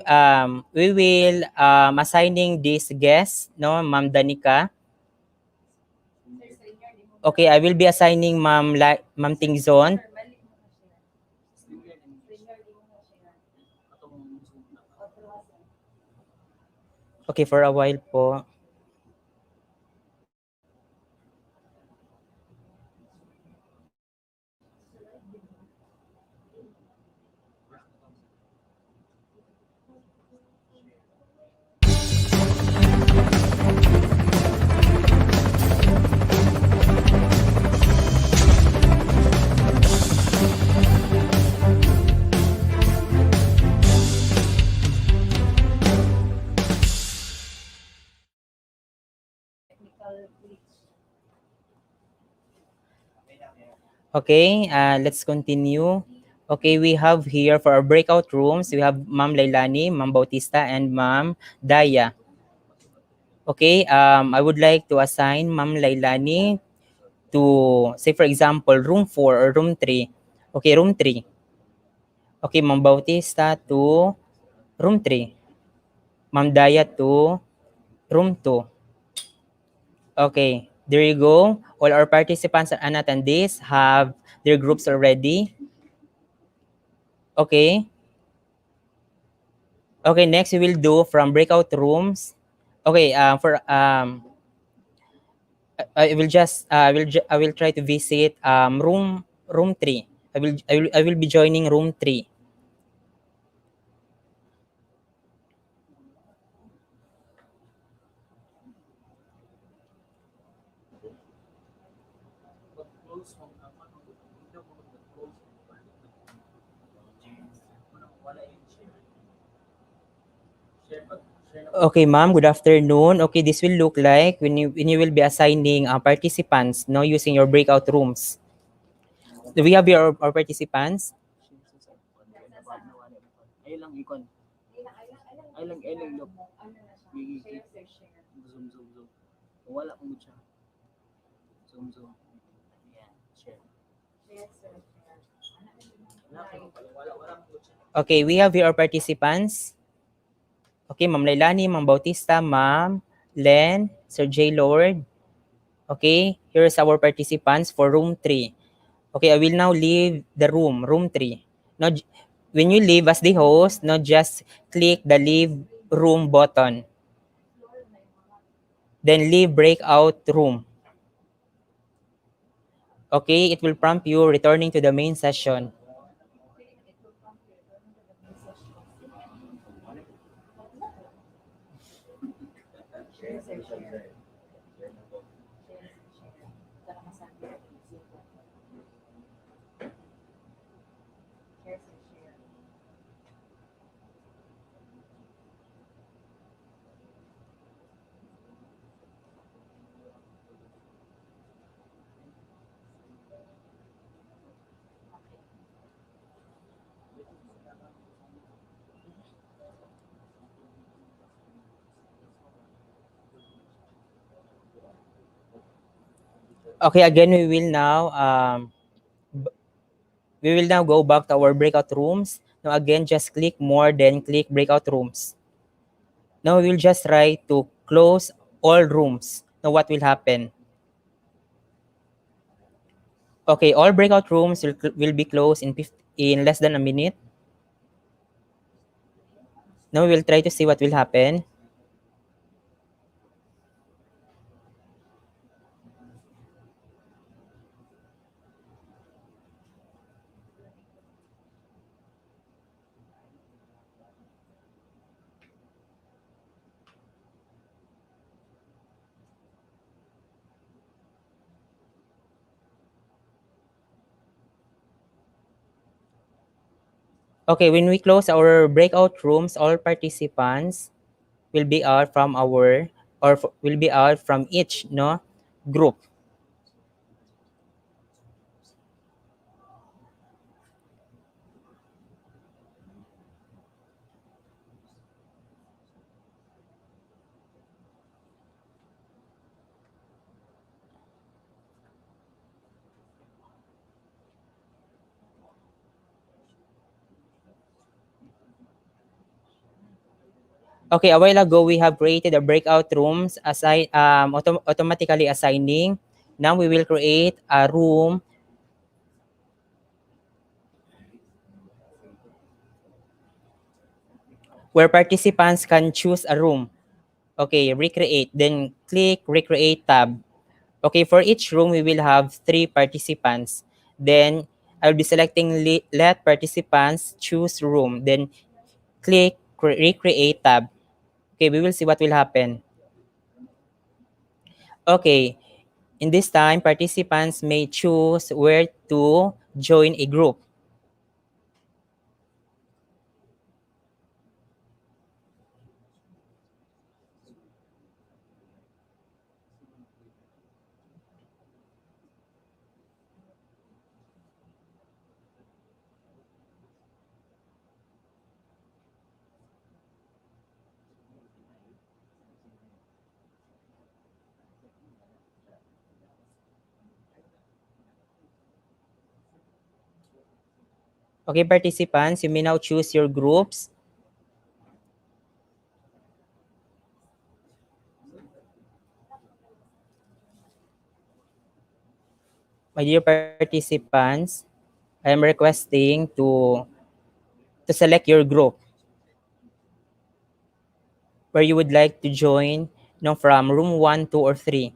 we will assigning this guest, no, Ma'am Danica. Okay, I will be assigning Ma'am Tingzon. Okay, for a while po. Okay, let's continue. Okay, we have here for our breakout rooms, we have Ma'am Lailani, Ma'am Bautista, and Ma'am Daya. Okay, I would like to assign Ma'am Lailani to, say for example, room 4 or room 3. Okay, room 3. Okay, Ma'am Bautista to room 3. Ma'am Daya to room 2. Okay, there you go. All our participants and attendees have their groups already. Okay. Okay, next we will do from breakout rooms. Okay, I will just I will try to visit room 3. I will be joining room 3. Okay, ma'am, good afternoon. Okay, this will look like when you will be assigning participants, no, using your breakout rooms. Do we have your our participants? Okay, we have here our participants. Okay, Ma'am Lailani, Ma'am Bautista, Ma'am Len, Sir J. Lord. Okay, here's our participants for room 3. Okay, I will now leave the room 3. Now, when you leave as the host, now just click the leave room button. Then leave breakout room. Okay, it will prompt you returning to the main session. Okay, again, we will now go back to our breakout rooms. Now again, just click more, then click breakout rooms. Now we will just try to close all rooms. Now what will happen? Okay, all breakout rooms will be closed in less than a minute. Now we will try to see what will happen. Okay, when we close our breakout rooms, all participants will be out from will be out from each group. Okay, a while ago, we have created a breakout rooms, automatically assigning. Now we will create a room where participants can choose a room. Okay, recreate, then click recreate tab. Okay, for each room, we will have 3 participants. Then I'll be selecting let participants choose room. Then click recreate tab. Okay, we will see what will happen. Okay, in this time, participants may choose where to join a group. Okay, participants, you may now choose your groups. My dear participants, I am requesting to select your group where you would like to join, no, from room 1, 2, or 3.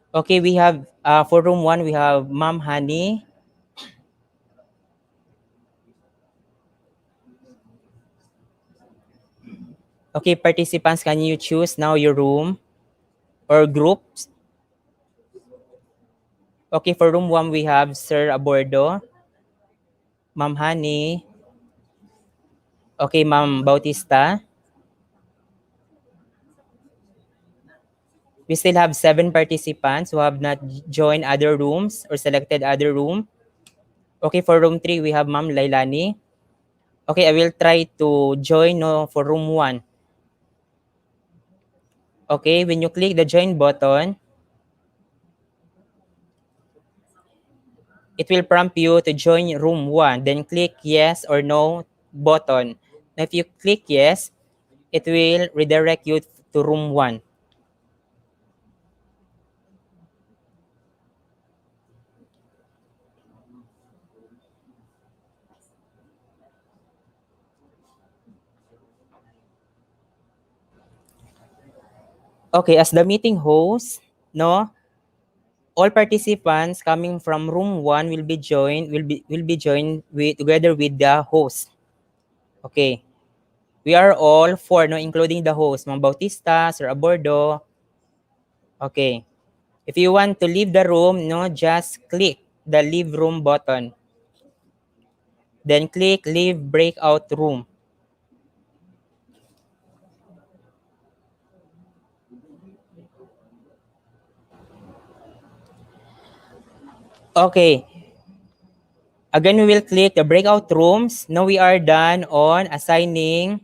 Okay, we have, for room 1, we have Ma'am Honey. Okay, participants, can you choose now your room or groups? Okay, for room 1, we have Sir Abordo, Ma'am Honey, okay, Ma'am Bautista. We still have 7 participants who have not joined other rooms or selected other room. Okay, for room 3, we have Ma'am Lailani. Okay, I will try to join, no, for room 1. Okay, when you click the join button, it will prompt you to join room 1. Then click yes or no button. Now, if you click yes, it will redirect you to room 1. Okay, as the meeting host, no, all participants coming from room 1 will be joined with together with the host. Okay. We are all 4, no, including the host, Mang Bautista, Sir Abordo. Okay. If you want to leave the room, no, just click the leave room button. Then click leave breakout room. Okay. Again, we will click the breakout rooms. Now we are done on assigning.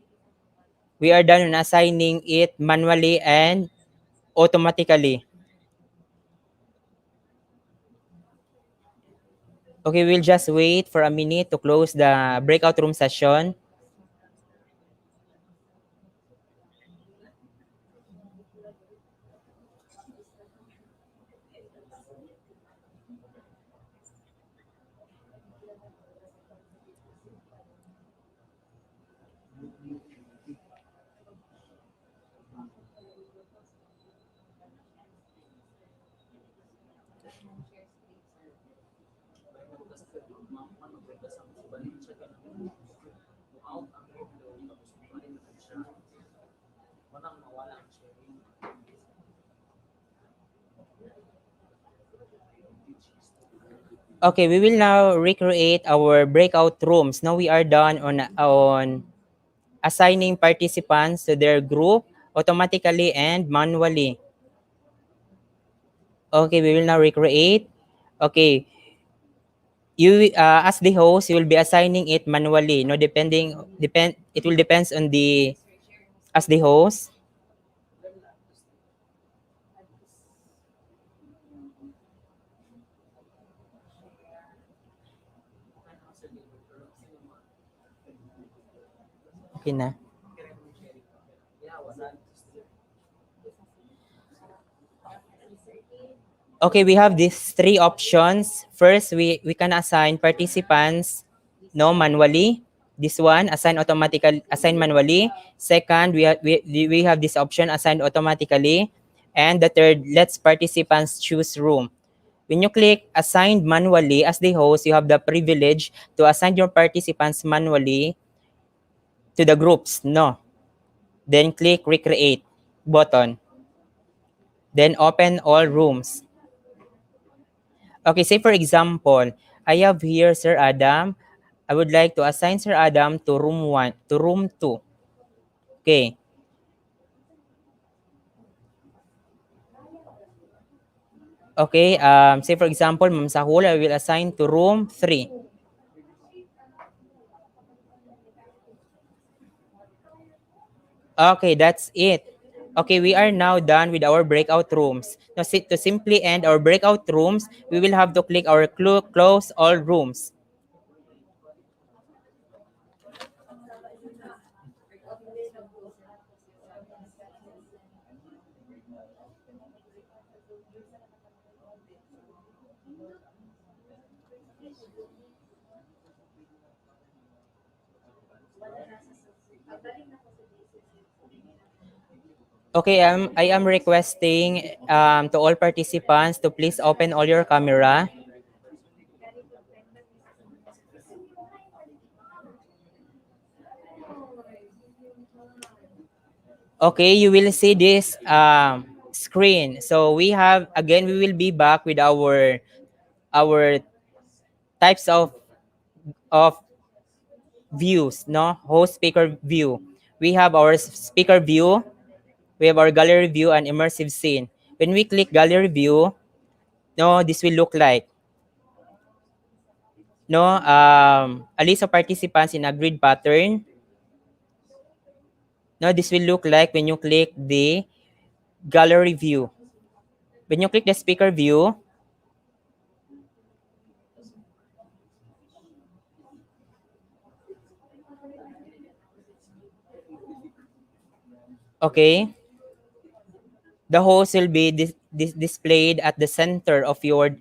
We are done on assigning it manually and automatically. Okay, we'll just wait for a minute to close the breakout room session. Okay, we will now recreate our breakout rooms. Now we are done on assigning participants to their group. automatically and manually. Okay, we will now recreate. Okay, you as the host, you will be assigning it manually. No, it will depends on the as the host. Okay na. Okay, we have these three options. First, we can assign participants no manually. This one assign manually. Second, we have this option assigned automatically. And the third, let's participants choose room. When you click assigned manually as the host, you have the privilege to assign your participants manually to the groups. No. Then click recreate button. Then open all rooms. Okay, say for example, I have here Sir Adam. I would like to assign Sir Adam to room 1, to room 2. Okay. Okay, say for example, Ma'am Sahul, I will assign to room 3. Okay, that's it. Okay, we are now done with our breakout rooms. Now, to simply end our breakout rooms, we will have to click our close all rooms. Okay, I am requesting to all participants to please open all your camera. Okay, you will see this screen. So we have, again, we will be back with our types of views, no? Host speaker view. We have our speaker view, we have our gallery view and immersive scene. When we click gallery view, no, this will look like no a list of participants in a grid pattern. No, this will look like when you click the gallery view. When you click the speaker view, okay, the host will be displayed at the center of your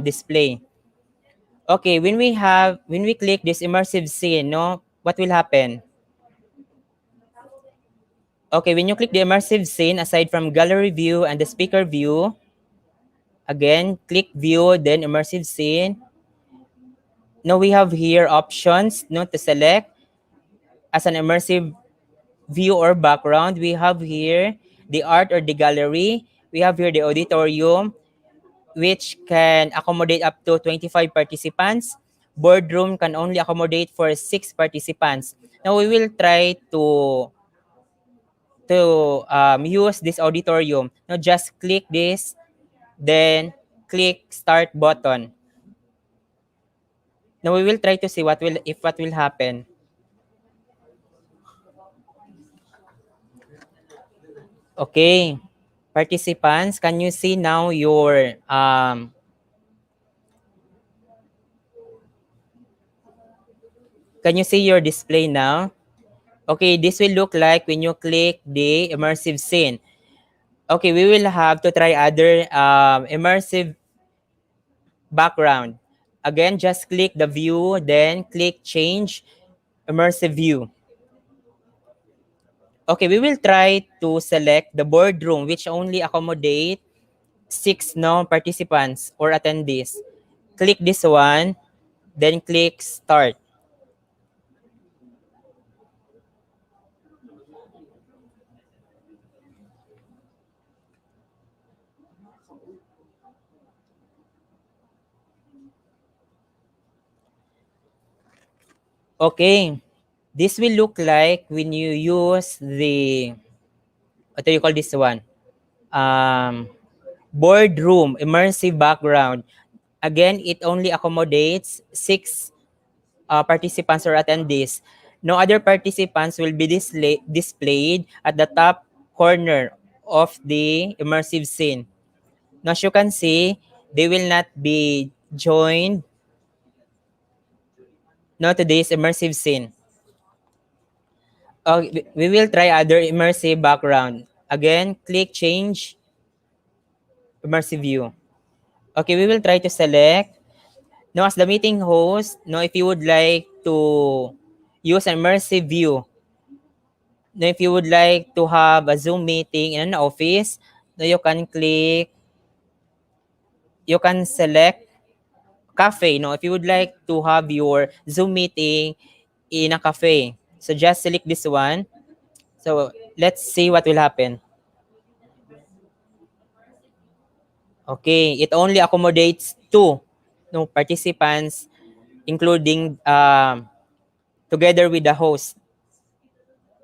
display. Okay, when we click this immersive scene, no, what will happen? Okay, when you click the immersive scene, aside from gallery view and the speaker view, again, click view, then immersive scene. Now we have here options, no, to select as an immersive view or background. We have here the art or the gallery. We have here the auditorium, which can accommodate up to 25 participants. Boardroom can only accommodate for 6 participants. Now we will try to use this auditorium. Now just click this, then click start button. Now we will try to see what will happen. Okay, participants, can you see now your can you see your display now? Okay, this will look like when you click the immersive scene. Okay, we will have to try other immersive background. Again, just click the view, then click change immersive view. Okay, we will try to select the boardroom, which only accommodate 6 participants or attendees. Click this one, then click start. Okay, this will look like when you use the what do you call this one? Boardroom, immersive background. Again, it only accommodates 6 participants or attendees. No other participants will be displayed at the top corner of the immersive scene. Now, as you can see, they will not be joined to this immersive scene. We will try other immersive background. Again, click change immersive view. Okay, we will try to select. Now, as the meeting host, if you would like to use an immersive view, now if you would like to have a Zoom meeting in an office, now you can select cafe. If you would like to have your Zoom meeting in a cafe, so just select this one. So let's see what will happen. Okay, it only accommodates 2 participants, including together with the host.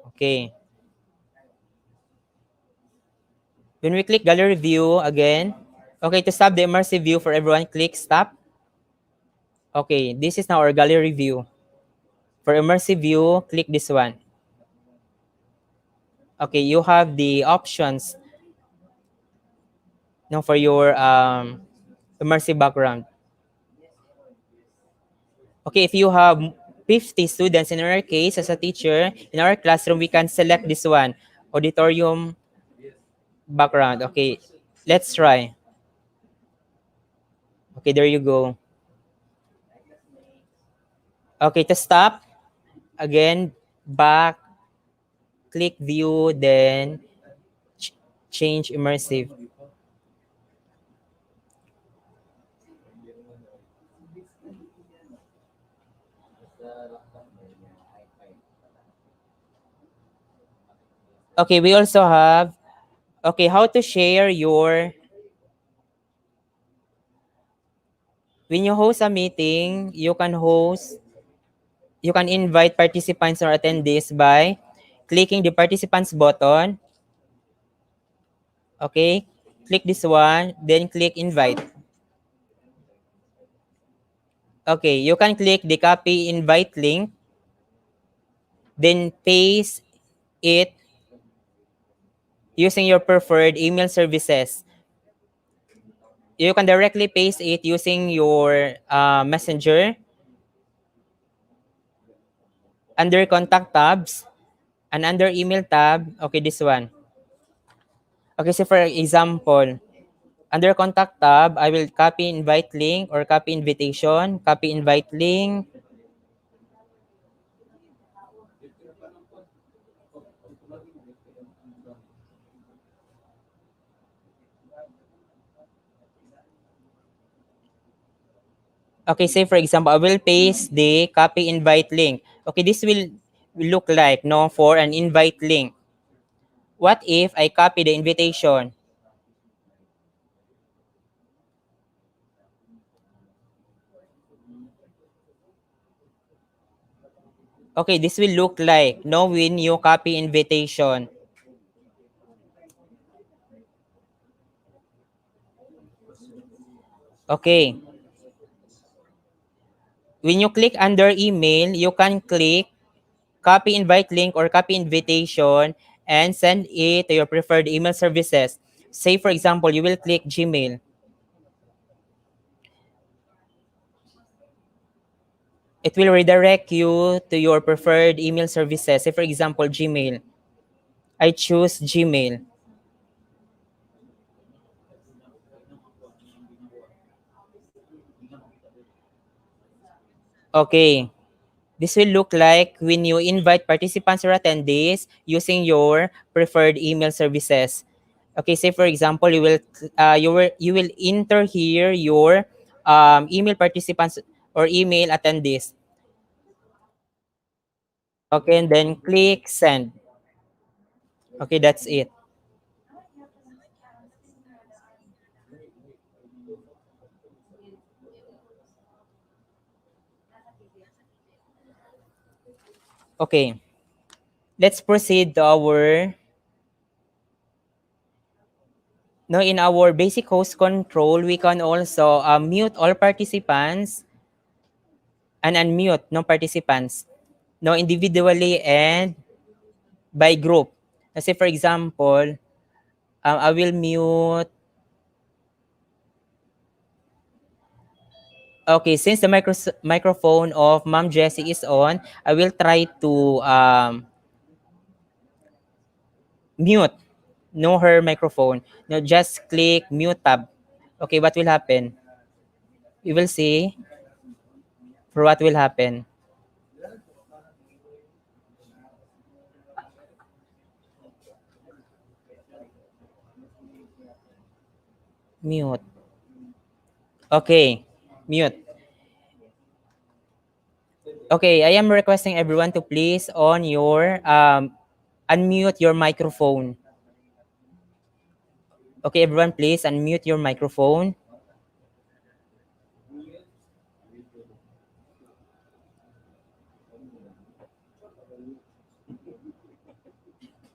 Okay. When we click gallery view again, okay, to stop the immersive view for everyone, click stop. Okay, this is now our gallery view. For immersive view, click this one. Okay, you have the options for your immersive background. Okay, if you have 50 students, in our case, as a teacher, in our classroom, we can select this one, auditorium background. Okay, let's try. Okay, there you go. Okay, to stop, again, back, click view, then change immersive. Okay, we also have, okay, how to share your, when you host a meeting, you can invite participants or attendees by clicking the participants button. Okay, click this one, then click invite. Okay, you can click the copy invite link, then paste it using your preferred email services. You can directly paste it using your messenger under contact tabs and under email tab. Okay, this one. Okay, so for example, under contact tab, I will copy invite link or copy invitation, copy invite link. Okay, say for example, I will paste the copy invite link. Okay, this will look like for an invite link. What if I copy the invitation? Okay, this will look like when you copy invitation. Okay. When you click under email, you can click copy invite link or copy invitation and send it to your preferred email services. Say, for example, you will click Gmail. It will redirect you to your preferred email services. Say, for example, Gmail. I choose Gmail. Okay. This will look like when you invite participants or attendees using your preferred email services. Okay, say for example, you will enter here your email participants or email attendees. Okay, and then click send. Okay, that's it. Okay, let's proceed to our Now, in our basic host control, we can also mute all participants and unmute no participants, no individually and by group. Let's say, for example, I will mute. Okay, since the microphone of Ma'am Jessie is on, I will try to mute no her microphone. No, just click mute tab. Okay, what will happen? You will see for what will happen. Mute. Okay, mute. Okay, I am requesting everyone to please on your unmute your microphone. Okay, everyone, please unmute your microphone.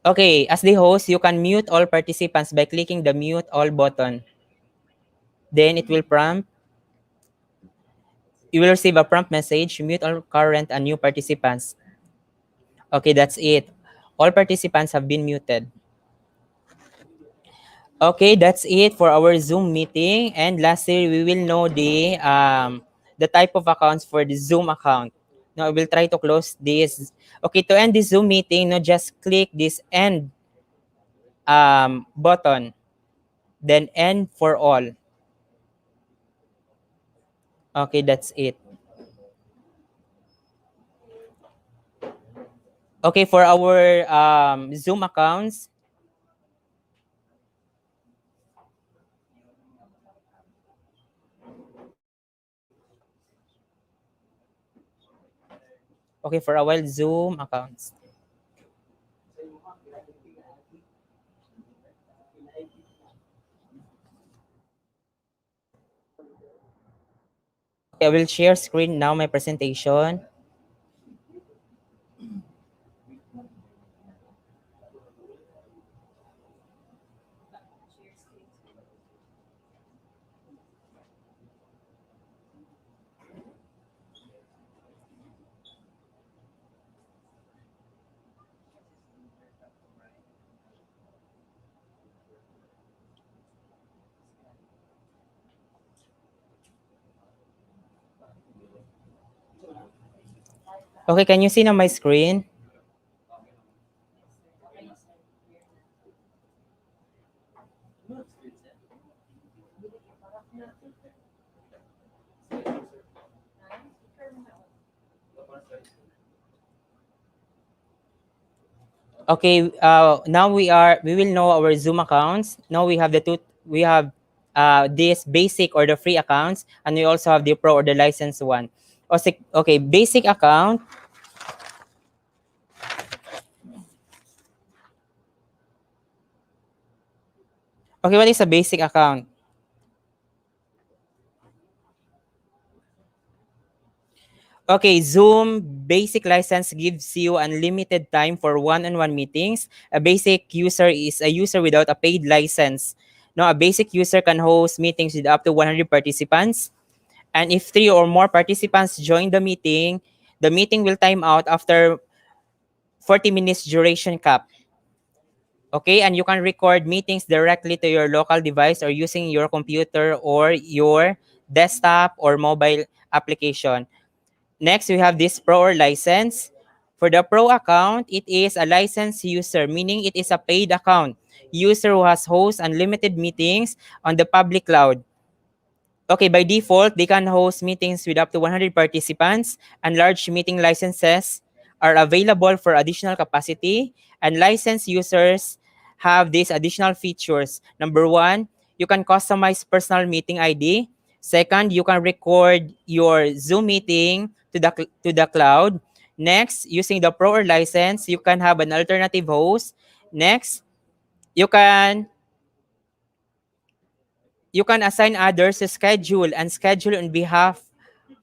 Okay, as the host, you can mute all participants by clicking the mute all button. Then it will prompt. You will receive a prompt message, mute all current and new participants. Okay, that's it. All participants have been muted. Okay, that's it for our Zoom meeting. And lastly, we will know the type of accounts for the Zoom account. Now, I will try to close this. Okay, to end this Zoom meeting, now just click this end button, then end for all. Okay, that's it. Okay, for our Zoom accounts, okay, for our Zoom accounts. Okay, I will share screen now, my presentation. Okay, can you see now my screen? Okay, now we will know our Zoom accounts. Now we have this basic or the free accounts, and we also have the pro or the licensed one. Okay, basic account. Okay, what is a basic account? Okay, Zoom basic license gives you unlimited time for one-on-one meetings. A basic user is a user without a paid license. Now, a basic user can host meetings with up to 100 participants. And if 3 or more participants join the meeting will time out after 40 minutes duration cap. Okay, and you can record meetings directly to your local device or using your computer or your desktop or mobile application. Next, we have this Pro or license. For the Pro account, it is a licensed user, meaning it is a paid account. User who has host unlimited meetings on the public cloud. Okay, by default, they can host meetings with up to 100 participants, and large meeting licenses are available for additional capacity, and licensed users have these additional features. Number one, you can customize personal meeting ID. Second, you can record your Zoom meeting to the cloud. Next, using the Pro or license, you can have an alternative host. Next, you can assign others to schedule and schedule on behalf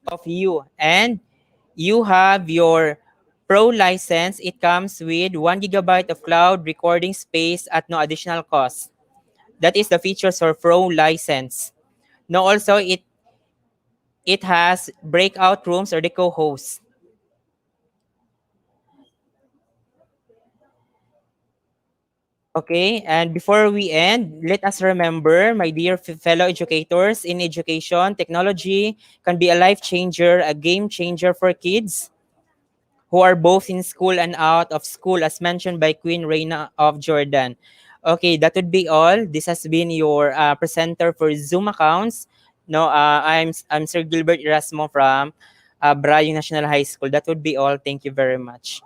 of you. And you have your Pro license. It comes with 1 gigabyte of cloud recording space at no additional cost. That is the features for pro license. Now also it has breakout rooms or the co-hosts. Okay, and before we end, let us remember, my dear fellow educators, in education, technology can be a life changer, a game changer for kids who are both in school and out of school, as mentioned by Queen Reina of Jordan. Okay, that would be all. This has been your presenter for Zoom accounts. No, I'm Sir Gilbert Erasmo from Brayong National High School. That would be all. Thank you very much.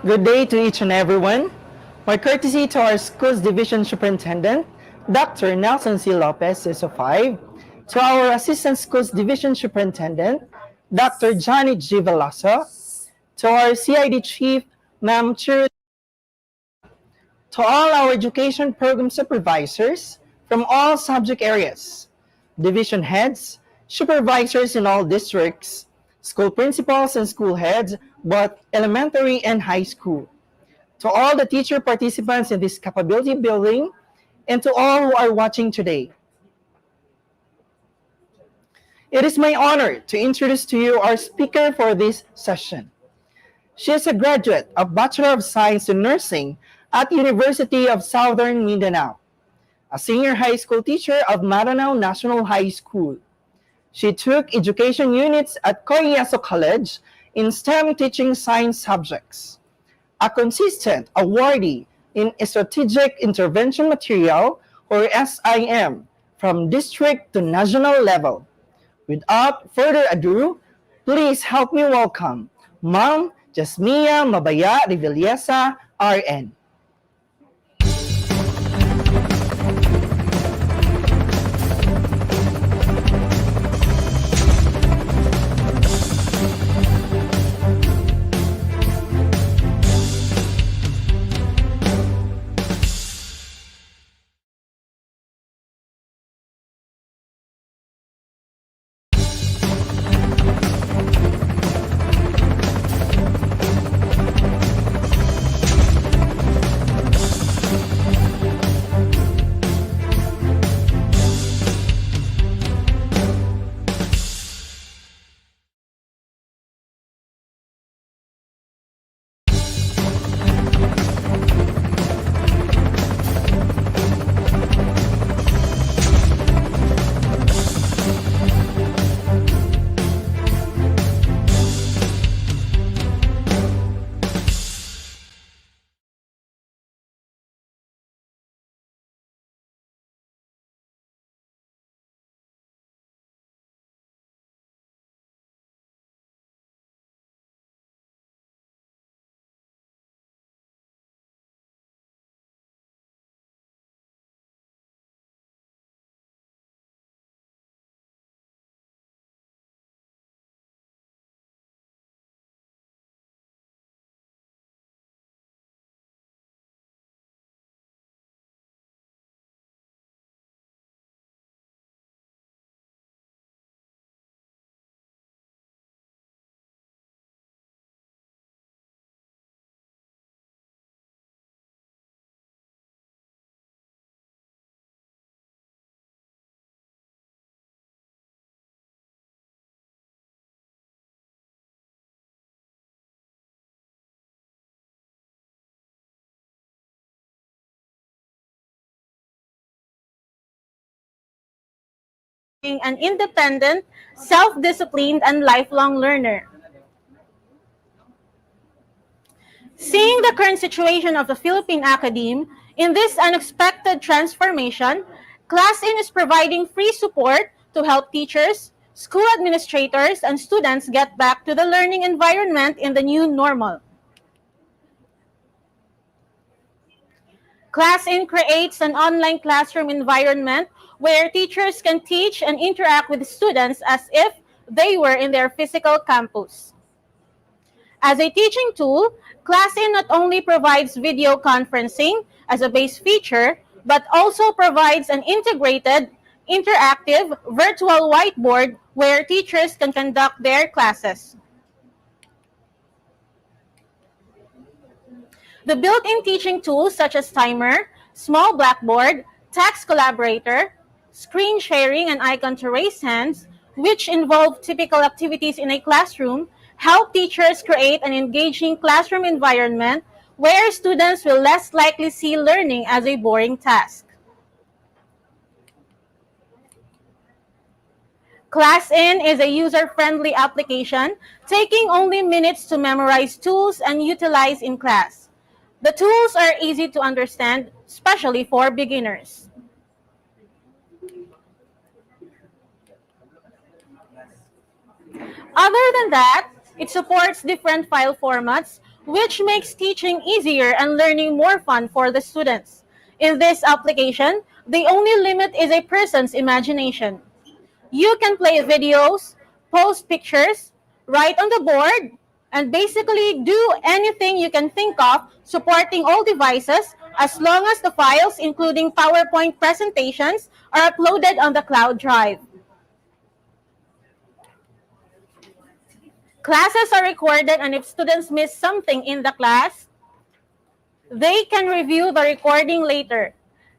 Good day to each and everyone. My courtesy to our school's division superintendent, Dr. Nelson C. Lopez, SO5, to our assistant schools division superintendent, Dr. Johnny G. Veloso, to our CID chief, Ma'am Chiru, to all our education program supervisors from all subject areas, division heads, supervisors in all districts, school principals and school heads, both elementary and high school, to all the teacher participants in this capability building, and to all who are watching today. It is my honor to introduce to you our speaker for this session. She is a graduate of Bachelor of Science in Nursing at University of Southern Mindanao, a senior high school teacher of Maranao National High School. She took education units at Coriaso College in STEM teaching science subjects, a consistent awardee in Strategic Intervention Material or SIM from district to national level. Without further ado, please help me welcome Ma'am Jasmia Mabaya Revillesa, RN. an independent, self-disciplined, and lifelong learner. Seeing the current situation of the Philippine Academe, in this unexpected transformation, ClassIn is providing free support to help teachers, school administrators, and students get back to the learning environment in the new normal. ClassIn creates an online classroom environment where teachers can teach and interact with students as if they were in their physical campus. As a teaching tool, ClassIn not only provides video conferencing as a base feature, but also provides an integrated, interactive, virtual whiteboard where teachers can conduct their classes. The built-in teaching tools such as timer, small blackboard, text collaborator, screen sharing, and icon to raise hands, which involve typical activities in a classroom, help teachers create an engaging classroom environment where students will less likely see learning as a boring task. ClassIn is a user-friendly application taking only minutes to memorize tools and utilize in class. The tools are easy to understand, especially for beginners. Other than that, it supports different file formats, which makes teaching easier and learning more fun for the students. In this application, the only limit is a person's imagination. You can play videos, post pictures, write on the board, and basically do anything you can think of supporting all devices as long as the files, including PowerPoint presentations, are uploaded on the cloud drive. Classes are recorded, and if students miss something in the class, they can review the recording later.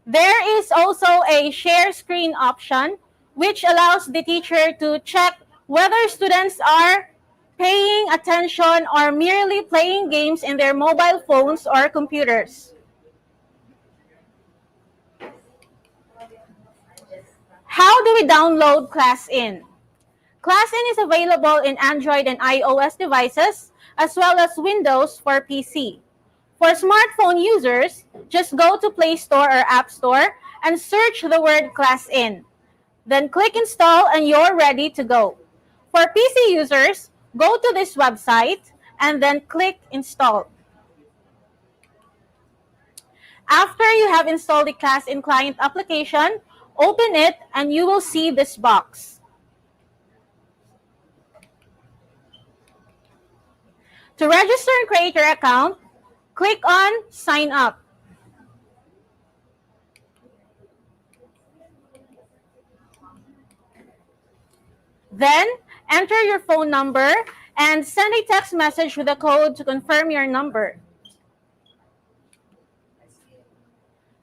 There is also a share screen option, which allows the teacher to check whether students are paying attention or merely playing games in their mobile phones or computers. How do we download ClassIn? ClassIn is available in Android and iOS devices, as well as Windows for PC. For smartphone users, just go to Play Store or App Store and search the word ClassIn. Then click Install and you're ready to go. For PC users, go to this website and then click Install. After you have installed the ClassIn client application, open it and you will see this box. To register and create your account, click on Sign Up. Then, enter your phone number and send a text message with a code to confirm your number.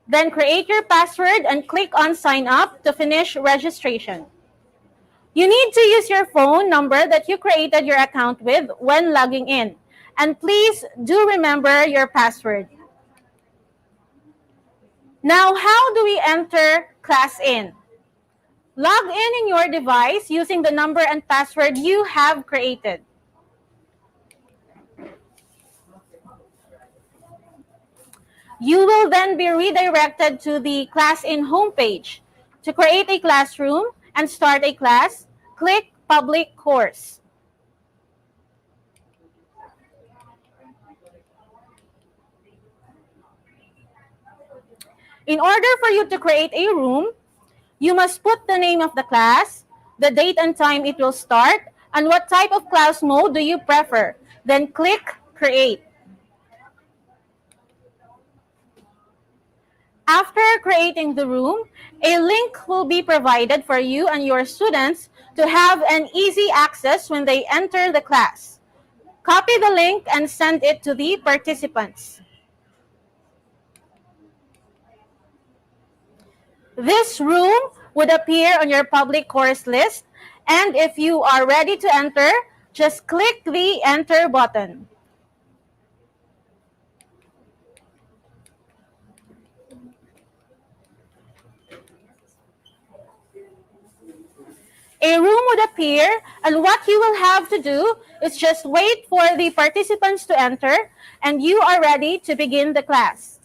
Then create your password and click on Sign Up to finish registration. You need to use your phone number that you created your account with when logging in. And please do remember your password. Now, how do we enter ClassIn? Log in your device using the number and password you have created. You will then be redirected to the ClassIn homepage. To create a classroom and start a class, click Public Course. In order for you to create a room, you must put the name of the class, the date and time it will start, and what type of class mode do you prefer. Then click Create. After creating the room, a link will be provided for you and your students to have an easy access when they enter the class. Copy the link and send it to the participants. This room would appear on your public course list, and if you are ready to enter, just click the Enter button. A room would appear, and what you will have to do is just wait for the participants to enter, and you are ready to begin the class.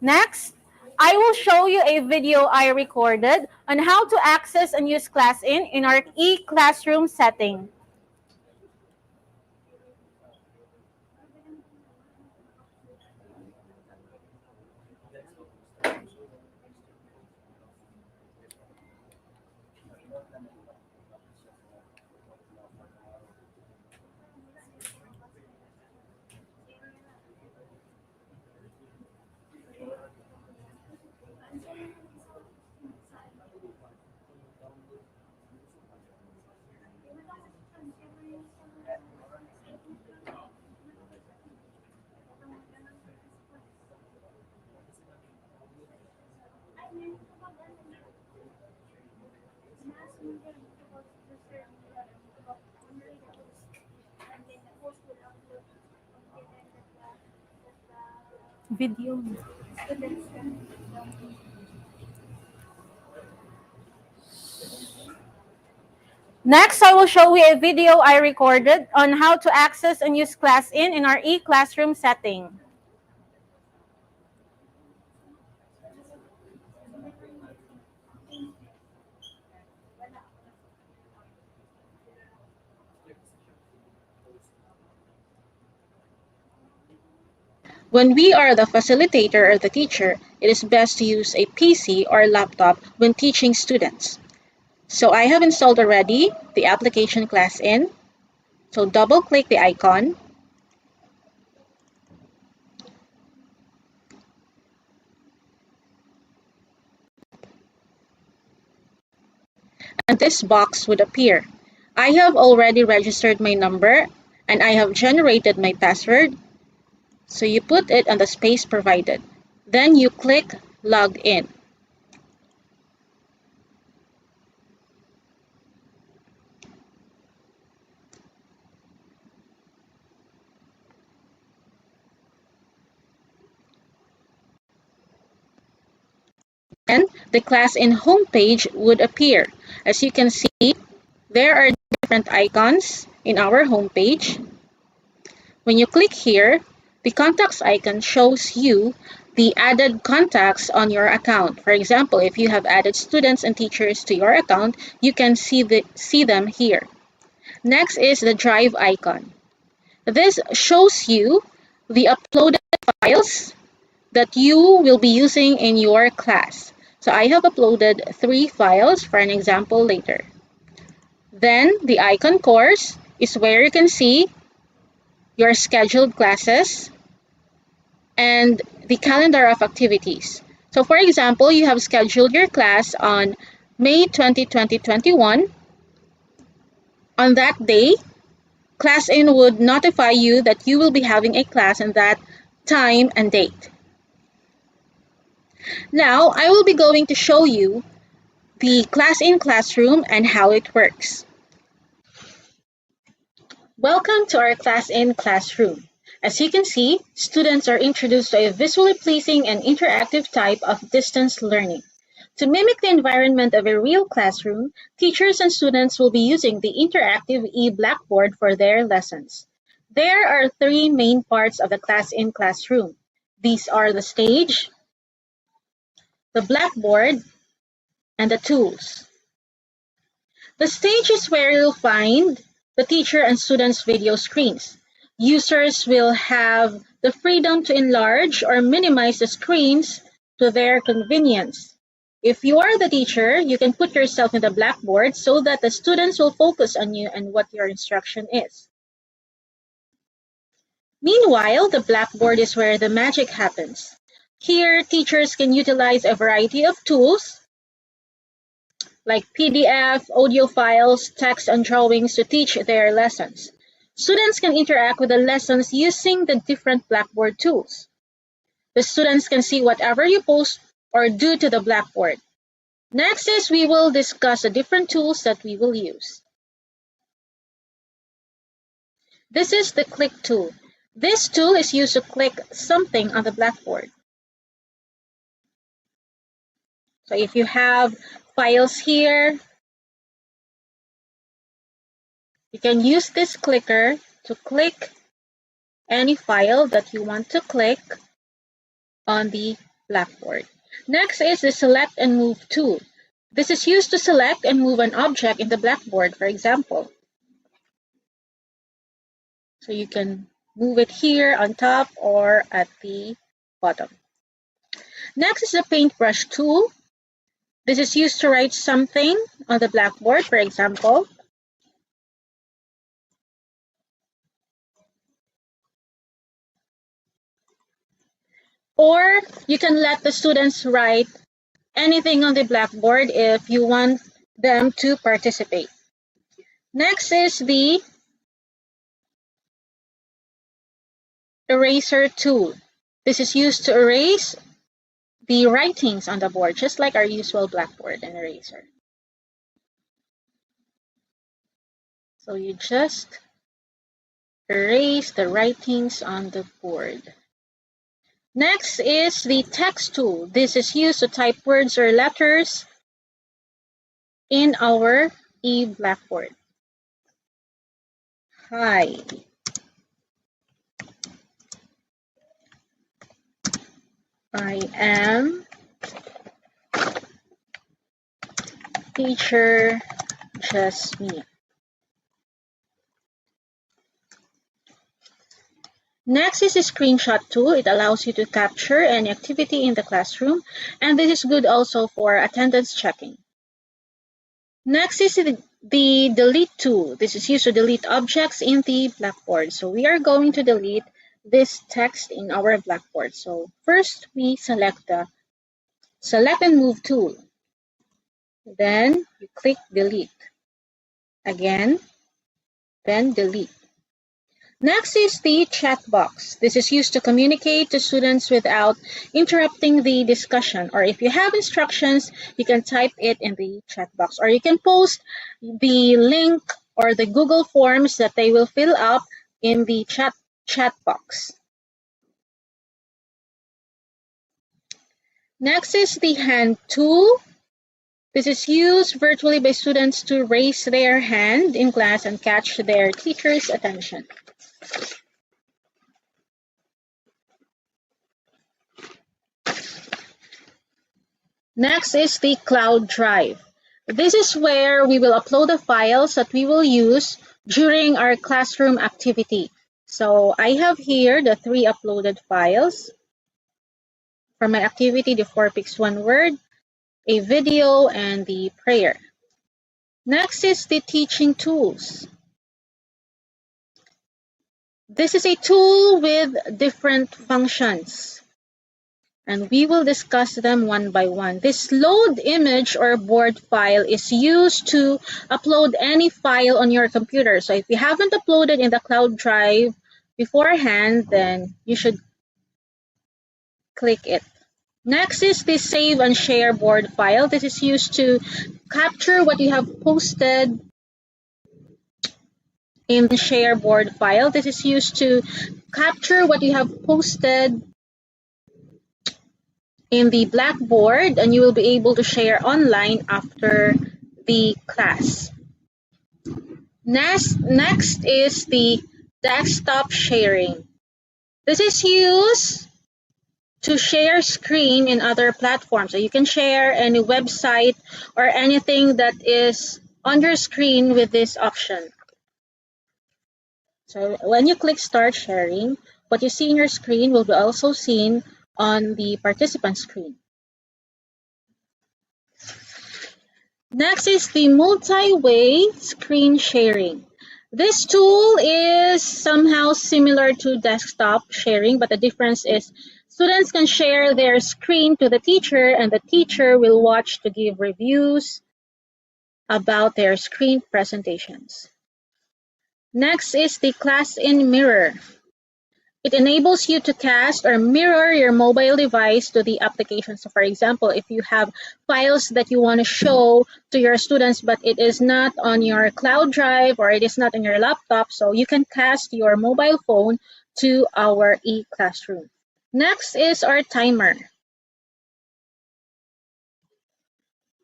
Next, I will show you a video I recorded on how to access and use ClassIn in our e-classroom setting. Video. Next, I will show you a video I recorded on how to access and use ClassIn in our e-classroom setting. When we are the facilitator or the teacher, it is best to use a PC or laptop when teaching students. So I have installed already the application ClassIn. So double click the icon. And this box would appear. I have already registered my number and I have generated my password. So you put it on the space provided. Then you click log in. Then the ClassIn homepage would appear. As you can see, there are different icons in our homepage. When you click here, the contacts icon shows you the added contacts on your account. For example, if you have added students and teachers to your account, you can see them here. Next is the drive icon. This shows you the uploaded files that you will be using in your class. So I have uploaded 3 files for an example later. Then the icon course is where you can see your scheduled classes and the calendar of activities. So for example, you have scheduled your class on May 20, 2021. On that day, ClassIn would notify you that you will be having a class on that time and date. Now, I will be going to show you the ClassIn classroom and how it works. Welcome to our ClassIn classroom. As you can see, students are introduced to a visually pleasing and interactive type of distance learning. To mimic the environment of a real classroom, teachers and students will be using the interactive e-Blackboard for their lessons. There are 3 main parts of the ClassIn classroom. These are the stage, the Blackboard, and the tools. The stage is where you'll find the teacher and students' video screens. Users will have the freedom to enlarge or minimize the screens to their convenience. If you are the teacher, you can put yourself in the Blackboard so that the students will focus on you and what your instruction is. Meanwhile, the Blackboard is where the magic happens. Here, teachers can utilize a variety of tools like PDF, audio files, text, and drawings to teach their lessons. Students can interact with the lessons using the different Blackboard tools. The students can see whatever you post or do to the Blackboard. Next is we will discuss the different tools that we will use. This is the click tool. This tool is used to click something on the Blackboard. So if you have files here, you can use this clicker to click any file that you want to click on the Blackboard. Next is the Select and Move tool. This is used to select and move an object in the Blackboard, for example. So you can move it here on top or at the bottom. Next is the Paintbrush tool. This is used to write something on the Blackboard, for example. Or you can let the students write anything on the Blackboard if you want them to participate. Next is the Eraser tool. This is used to erase the writings on the board, just like our usual Blackboard and eraser. So you just erase the writings on the board. Next is the text tool. This is used to type words or letters in our e-Blackboard. Hi. I am teacher Jasmine. Next is the screenshot tool. It allows you to capture any activity in the classroom, and this is good also for attendance checking. Next is the delete tool. This is used to delete objects in the Blackboard. So we are going to delete this text in our Blackboard. So first we select the Select and Move tool. Then you click delete. Again, then delete. Next is the chat box. This is used to communicate to students without interrupting the discussion. Or if you have instructions, you can type it in the chat box. Or you can post the link or the Google Forms that they will fill up in the chat box. Next is the hand tool. This is used virtually by students to raise their hand in class and catch their teacher's attention. Next is the cloud drive. This is where we will upload the files that we will use during our classroom activity. So I have here the 3 uploaded files. For my activity, the 4 picks 1 word, a video, and the prayer. Next is the teaching tools. This is a tool with different functions, and we will discuss them one by one. This load image or board file is used to upload any file on your computer. So if you haven't uploaded in the cloud drive beforehand, then you should click it. Next is the save and share board file. This is used to capture what you have posted in the share board file. This is used to capture what you have posted in the Blackboard, and you will be able to share online after the class. Next is the desktop sharing. This is used to share screen in other platforms. So you can share any website or anything that is on your screen with this option. So when you click start sharing, what you see in your screen will be also seen on the participant screen. Next is the multi-way screen sharing. This tool is somehow similar to desktop sharing, but the difference is students can share their screen to the teacher, and the teacher will watch to give reviews about their screen presentations. Next is the class in mirror. It enables you to cast or mirror your mobile device to the application. So for example, if you have files that you want to show to your students, but it is not on your cloud drive or it is not on your laptop, so you can cast your mobile phone to our e-classroom. Next is our timer.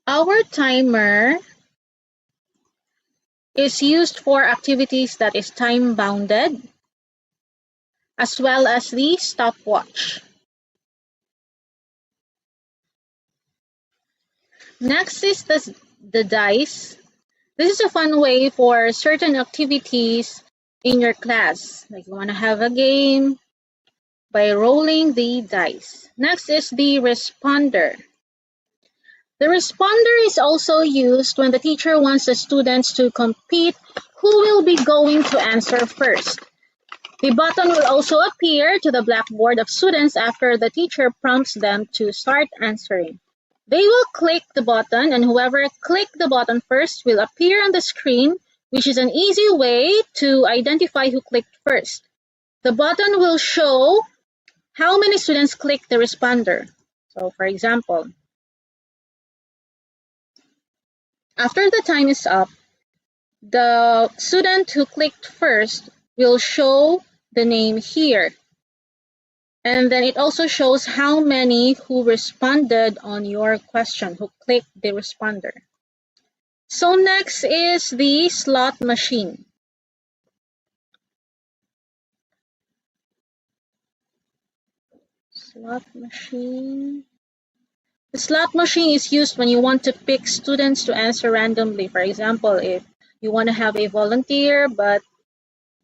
Our timer is used for activities that is time bounded, as well as the stopwatch. Next is the dice. This is a fun way for certain activities in your class. Like you want to have a game by rolling the dice. Next is the responder. The responder is also used when the teacher wants the students to compete who will be going to answer first. The button will also appear to the blackboard of students after the teacher prompts them to start answering. They will click the button, and whoever clicked the button first will appear on the screen, which is an easy way to identify who clicked first. The button will show how many students clicked the responder. So, for example, after the time is up, the student who clicked first will show the name here. And then it also shows how many who responded on your question, who clicked the responder. So next is the slot machine. Slot machine. The slot machine is used when you want to pick students to answer randomly. For example, if you want to have a volunteer, but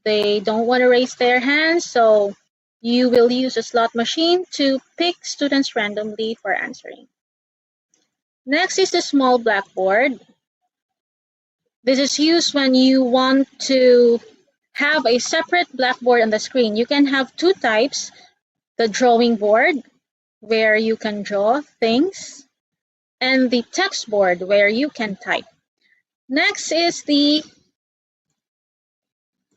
they don't want to raise their hands, so you will use a slot machine to pick students randomly for answering. Next is the small blackboard. This is used when you want to have a separate blackboard on the screen. You can have two types: the drawing board, where you can draw things, and the text board, where you can type. Next is the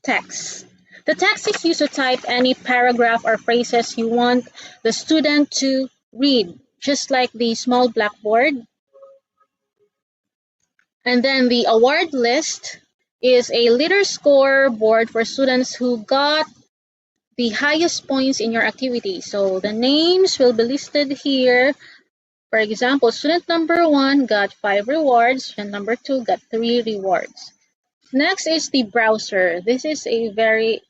text. The text is used to type any paragraph or phrases you want the student to read, just like the small blackboard. And then the award list is a leader score board for students who got the highest points in your activity. So the names will be listed here. For example, student number 1 got 5 rewards, student number 2 got 3 rewards. Next is the browser. This is a very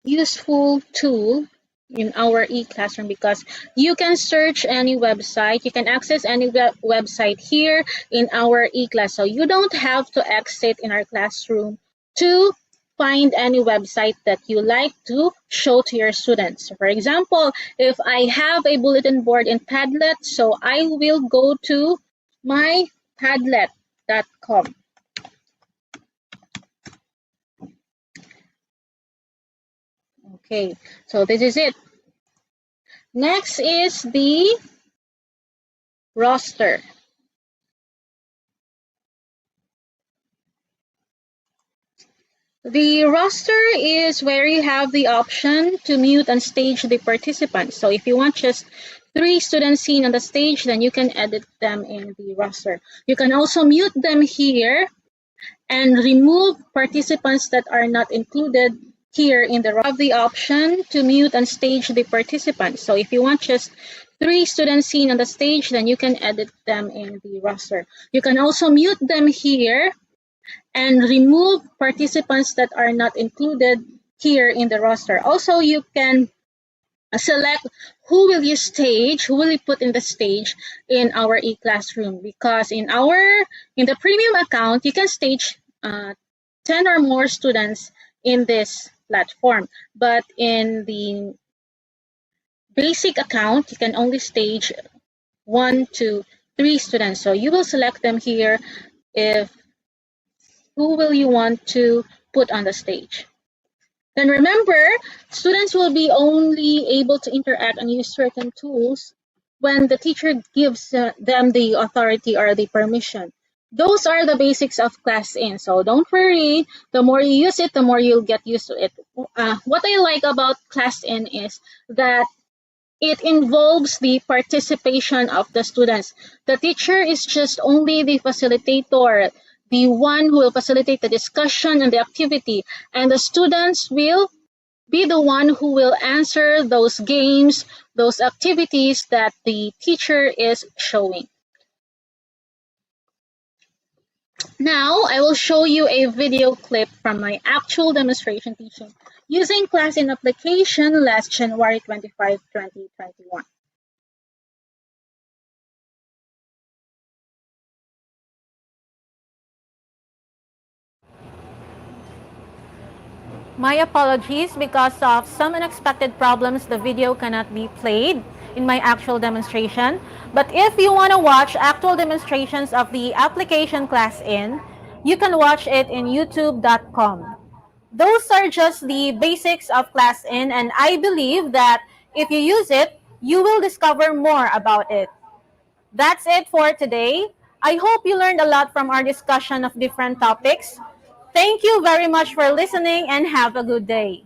useful tool in our e-classroom because you can search any website, you can access any website here in our e-class. So you don't have to exit in our classroom to find any website that you like to show to your students. So for example, if I have a bulletin board in Padlet, so I will go to my padlet.com. Okay, so this is it. Next is the roster. The roster is where you have the option to mute and stage the participants. So if you want just 3 students seen on the stage, then you can edit them in the roster. You can also mute them here and remove participants that are not included here in the roster. You have the option to mute and stage the participants. So if you want just 3 students seen on the stage, then you can edit them in the roster. You can also mute them here and remove participants that are not included here in the roster. Also, you can select who will you stage, who will you put in the stage in our e-classroom, because in the premium account, you can stage 10 or more students in this platform. But in the basic account, you can only stage 1 to 3 students. So you will select them here if who will you want to put on the stage. Then remember, students will be only able to interact and use certain tools when the teacher gives them the authority or the permission. Those are the basics of Class-In, so don't worry. The more you use it, the more you'll get used to it. What I like about Class-In is that it involves the participation of the students. The teacher is just only the facilitator, the one who will facilitate the discussion and the activity, and the students will be the one who will answer those games, those activities that the teacher is showing. Now, I will show you a video clip from my actual demonstration teaching using class in application last January 25, 2021. My apologies because of some unexpected problems, the video cannot be played in my actual demonstration. But if you want to watch actual demonstrations of the application class in, you can watch it in youtube.com. Those are just the basics of class in, and I believe that if you use it, you will discover more about it. That's it for today. I hope you learned a lot from our discussion of different topics. Thank you very much for listening and have a good day.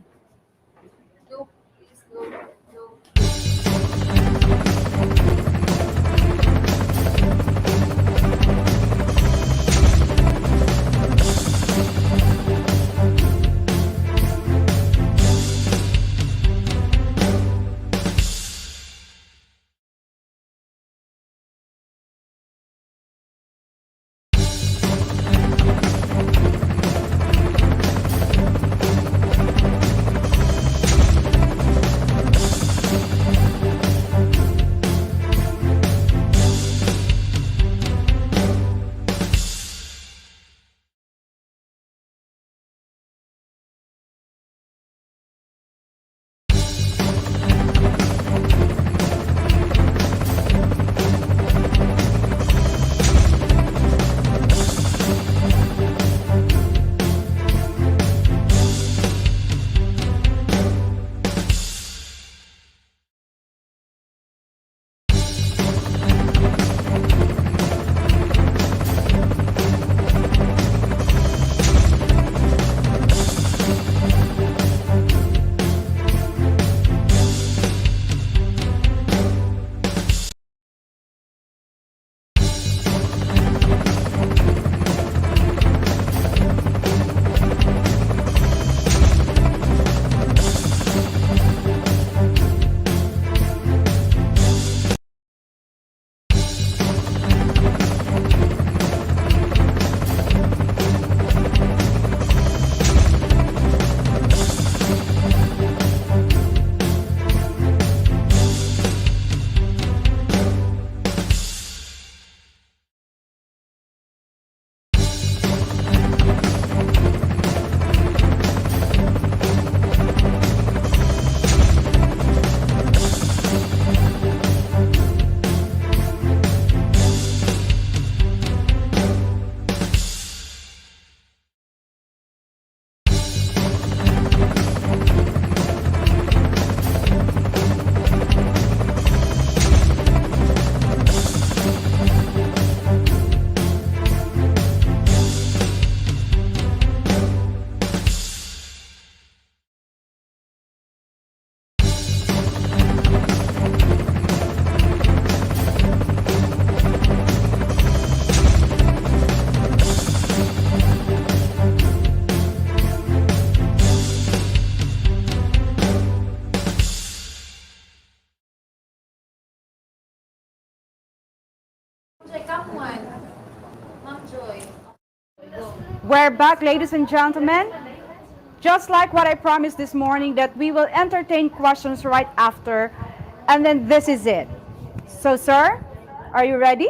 We're back, ladies and gentlemen. Just like what I promised this morning, that we will entertain questions right after, and then this is it. So, sir, are you ready?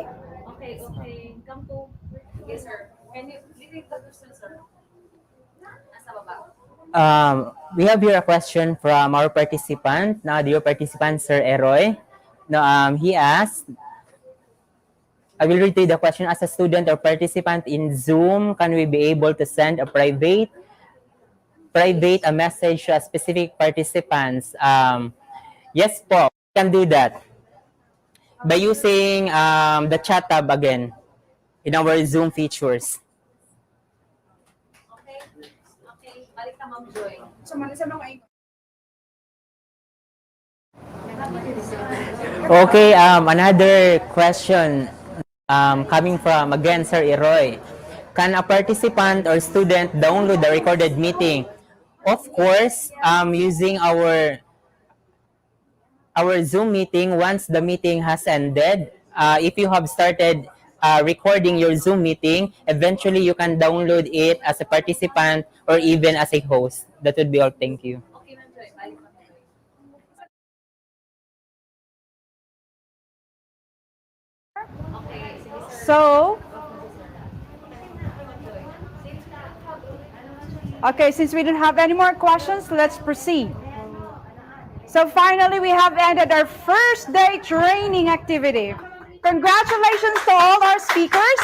We have here a question from our participant. Now, dear participant, Sir Eroy. Now, he asked, I will read you the question. As a student or participant in Zoom, can we be able to send a private a message to specific participants? Yes po, we can do that by using the chat tab again in our Zoom features. Okay, another question coming from, again, Sir Eroy. Can a participant or student download the recorded meeting? Of course, using our Zoom meeting, once the meeting has ended, if you have started recording your Zoom meeting. Eventually, you can download it as a participant or even as a host. That would be all. Thank you. So, okay, since we don't have any more questions, let's proceed. So finally, we have ended our first day training activity. Congratulations to all our speakers,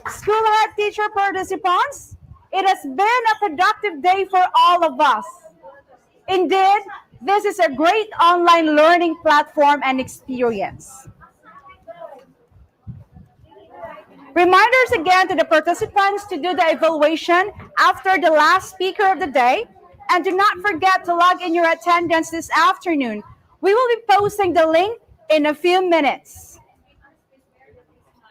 school head teacher participants. It has been a productive day for all of us. Indeed, this is a great online learning platform and experience. Reminders again to the participants to do the evaluation after the last speaker of the day. And do not forget to log in your attendance this afternoon. We will be posting the link in a few minutes.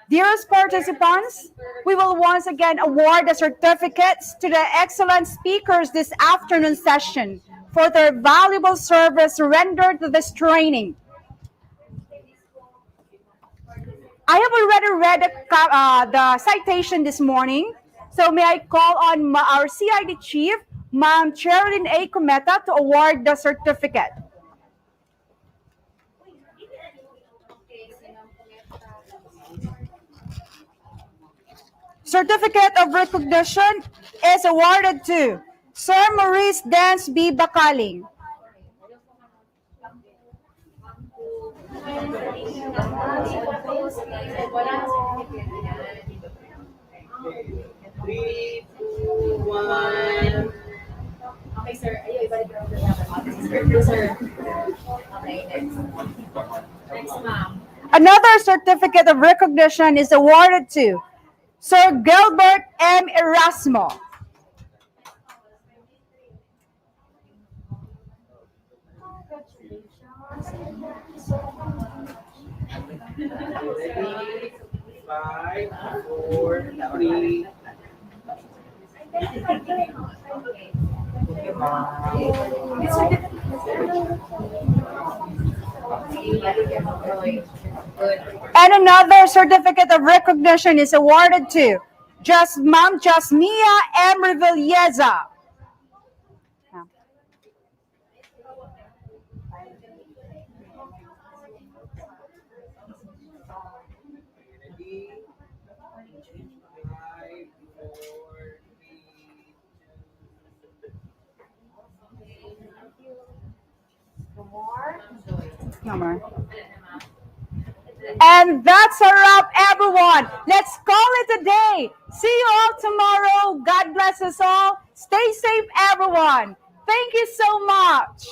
Dearest participants, we will once again award the certificates to the excellent speakers this afternoon session for their valuable service rendered to this training. I have already read the citation this morning, so may I call on our CID Chief, Ma'am Cherilyn A. Cometa, to award the certificate. Certificate of recognition is awarded to Sir Maurice Dance B. Bakaling. Three, two, one. Okay, sir. Ayun, ibalik ko lang sir. Okay, next. Next, ma'am. Another certificate of recognition is awarded to Sir Gilbert M. Erasmo. Five, four, three. And another certificate of recognition is awarded to Ma'am Jasmia M. Revilleza. No more. And that's a wrap, everyone. Let's call it a day. See you all tomorrow. God bless us all. Stay safe, everyone. Thank you so much.